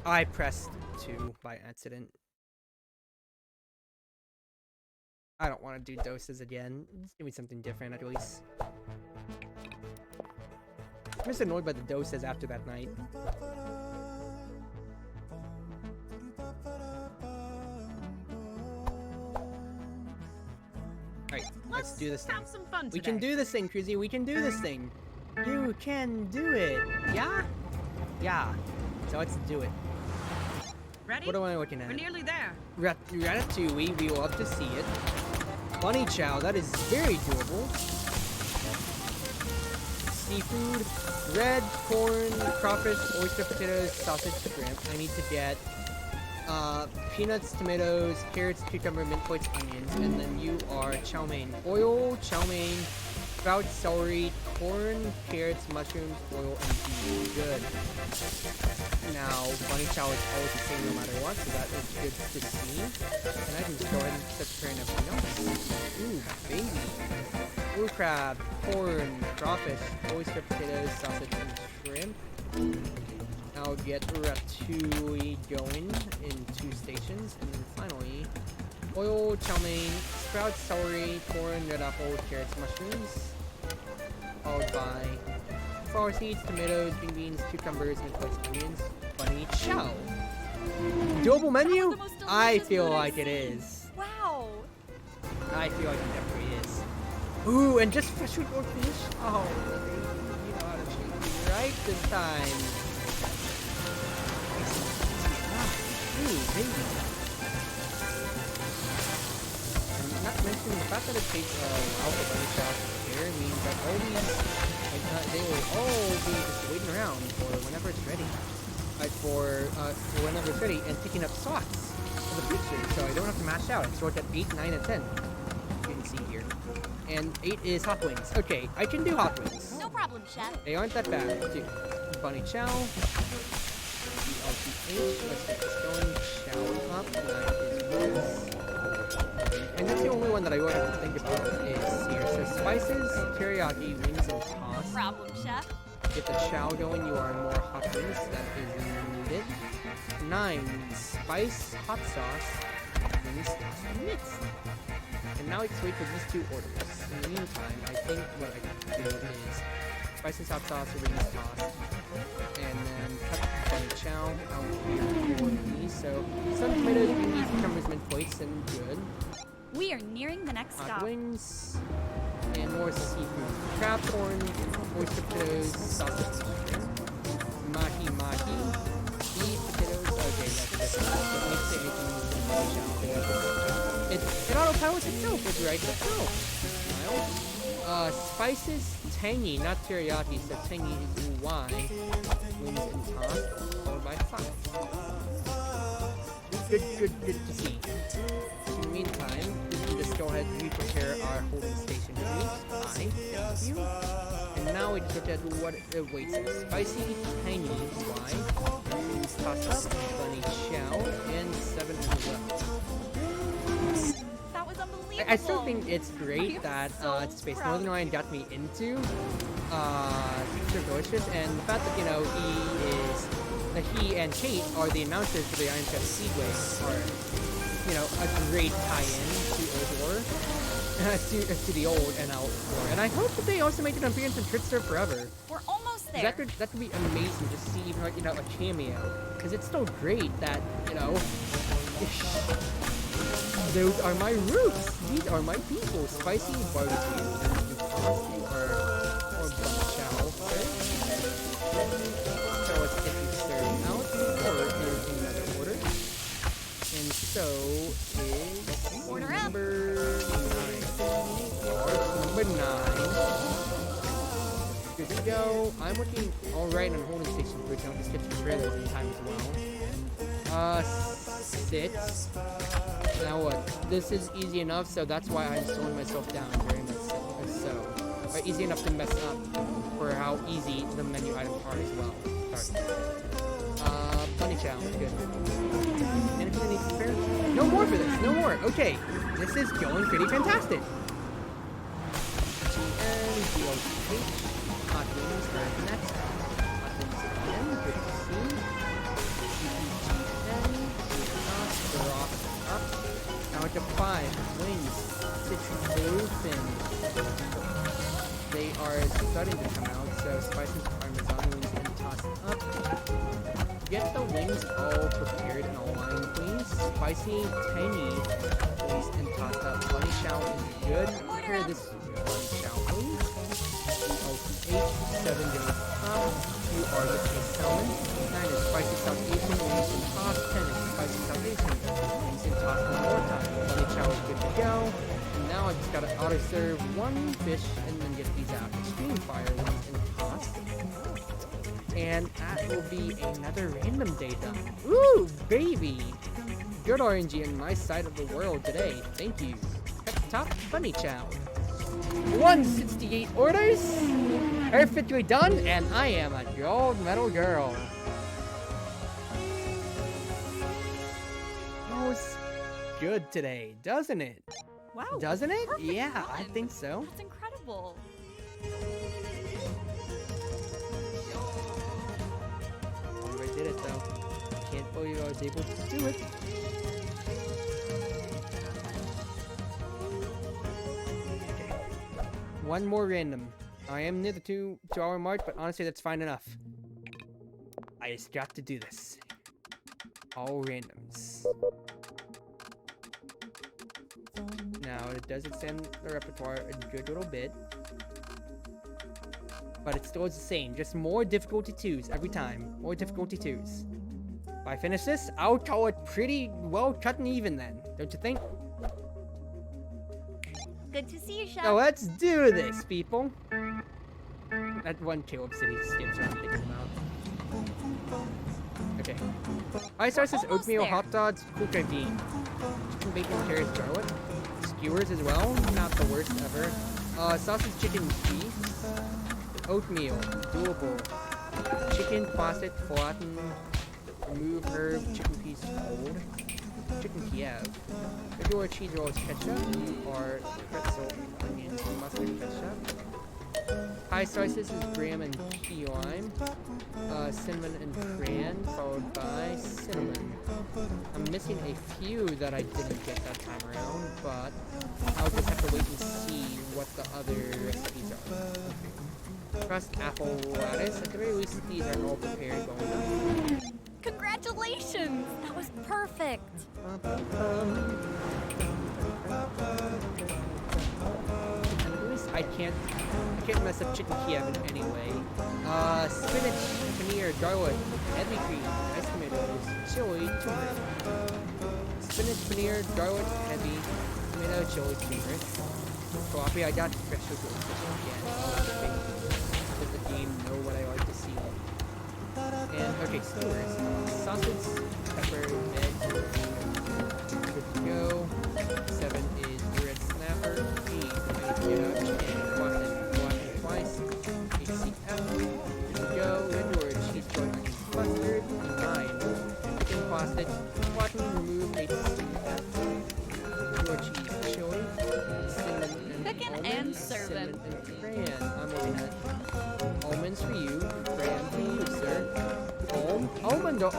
Speaker 4: I pressed 2 by accident. I don't want to do doses again. Just give me something different at least. I'm just annoyed by the doses after that night. Alright, let's do this thing.
Speaker 3: Have some fun today.
Speaker 4: We can do this thing, Cruzy. We can do this thing. You can do it. Yeah? Yeah. So let's do it.
Speaker 3: Ready?
Speaker 4: What am I looking at?
Speaker 3: We're nearly there.
Speaker 4: Ratatouille, we love to see it. Bunny chow, that is very doable. Seafood, red, corn, crawfish, oyster potatoes, sausage, shrimp. I need to get peanuts, tomatoes, carrots, cucumber, mint flakes, onions, and then you are chow mein. Oil, chow mein, sprouts, celery, corn, carrots, mushrooms, oil, and beef. Good. Now, bunny chow is always the same no matter what, so that is good to see. And I can just go ahead and start preparing everything else. Ooh, baby. Blue crab, corn, crawfish, oyster potatoes, sausage, and shrimp. I'll get ratatouille going in 2 stations, and then finally, oil, chow mein, sprouts, celery, corn, red apple, carrots, mushrooms, followed by flower seeds, tomatoes, green beans, cucumbers, and flakes, onions, bunny chow. doable
Speaker 2: That was
Speaker 4: menu?
Speaker 2: the most
Speaker 4: I
Speaker 2: delicious
Speaker 4: feel
Speaker 2: food I've
Speaker 4: like it
Speaker 2: seen.
Speaker 4: is.
Speaker 2: Wow.
Speaker 4: I feel like it definitely is. Ooh, and just fresh with more fish. Oh, baby, you know how to treat me right this time. Ooh, baby. And not to mention the fact that it takes a while for bunny chow to prepare means that all these, like, they will all be just waiting around for whenever it's ready. For whenever it's ready and picking up slots for the future, so I don't have to mash out. I sort at 8, 9, and 10. You can see here. And 8 is hot wings. Okay, I can do hot wings.
Speaker 2: No problem, chef.
Speaker 4: They aren't that bad. Let's do bunny chow. LTH. Let's get this going. Chow up. That is this. And that's the only one that I would have to think about is here. So spices, teriyaki, wings, and
Speaker 2: No
Speaker 4: toss.
Speaker 2: problem, chef.
Speaker 4: Get the chow going. You are more hot wings. That is needed. 9. Spice, hot sauce, wings, toss, and mix. And now let's wait for these 2 orders. In the meantime, I think what I can do is spices, hot sauce, wings, toss, and then cut the bunny chow out here for these. So some tomatoes, beans, cucumbers, mint plates, and good.
Speaker 2: We are nearing the next
Speaker 4: Hot
Speaker 2: stop.
Speaker 4: wings, and more seafood. Crab corn, oyster potatoes, sausage, mahi mahi, beef potatoes. Okay, that's different. But makes it anything with the bunny chow. It autopilots itself with rice itself. Smile. Spices, tangy, not teriyaki, so tangy is Y. Wings and toss, followed by 5. Good to see. In the meantime, we can just go ahead and prepare our holding station meat. Thank you. And now we just look at what awaits us. Spicy, tangy, Y. Wings toss up, bunny chow, and 7 as well.
Speaker 2: That was unbelievable.
Speaker 4: I still think it's
Speaker 2: I
Speaker 4: great
Speaker 2: am
Speaker 4: that
Speaker 2: so
Speaker 4: Space
Speaker 2: proud
Speaker 4: Northern
Speaker 2: of
Speaker 4: Lion got me into Future Delicious, and the fact that, you know, he and Kate are the announcers for the Iron Chef Speedway are, you know, a great tie-in to Old War, to the old and out war. And I hope that they also make an appearance in Trickster Forever.
Speaker 2: We're almost there.
Speaker 4: That could be amazing to see, even like, you know, a cameo, because it's still great that, you know, those are my roots. These are my people. Spicy barbecue and coffee or bunny chow. Okay? So let's get these served out. Or here's another order. And so is
Speaker 2: Order up.
Speaker 4: number 9. Or number 9. Good to go. I'm looking alright on holding station bridge. I'll just get to the trailers in time as well. 6. Now what? This is easy enough, so that's why I'm slowing myself down very much so. Or easy enough to mess up for how easy the menu items are as well. Sorry. Bunny chow, good. Anything I need to prepare? No more for this, no more. Okay, this is going pretty fantastic. And GLTH, hot wings are next. Hot wings again, good to see. Now to 5 wings, 6 blue fins. They are starting to come out, so spices, parmesan wings, and tossed up. Get the wings all prepared and all line, please. Spicy, tangy, please, and tossed up. Bunny chow is good. Prepare this bunny chow, please. LTH, 7 days up. You are with a salmon. 9 is spicy South Asian wings and tossed. 10 is spicy South Asian wings and tossed one more time. Bunny chow is good to go. And now I just gotta auto serve 1 fish and then get these out. Extreme fire wings and tossed. And that will be another random day done. Ooh, baby! Good RNG on my side of the world today. Thank you. Pet Top Bunny Chow. 168 orders, perfectly done, and I am a gold medal girl. Smells good today, doesn't it?
Speaker 2: Wow.
Speaker 4: Doesn't it?
Speaker 2: Perfect
Speaker 4: Yeah, I
Speaker 2: run.
Speaker 4: think so.
Speaker 2: That's incredible.
Speaker 4: I did it though. Can't believe I was able to do it. Okay. One more random. I am near the 2-hour mark, but honestly, that's fine enough. I just got to do this. all randoms. Now, it does extend the repertoire a good little bit. But it still is the same, just more difficulty 2s every time. More difficulty 2s. If I finish this, I'll call it pretty well cut and even then, don't you think?
Speaker 2: Good to see you, Chef.
Speaker 4: Now let's do this, people. That one Caleb City skips I'm thinking about. Okay. Ice sauce is
Speaker 2: Almost
Speaker 4: oatmeal,
Speaker 2: there.
Speaker 4: hot dogs, cool bean. Chicken bacon, carrots, garlic. Skewers as well, not the worst ever. Sausage, chicken, beef. Oatmeal, doable. Chicken, faucet, flatten. Remove herb, chicken piece, cold. Chicken Kiev. Regular cheese rolls, ketchup, or pretzel, onions, and mustard ketchup. Pie slices is graham and key lime. Cinnamon and cran, followed by cinnamon. I'm missing a few that I didn't get that time around, but I'll just have to wait and see what the other recipes are. Crust, apple, lettuce. At the very least, these are all prepared going on.
Speaker 2: Congratulations! That was perfect.
Speaker 4: I can't mess up chicken Kiev in any way. Spinach, paneer, garlic, heavy cream, ice tomatoes, chili, turmeric. Spinach, paneer, garlic, heavy, tomato, chili, turmeric. Coffee, I got special good again. Let the game know what I like to see. And okay, skewers. Sausage, pepper, egg. Good to go. 7 is red snapper. 8, chicken, wash it twice. 8 CF. Good to go. Red word, cheese, joint, mustard. 9, chicken, plastic. Flatten, remove 8 CF. More cheese, chili. Cinnamon and
Speaker 2: Cooking
Speaker 4: almonds.
Speaker 2: and serving.
Speaker 4: Cinnamon and crayon. I'm looking at almonds for you. Crayon for you, sir. Almondo.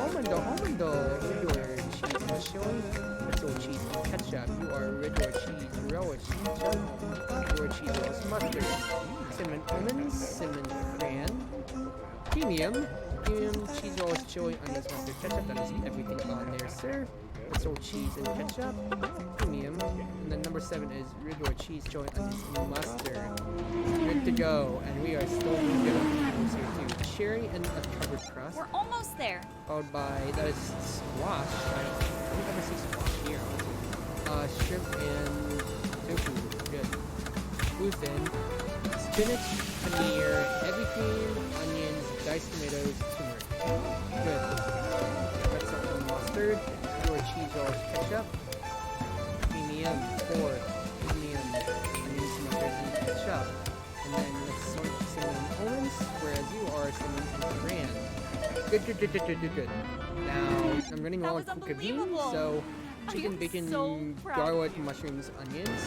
Speaker 4: Regular cheese and chili. Pretzel cheese and ketchup. You are regular cheese, relish ketchup. Regular cheese, relish mustard. Cinnamon almonds, cinnamon crayon. Premium cheese, relish chili, onions, mustard, ketchup. That is everything on there, sir. Pretzel cheese and ketchup. Premium. And then number 7 is regular cheese, chili, onions, and mustard. Good to go. And we are still good on the apples here too. Cherry and a covered crust.
Speaker 2: We're almost there.
Speaker 4: Followed by, that is squash. I don't ever see squash here. Shrimp and tofu. Good. Bluefin. Spinach, paneer, heavy cream, onions, diced tomatoes, turmeric. Good. Pretzel and mustard. Your cheese rolls, ketchup. Premium, pork. Premium, onions, mustard, and ketchup. And then let's sort cinnamon almonds, whereas you are cinnamon and crayon. Good. Now, I'm running
Speaker 2: That
Speaker 4: low
Speaker 2: was
Speaker 4: on cooked beans,
Speaker 2: unbelievable.
Speaker 4: so
Speaker 2: I
Speaker 4: chicken,
Speaker 2: am
Speaker 4: bacon,
Speaker 2: so proud of
Speaker 4: garlic,
Speaker 2: you.
Speaker 4: mushrooms, onions,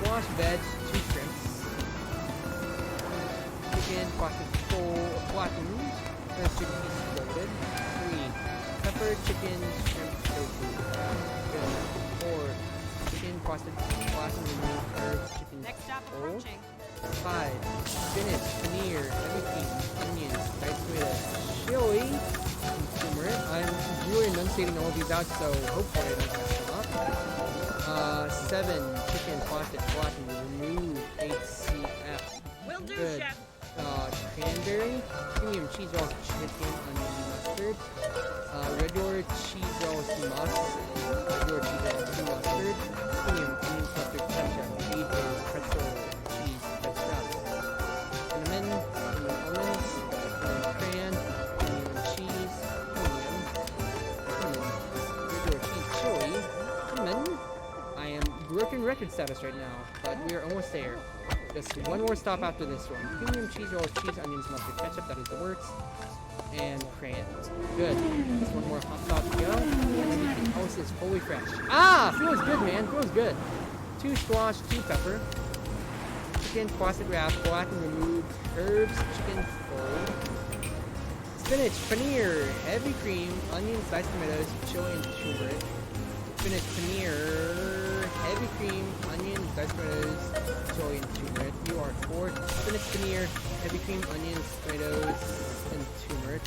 Speaker 4: squash, veg, 2 shrimps, chicken, plastic full, flattened, chicken piece folded, 3, pepper, chicken, shrimp, tofu, good, 4, chicken, plastic flattened, remove herbs, chicken
Speaker 3: Next stop
Speaker 4: fold,
Speaker 3: approaching.
Speaker 4: 5, spinach, paneer, heavy cream, onions, diced tomatoes, chili, and turmeric. I'm really enunciating all these out, so hopefully I don't mess them up. 7, chicken, plastic, flattened, remove 8 CF.
Speaker 3: Will do,
Speaker 4: Good.
Speaker 3: Chef.
Speaker 4: Cranberry, premium cheese rolls, chicken, onion, mustard. Regular cheese rolls, regular cheese rolls, mustard. Premium onion, mustard, ketchup, cheese rolls, pretzel, cheese, ketchup. Cinnamon almonds, cinnamon crayon, onion cheese, premium, regular cheese chili, cinnamon. I am broken record status right now, but we are almost there. Just one more stop after this one. Premium cheese rolls, cheese, onions, mustard, ketchup, that is the works. And crayons. Good. Just one more hot sauce to go. And everything else is fully fresh. Ah! Feels good, man. Feels good. 2 squash, 2 pepper. Chicken, plastic wrap, black and removed. Herbs, chicken fold. Spinach, paneer, heavy cream, onions, diced tomatoes, chili, and turmeric. Spinach, paneer, heavy cream, onions, diced tomatoes, chili, and turmeric. You are 4. Spinach, paneer, heavy cream, onions, tomatoes, and turmeric.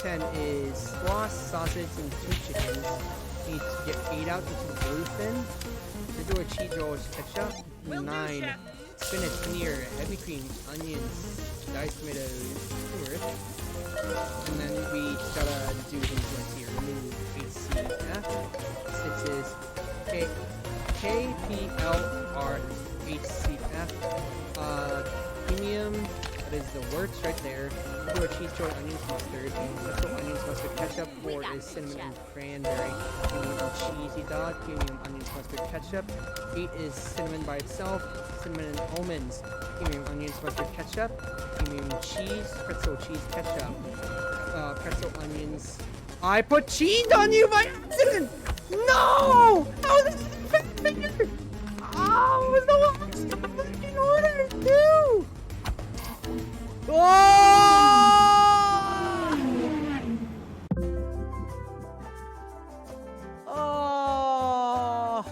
Speaker 4: 10 is squash, sausage, and 2 chickens. You need to get 8 out into bluefin. Regular cheese rolls, ketchup.
Speaker 3: Will do,
Speaker 4: 9.
Speaker 3: chef.
Speaker 4: Spinach, paneer, heavy cream, onions, diced tomatoes, turmeric. And then we gotta do these ones here. Remove HCF. 6 is KPLR HCF. Premium, that is the works right there. Do a cheese chili onions mustard. Special onions mustard ketchup. 4 is cinnamon and cranberry. Premium cheesy dog. Premium onions mustard ketchup. 8 is cinnamon by itself. Cinnamon and almonds. Premium onions mustard ketchup. Premium cheese. Pretzel cheese ketchup. Pretzel onions. I put cheese on you by accident! No! How is this fair? Oh, it was the last fucking order too! Oh! Oh!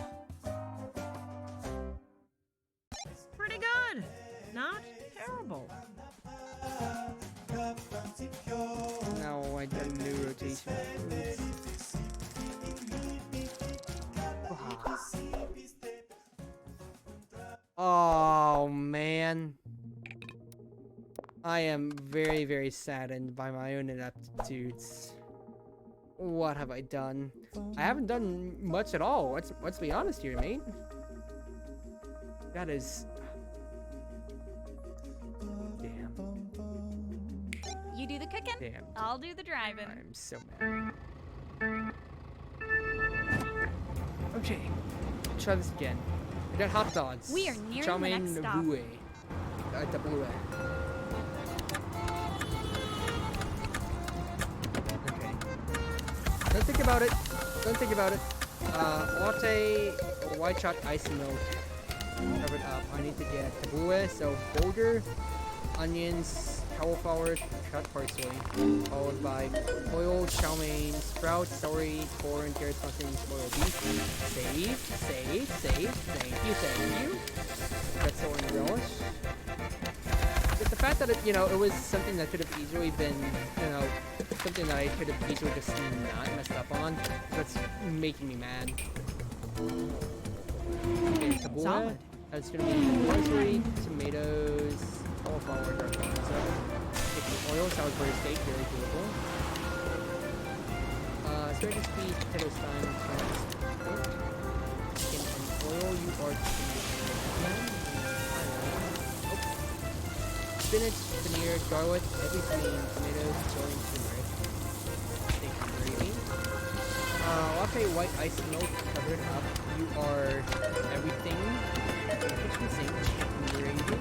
Speaker 3: Pretty good. Not terrible.
Speaker 4: Now I got a new rotation. Oh man. I am very, very saddened by my own ineptitudes. What have I done? I haven't done much at all. Let's be honest here, mate. That is... Damn.
Speaker 2: You do the cooking.
Speaker 1: Damn.
Speaker 2: I'll do the driving.
Speaker 1: I'm so mad.
Speaker 4: Okay. Try this again. We got hot dogs.
Speaker 2: We are nearing
Speaker 4: Chow
Speaker 2: the
Speaker 4: mein
Speaker 2: next stop.
Speaker 4: tabbouleh. Tabbouleh. Okay. Don't think about it. Don't think about it. Latte, white chocolate, ice and milk. Cover it up. I need to get tabbouleh, so bulgur, onions, cauliflower, cut parsley, followed by oil, chow mein, sprouts, celery, corn, carrots, mushrooms, boiled beef. Save. Thank you. Pretzel and relish. But the fact that it was something that could have easily been, something that I could have easily just not messed up on, that's making me mad. Okay, tabbouleh.
Speaker 3: Solid.
Speaker 4: That's gonna be parsley, tomatoes, cauliflower, garbanzo. Oil, Salisbury steak, very doable. Asparagus, peas, potato stein, chicken and oil. You are spinach, paneer, garlic, heavy cream, tomatoes, chili, and turmeric. Steak and gravy. Latte, white ice milk, cover it up. You are everything. Kitchen sink, gravy.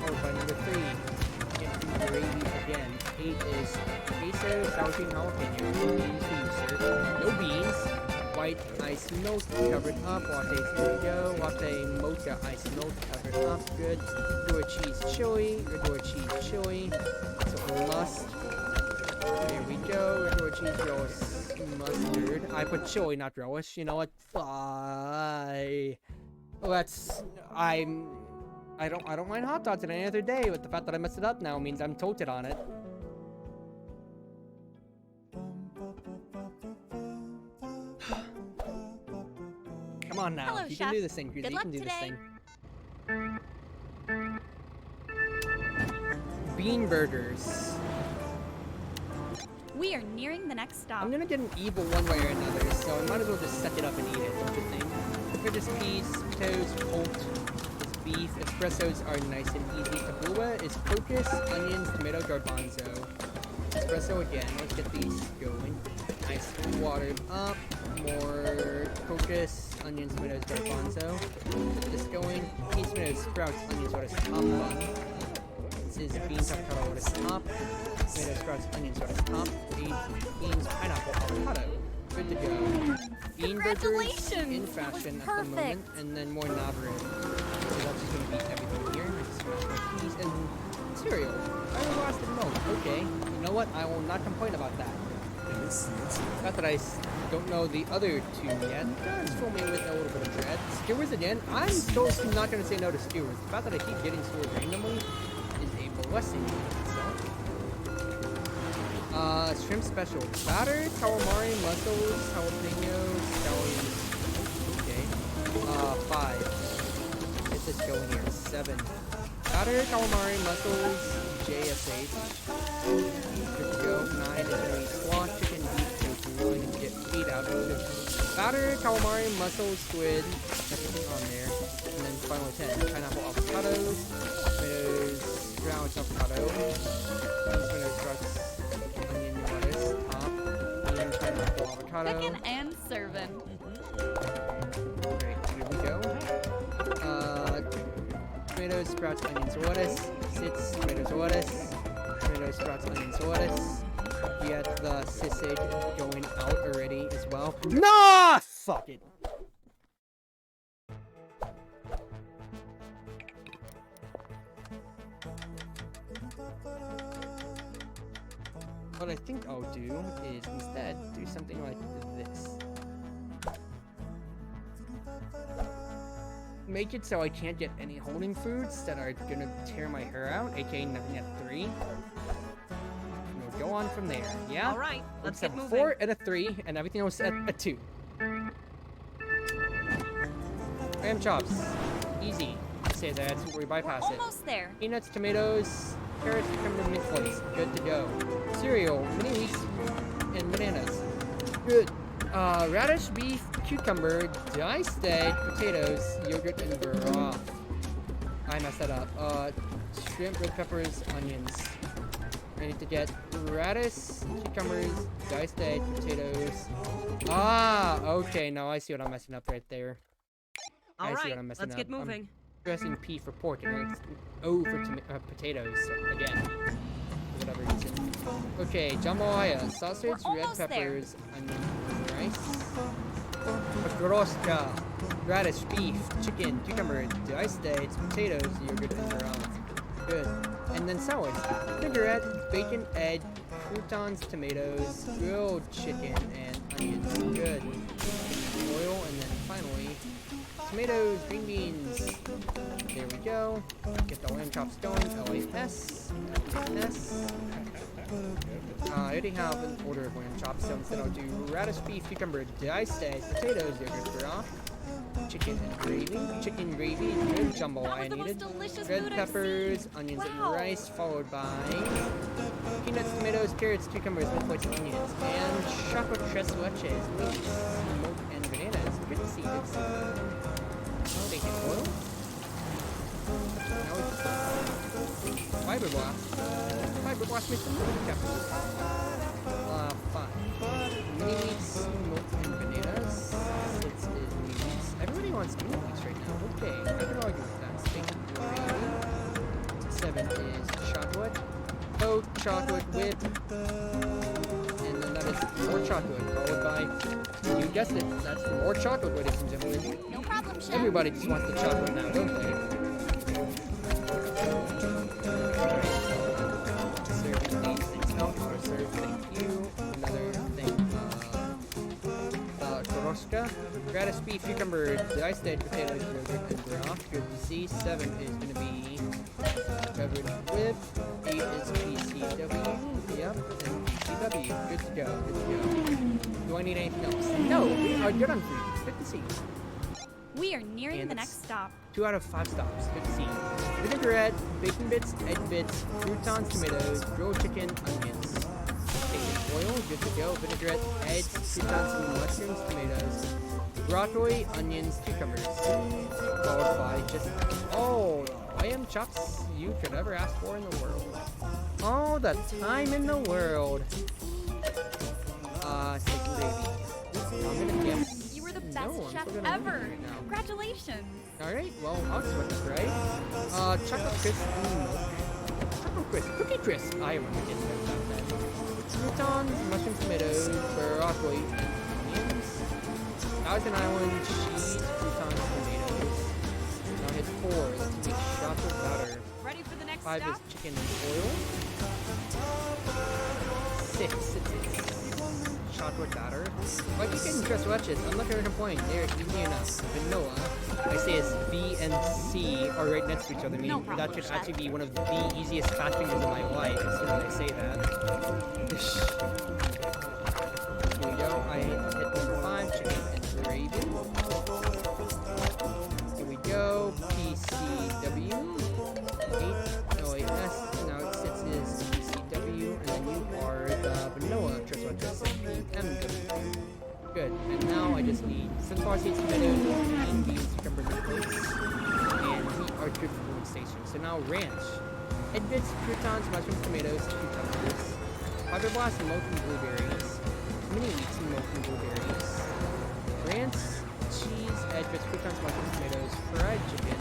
Speaker 4: Oh, by number 3. Gravy again. 8 is queso, sour cream, jalapeno, cheese, sir. No beans. White ice milk, covered up. Latte, here we go. Latte mocha ice milk, covered up. Good. Regular cheese chili. Regular cheese chili. So lust. There we go. Regular cheese relish mustard. I put chili, not relish. You know what? Fine. Well, I don't mind hot dogs any other day, but the fact that I messed it up now means I'm tilted on it. Come on now,
Speaker 2: Hello,
Speaker 4: you
Speaker 2: Chef.
Speaker 4: can do this thing, Cruzy.
Speaker 2: Good
Speaker 4: You
Speaker 2: luck
Speaker 4: can do
Speaker 2: today.
Speaker 4: this thing. Bean burgers.
Speaker 2: We are nearing the next stop.
Speaker 4: I'm gonna get an evil one way or another, so I might as well just suck it up and eat it, don't you think? We're just peas, potatoes, poult, beef, espressos are nice and easy. Tabbouleh is crocus, onions, tomato, garbanzo. Espresso again, let's get these going. Nice watered up, more crocus, onions, tomatoes, garbanzo. Get this going. Peas, tomatoes, sprouts, onions, what is top bun. This is beans, avocado, what is top. Tomatoes, sprouts, onions, what is top. Beans, pineapple, avocado. Good to go. Bean burgers
Speaker 2: Congratulations!
Speaker 4: in
Speaker 2: That was
Speaker 4: fashion at the moment,
Speaker 2: perfect.
Speaker 4: and then more Navarro. So that's just gonna be everything here. I just smash my peas and cereal. Iron lost in milk. Okay, you know what? I will not complain about that. Not that I don't know the other two yet. Let's fill me with a little bit of bread. Skewers again. I'm still not gonna say no to skewers. The fact that I keep getting skewers randomly is a blessing in itself. Shrimp special. Batter, calamari, mussels, jalapenos, scallions. Okay. 5. Get this going here. 7. Batter, calamari, mussels, JSH. Good to go. 9 is gonna be squash, chicken, beef, tofu. I need to get 8 out of it. Batter, calamari, mussels, squid. Everything on there. And then finally 10. Pineapple, avocados, tomatoes, ground avocado, tomato struts, onion, lettuce, top, onion, pineapple, avocado.
Speaker 2: Cooking and serving.
Speaker 4: Great, here we go. Tomatoes, sprouts, onions, lettuce. Sits, tomatoes, lettuce. Tomatoes, sprouts, onions, lettuce. We got the sausage going out already as well. Nah! Fuck it. What I think I'll do is instead do something like this. Make it so I can't get any holding foods that are gonna tear my hair out, aka nothing at 3. And we'll go on from there, yeah?
Speaker 3: All right, let's
Speaker 4: have
Speaker 3: get
Speaker 4: a
Speaker 3: moving.
Speaker 4: 4 and a 3, and everything else at a 2. Lamb chops. Easy. Say that, we bypass
Speaker 2: We're
Speaker 4: it.
Speaker 2: almost there.
Speaker 4: Peanuts, tomatoes, carrots, cucumber, mint flakes. Good to go. Cereal, mini wheats, and bananas. Good. Radish, beef, cucumber, diced egg, potatoes, yogurt, and broth. I messed that up. Shrimp, red peppers, onions. I need to get radish, cucumbers, diced egg, potatoes. Ah, okay. Now I see what I'm messing up right there.
Speaker 3: All
Speaker 4: I see
Speaker 3: right,
Speaker 4: what I'm messing
Speaker 3: let's get
Speaker 4: up. I'm
Speaker 3: moving.
Speaker 4: Pressing P for pork and it's O for potatoes again. For whatever reason. Okay, jambalaya, sausage,
Speaker 2: We're
Speaker 4: red
Speaker 2: almost there.
Speaker 4: peppers, onion, rice. Pagroska, radish, beef, chicken, cucumber, diced eggs, potatoes, yogurt, and broth. Good. And then salads. Vinaigrette, bacon, egg, croutons, tomatoes, grilled chicken, and onions. Good. Oil, and then finally tomatoes, green beans. There we go. Get the lamb chops going. LAS. S. I already have an order of lamb chops, so instead I'll do radish, beef, cucumber, diced egg, potatoes, yogurt, broth, chicken and gravy. Chicken gravy, good jumbo
Speaker 2: That
Speaker 4: I
Speaker 2: was the most
Speaker 4: needed.
Speaker 2: delicious
Speaker 4: Red
Speaker 2: food
Speaker 4: peppers,
Speaker 2: I've seen.
Speaker 4: onions, and
Speaker 2: Wow.
Speaker 4: rice, followed by peanuts, tomatoes, carrots, cucumbers, mint flakes, and onions, and chocolate tres leches, milk, and bananas. Good to see. Good to see. Bacon oil. Now it's fiber blast. Fiber blast makes some milk peppers. 5. Mini wheats, milk, and bananas. 6 is mini wheats. Everybody wants mini wheats right now. Okay, I can argue with that. Steak gravy. 7 is chocolate. Coke, chocolate, whip. And then that is more chocolate, followed by, you guessed it, that's more chocolate, ladies and gentlemen.
Speaker 2: No problem, Chef.
Speaker 4: Everybody just wants the chocolate now, don't they? Serving these things out. Or serve, thank you. Another thing, Koroska. Radish, beef, cucumber, diced egg, potatoes, yogurt, and broth. Good to see. 7 is going to be covered with. 8 is PCW. Yep. And PCW. Good to go. Good to go. Do I need anything else? No. We are good on food. Good to see.
Speaker 2: We are nearing
Speaker 4: And
Speaker 2: the
Speaker 4: it's-
Speaker 2: next stop.
Speaker 4: 2 out of 5 stops. Good to see. Vinaigrette, bacon bits, egg bits, croutons, tomatoes, grilled chicken, onions. Bacon oil, good to go. Vinaigrette, eggs, croutons, and mushrooms, tomatoes, broccoli, onions, cucumbers. Followed by just all the lamb chops you could ever ask for in the world. All the time in the world. Steak and gravy. I'm gonna guess.
Speaker 2: You were the
Speaker 4: no,
Speaker 2: best
Speaker 4: I'm
Speaker 2: chef
Speaker 4: still gonna
Speaker 2: ever.
Speaker 4: right now.
Speaker 2: Congratulations.
Speaker 4: Alright, well, I'll switch, right? Chocolate crisp and milk. Chocolate crisp, cookie crisp. I remember getting those out then. Croutons, mushroom tomatoes, broccoli, and onions. Thousand Island cheese, croutons, tomatoes. Now hit 4. That's gonna be chocolate butter.
Speaker 2: Ready for the next
Speaker 4: 5
Speaker 2: stop?
Speaker 4: is chicken and oil. 6 is chocolate batter. But you can just watch it. I'm not gonna complain. They're easy enough. Vanilla. I say it's V and C are right next to each other. I mean,
Speaker 2: No problem,
Speaker 4: that should
Speaker 2: Chef.
Speaker 4: actually be one of the easiest fat fingers in my life, as soon as I say that. Here we go. I hit number 5, chicken and gravy. Here we go. PCW. 8. Oh, wait, S. Now it sits is PCW, and then you are the vanilla triple PMW. Good. And now I just need sunflower seeds, tomatoes, green beans, cucumber, oats, and we are good for food station. So now ranch. Edbits, croutons, mushrooms, tomatoes, cucumbers, fiberblast, molten blueberries, mini wheats, molten blueberries, ranch, cheese, edbits, croutons, mushrooms, tomatoes, fried chicken,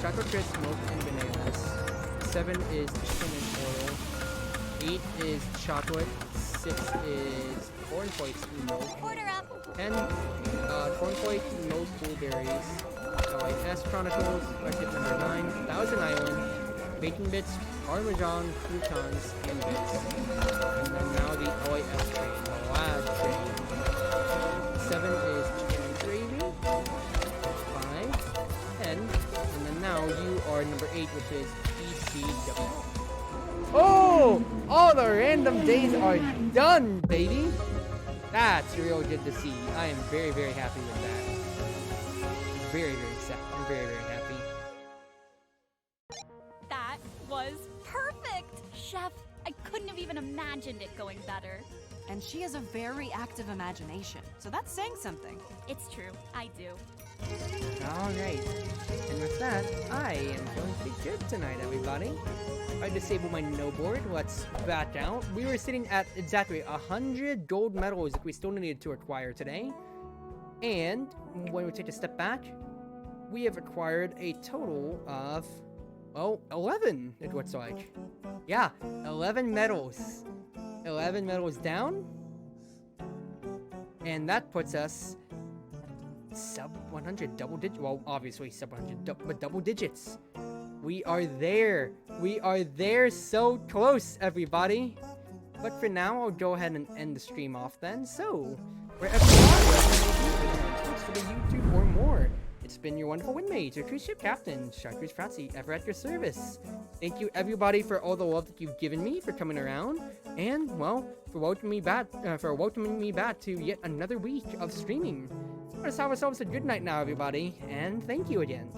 Speaker 4: chocolate crisp, molten bananas. 7 is chicken and oil. 8 is chocolate. 6 is corn flakes milk.
Speaker 2: Order up.
Speaker 4: 10 corn flakes milk blueberries. LIS Chronicles. Recipe number 9. Thousand Island. Bacon bits, Parmesan, croutons, and bits. And then now the LIS train, the lab train. 7 is chicken and gravy. 5, 10, and then now you are number 8, which is PCW. Oh! All the random days are done, baby! That's real good to see. I am very, very happy with that. Very, very sad. I'm very, very happy.
Speaker 2: That was perfect! Chef, I couldn't have even imagined it going better.
Speaker 5: And she has a very active imagination, so that's saying something.
Speaker 2: It's true, I do.
Speaker 4: Alright. And with that, I am feeling pretty good tonight, everybody. I disable my no board. Let's back out. We were sitting at exactly 100 gold medals that we still needed to acquire today. And when we take a step back, we have acquired a total of, well, 11, it looks like. Yeah, 11 medals. 11 medals down. And that puts us sub 100, double digits. Well, obviously sub 100, but double digits. We are there. We are there, so close, everybody. But for now, I'll go ahead and end the stream off then. So, wherever you are, thanks for the YouTube or more. It's been your wonderful windmate, your cruise ship captain, Sharkers Francie, ever at your service. Thank you, everybody, for all the love that you've given me, for coming around, and, well, for welcoming me back to yet another week of streaming. Let's have ourselves a good night now, everybody, and thank you again.